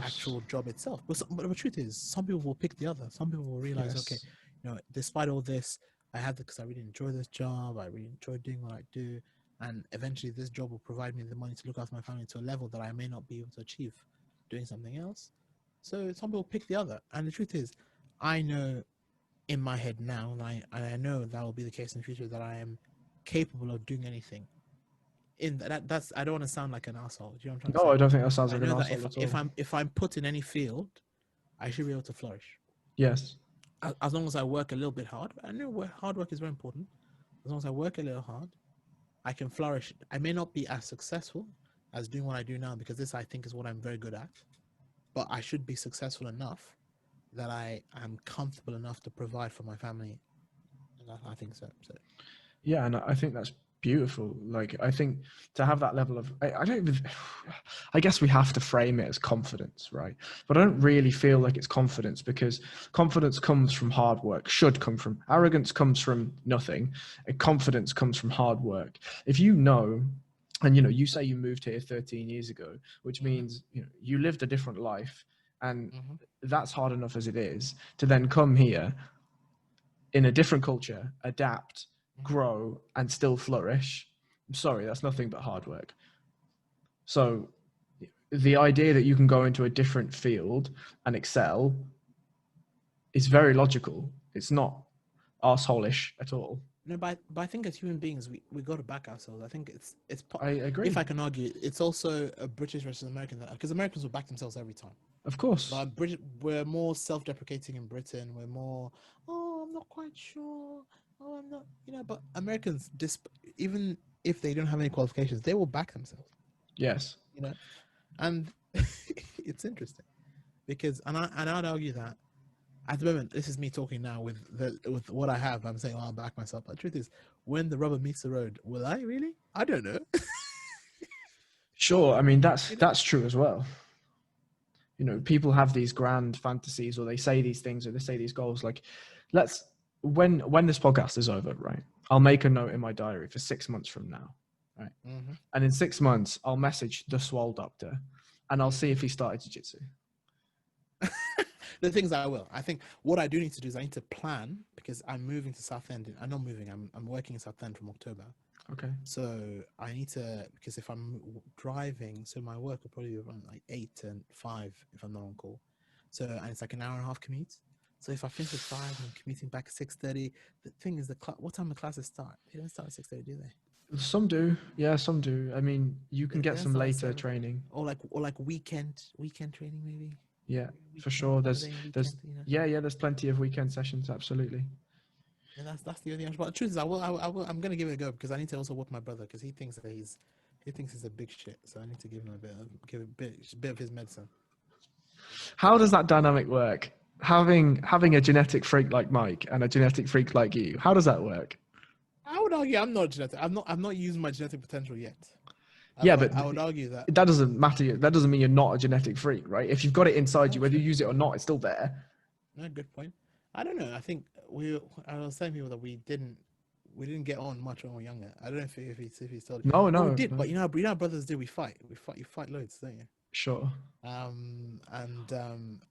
actual job itself. But the truth is, some people will pick the other. Some people will realize, okay, despite all this, I had because I really enjoy this job. I really enjoy doing what I do, and eventually, this job will provide me the money to look after my family to a level that I may not be able to achieve doing something else. So some people pick the other, and the truth is, I know in my head now, and I know that will be the case in the future, that I am capable of doing anything. That's I don't want to sound like an asshole. Do you know what I'm trying to say? No, I don't think that sounds like an I know that asshole at all. if I'm put in any field, I should be able to flourish. Yes. As long as I work a little bit hard. I know hard work is very important. As long as I work a little hard, I can flourish. I may not be as successful as doing what I do now, because this, I think, is what I'm very good at. But I should be successful enough that I am comfortable enough to provide for my family. And I think so. Yeah, and I think that's beautiful. Like, I think to have that level of, I don't even, I guess we have to frame it as confidence, right? But I don't really feel like it's confidence, because confidence comes from hard work, should come from, arrogance comes from nothing, and confidence comes from hard work. If you know And, you know, you say you moved here 13 years ago, which means, you know, you lived a different life, and that's hard enough as it is to then come here in a different culture, adapt, grow, and still flourish. I'm sorry, that's nothing but hard work. So the idea that you can go into a different field and excel is very logical. It's not arsehole-ish at all. No, but I think as human beings, we got to back ourselves. I think I agree. if I can argue, it's also a British versus American, because Americans will back themselves every time. Of course. But we're more self-deprecating in Britain. We're more, oh, I'm not quite sure. Oh, I'm not, you know. But Americans, even if they don't have any qualifications, they will back themselves. Yes. You know, and it's interesting because, and I'd argue that at the moment, this is me talking now with what I have. I'm saying, oh, I'll back myself. But the truth is, when the rubber meets the road, will I really? I don't know. Sure. I mean, that's true as well. You know, people have these grand fantasies, or they say these things, or they say these goals. Like, when this podcast is over, right, I'll make a note in my diary for 6 months from now, right? And in 6 months, I'll message the Swole Doctor, and I'll see if he started jiu-jitsu. The things I will. I think what I do need to do is I need to plan, because I'm moving to Southend. I'm not moving. I'm working in Southend from October. Okay. So I need to, because if I'm driving, so my work will probably be around like 8 and 5 if I'm not on call. So, and it's like an hour and a half commute. So if I finish at 5 and I'm commuting back at 6:30, the thing is, what time the classes start? They don't start at 6:30, do they? Some do. Yeah, some do. I mean, you can get some later training. Or like weekend training maybe. Yeah, for sure. There's there's plenty of weekend sessions. Absolutely. And that's the only answer. But the truth is, I'm gonna give it a go, because I need to also work my brother, because he thinks that he's a big shit. So I need to give him a bit of his medicine. How does that dynamic work? Having a genetic freak like Mike and a genetic freak like you, how does that work? I would argue I'm not genetic. I'm not using my genetic potential yet. But I would argue that doesn't matter. That doesn't mean you're not a genetic freak, right? If you've got it inside you, whether you use it or not, it's still there. No, good point. I don't know. I think I was telling people that we didn't get on much when we were younger. I don't know if he told you. No, we did. No. But you know how brothers do. We fight. You fight loads, don't you? Sure.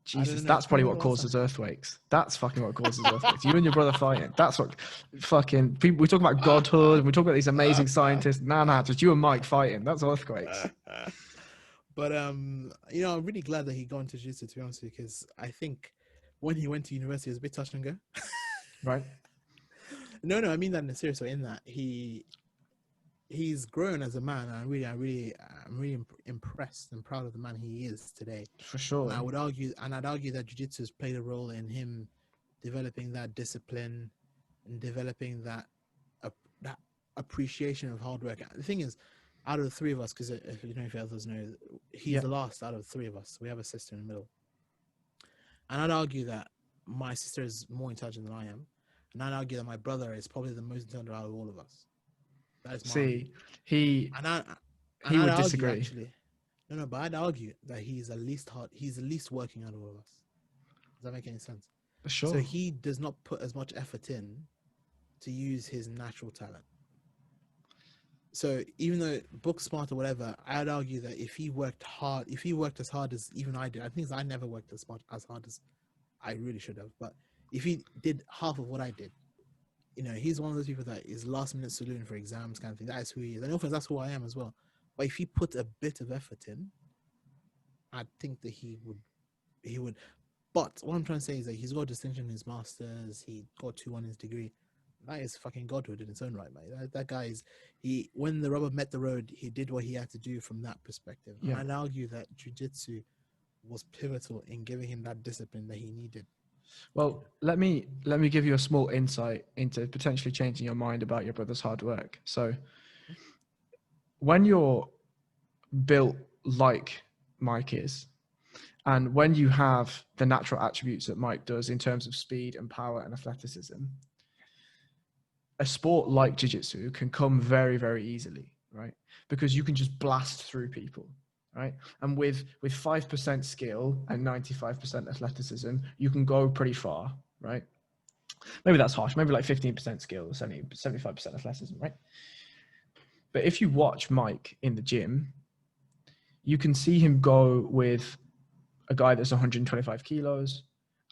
Jesus, know, that's probably what causes earthquakes. That's fucking what causes earthquakes. You and your brother fighting. That's what fucking people. We talk about godhood, and we talk about these amazing scientists. Nah, just you and Mike fighting. That's earthquakes. But I'm really glad that he got into jiu-jitsu, to be honest with you, because I think when he went to university, it was a bit touch and go. Right. No, I mean that in a serious way. In that he's grown as a man, and I'm really impressed and proud of the man he is today. For sure. And I'd argue that jiu-jitsu has played a role in him developing that discipline and developing that appreciation of hard work. The thing is, out of the three of us, because if others know, he's the last out of the three of us. We have a sister in the middle. And I'd argue that my sister is more intelligent than I am. And I'd argue that my brother is probably the most intelligent out of all of us. That is he would disagree. Actually, no, but I'd argue that he's the least working out of all of us. Does that make any sense? Sure. So he does not put as much effort in to use his natural talent. So even though book smart or whatever, I'd argue that if he worked as hard as even I did, I think I never worked as hard as I really should have. But if he did half of what I did, he's one of those people that is last minute saloon for exams kind of thing. That is who he is. And often that's who I am as well. But if he put a bit of effort in, I think that he would. But what I'm trying to say is that he's got a distinction in his masters. He got 2 on his degree. That is fucking godhood in its own right, mate. That guy when the rubber met the road, he did what he had to do from that perspective. Yeah. And I'd argue that jiu-jitsu was pivotal in giving him that discipline that he needed. Well, let me give you a small insight into potentially changing your mind about your brother's hard work. So when you're built like Mike is, and when you have the natural attributes that Mike does in terms of speed and power and athleticism, a sport like jiu-jitsu can come very, very easily, right? Because you can just blast through people, right? And with 5% skill and 95% athleticism, you can go pretty far, right? Maybe that's harsh. Maybe like 15% skill, 75% athleticism, right? But if you watch Mike in the gym, you can see him go with a guy that's 125 kilos,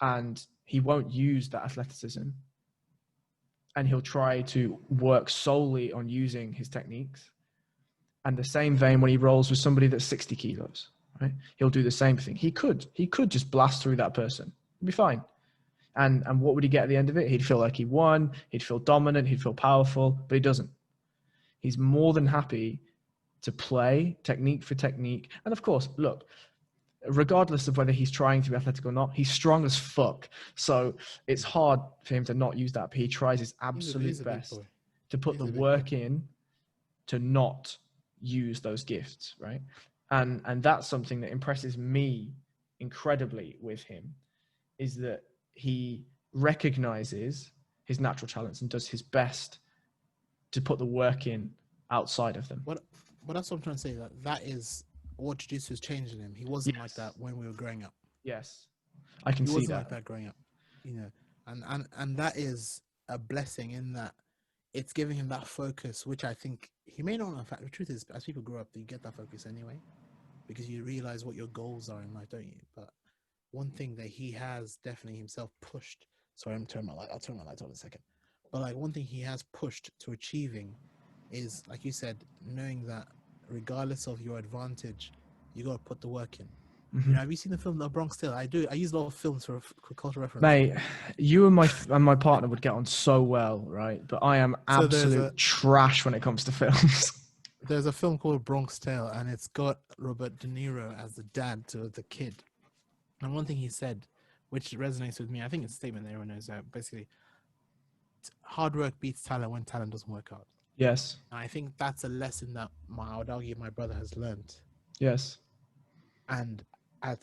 and he won't use that athleticism. And he'll try to work solely on using his techniques. And the same vein when he rolls with somebody that's 60 kilos, right? He'll do the same thing. He could just blast through that person. It'd be fine. And what would he get at the end of it? He'd feel like he won. He'd feel dominant. He'd feel powerful, but he doesn't. He's more than happy to play technique for technique. And of course, look, regardless of whether he's trying to be athletic or not, he's strong as fuck. So it's hard for him to not use that, but he tries his absolute best to put the work in to not use those gifts, right? And that's something that impresses me incredibly with him, is that he recognizes his natural talents and does his best to put the work in outside of them. But that's what I'm trying to say. That is what jiu-jitsu has changed in him. He wasn't like that when we were growing up. Yes, I can see that. He wasn't like that growing up, you know, and that is a blessing in that it's giving him that focus, which I think he may not know. In fact, the truth is, as people grow up, you get that focus anyway, because you realize what your goals are in life, don't you? But one thing that he has definitely himself pushed. Sorry, I'll turn my light on in a second. But like one thing he has pushed to achieving is, like you said, knowing that regardless of your advantage, you got to put the work in. Mm-hmm. You know, have you seen the film The Bronx Tale? I do. I use a lot of films for cultural reference. Mate, you and my partner would get on so well, right? But I am absolute trash when it comes to films. There's a film called Bronx Tale, and it's got Robert De Niro as the dad to the kid. And one thing he said, which resonates with me, I think it's a statement that everyone knows, basically, hard work beats talent when talent doesn't work out. Yes. And I think that's a lesson that I would argue my brother has learned. Yes. And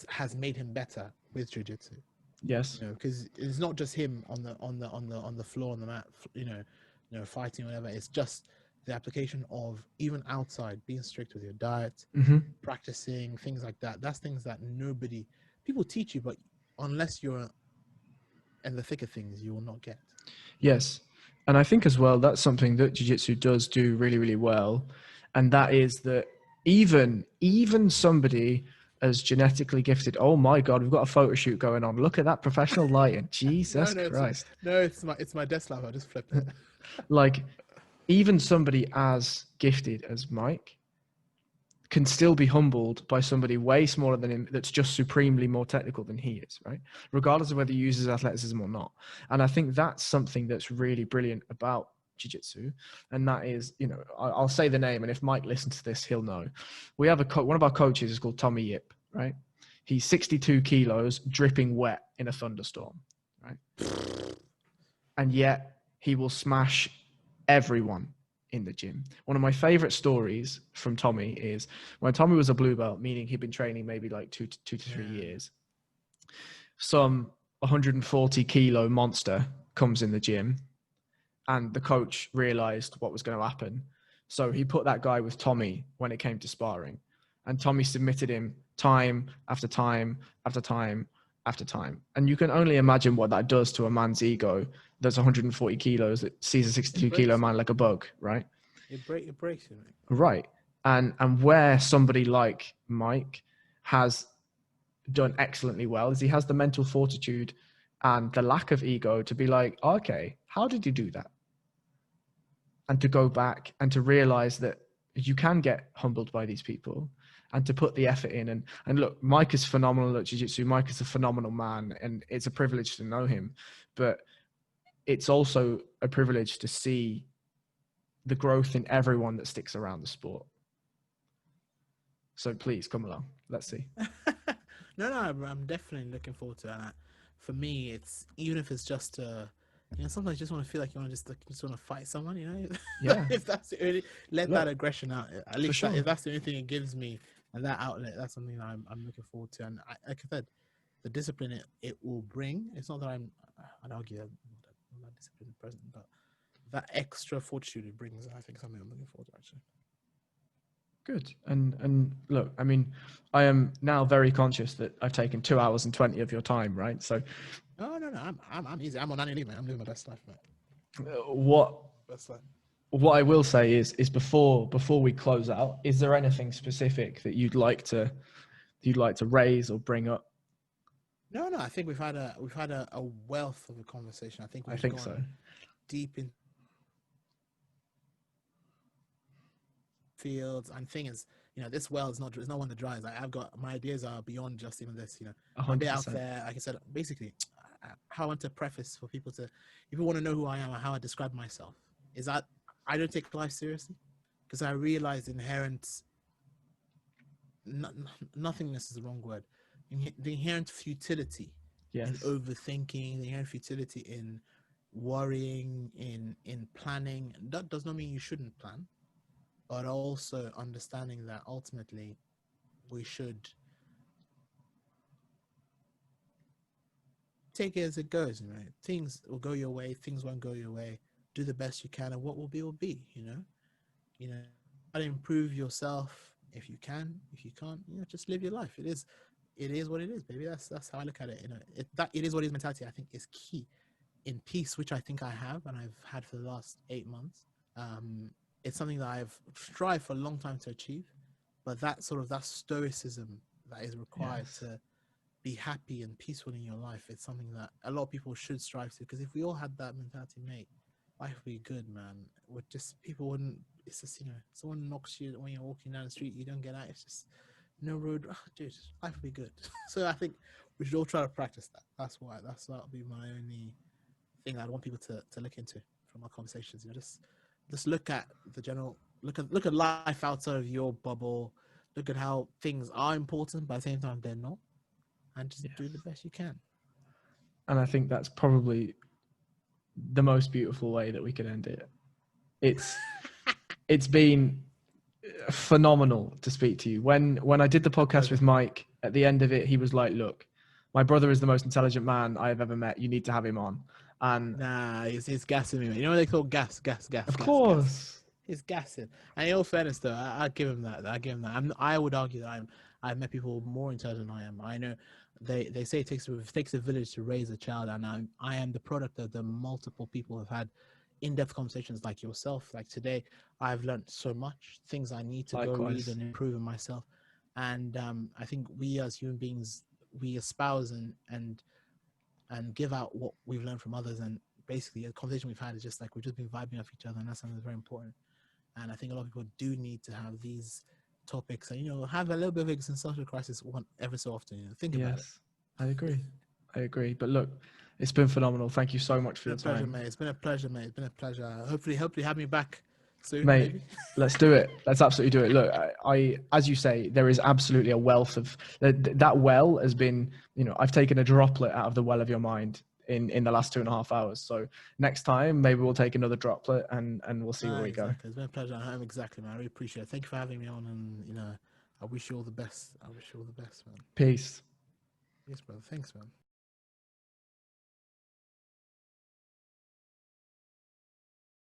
has made him better with jiu-jitsu. Yes. You know, because it's not just him on the floor, on the mat, you know, fighting or whatever. It's just the application of even outside, being strict with your diet, practicing things like that. That's things that people teach you, but unless you're in the thick of things, you will not get. Yes. And I think as well, that's something that jiu-jitsu does do really, really well. And that is that even somebody as genetically gifted, oh my God, we've got a photo shoot going on. Look at that professional lighting. Jesus Christ. It's my desk lamp. I just flipped it. Like, even somebody as gifted as Mike can still be humbled by somebody way smaller than him that's just supremely more technical than he is, right? Regardless of whether he uses athleticism or not. And I think that's something that's really brilliant about jiu-jitsu. And that is, you know, I'll say the name, and if Mike listens to this, he'll know. We have one of our coaches is called Tommy Yip, right? He's 62 kilos, dripping wet in a thunderstorm, right? And yet he will smash everyone in the gym. One of my favorite stories from Tommy is when Tommy was a blue belt, meaning he'd been training maybe like two to 3 years. Some 140 kilo monster comes in the gym, and the coach realized what was going to happen. So he put that guy with Tommy when it came to sparring, and Tommy submitted him time after time after time after time. And you can only imagine what that does to a man's ego that's 140 kilos that sees a 62 kilo man like a bug, right? It breaks you, mate. Right. And where somebody like Mike has done excellently well is he has the mental fortitude and the lack of ego to be like, okay, how did you do that? And to go back and to realize that you can get humbled by these people and to put the effort in. And look, Mike is phenomenal at jiu-jitsu. Mike is a phenomenal man, and it's a privilege to know him. But it's also a privilege to see the growth in everyone that sticks around the sport. So please come along. Let's see. No, I'm definitely looking forward to it. And for me, it's even if it's just sometimes you just want to feel like you want to fight someone, you know. Yeah. If that's the only, that aggression out. At least sure. If that's the only thing it gives me, and that outlet, that's something that I'm looking forward to. And like I said, the discipline it will bring. It's not that I'd argue that I'm not disciplined at present, but that extra fortitude it brings, I think, something I'm looking forward to actually. Good. And look, I mean, I am now very conscious that I've taken 2 hours and 20 of your time, right? So no, I'm easy. I'm on annual leave, man. I'm living my best life, man. What what I will say is before we close out, is there anything specific that you'd like to raise or bring up? No, I think we've had a wealth of a conversation. I think I we've think so. gone deep in fields, and thing is, this well is not, it's not one that dries. I've got, my ideas are beyond just even this. I'm a bit out 100%. there. Like I said, basically, how I want to preface for people to, if you want to know who I am or how I describe myself, is that I don't take life seriously, because I realize nothingness is the wrong word. The inherent futility in Yes. overthinking, the inherent futility in worrying, in planning. That does not mean you shouldn't plan, but also understanding that ultimately we should take it as it goes. Things will go your way, things won't go your way. Do the best you can, and what will be. Try to improve yourself if you can. If you can't, just live your life. It is what it is, baby. That's how I look at it. It is what it is mentality, I think, is key in peace, which I think I have, and I've had for the last 8 months. It's something that I've strived for a long time to achieve, but that stoicism that is required to be happy and peaceful in your life, it's something that a lot of people should strive to, because if we all had that mentality, mate, life would be good, man. People wouldn't, it's just, someone knocks you when you're walking down the street, you don't get out, it's just no road. Dude, life would be good. So I think we should all try to practice that. That'll be my only thing I'd want people to look into from our conversations. Just look at the general, look at life outside of your bubble, look at how things are important, but at the same time they're not, and just do the best you can. And I think that's probably the most beautiful way that we could end it. It's been phenomenal to speak to you. When I did the podcast with Mike, at the end of it, he was like, "Look, my brother is the most intelligent man I have ever met. You need to have him on." And Nah, he's gassing me, man. You know what they call gas? Of course. He's gassing. And in all fairness, though, I give him that. I would argue that I've met people more intelligent than I am. I know they say it takes a village to raise a child, and I am the product of the multiple people who've had in-depth conversations like yourself. Like today, I've learned so much, things I need to go read and improve in myself. And I think we as human beings, we espouse and give out what we've learned from others, and basically the conversation we've had is just like we've just been vibing off each other, and that's something that's very important. And I think a lot of people do need to have these topics and have a little bit of existential crisis ever so often. Think about it. I agree. But look, it's been phenomenal. Thank you so much for your pleasure, time. mate. It's been a pleasure, mate. It's been a pleasure. Hopefully have me back soon, mate. Maybe. Let's do it. Let's absolutely do it. Look, I as you say, there is absolutely a wealth of that well has been, I've taken a droplet out of the well of your mind in the last 2.5 hours. So next time, maybe we'll take another droplet and we'll see where we go. It's been a pleasure. Exactly, man. I really appreciate it. Thank you for having me on, and I wish you all the best. Man. Peace. Yes, brother. Thanks, man.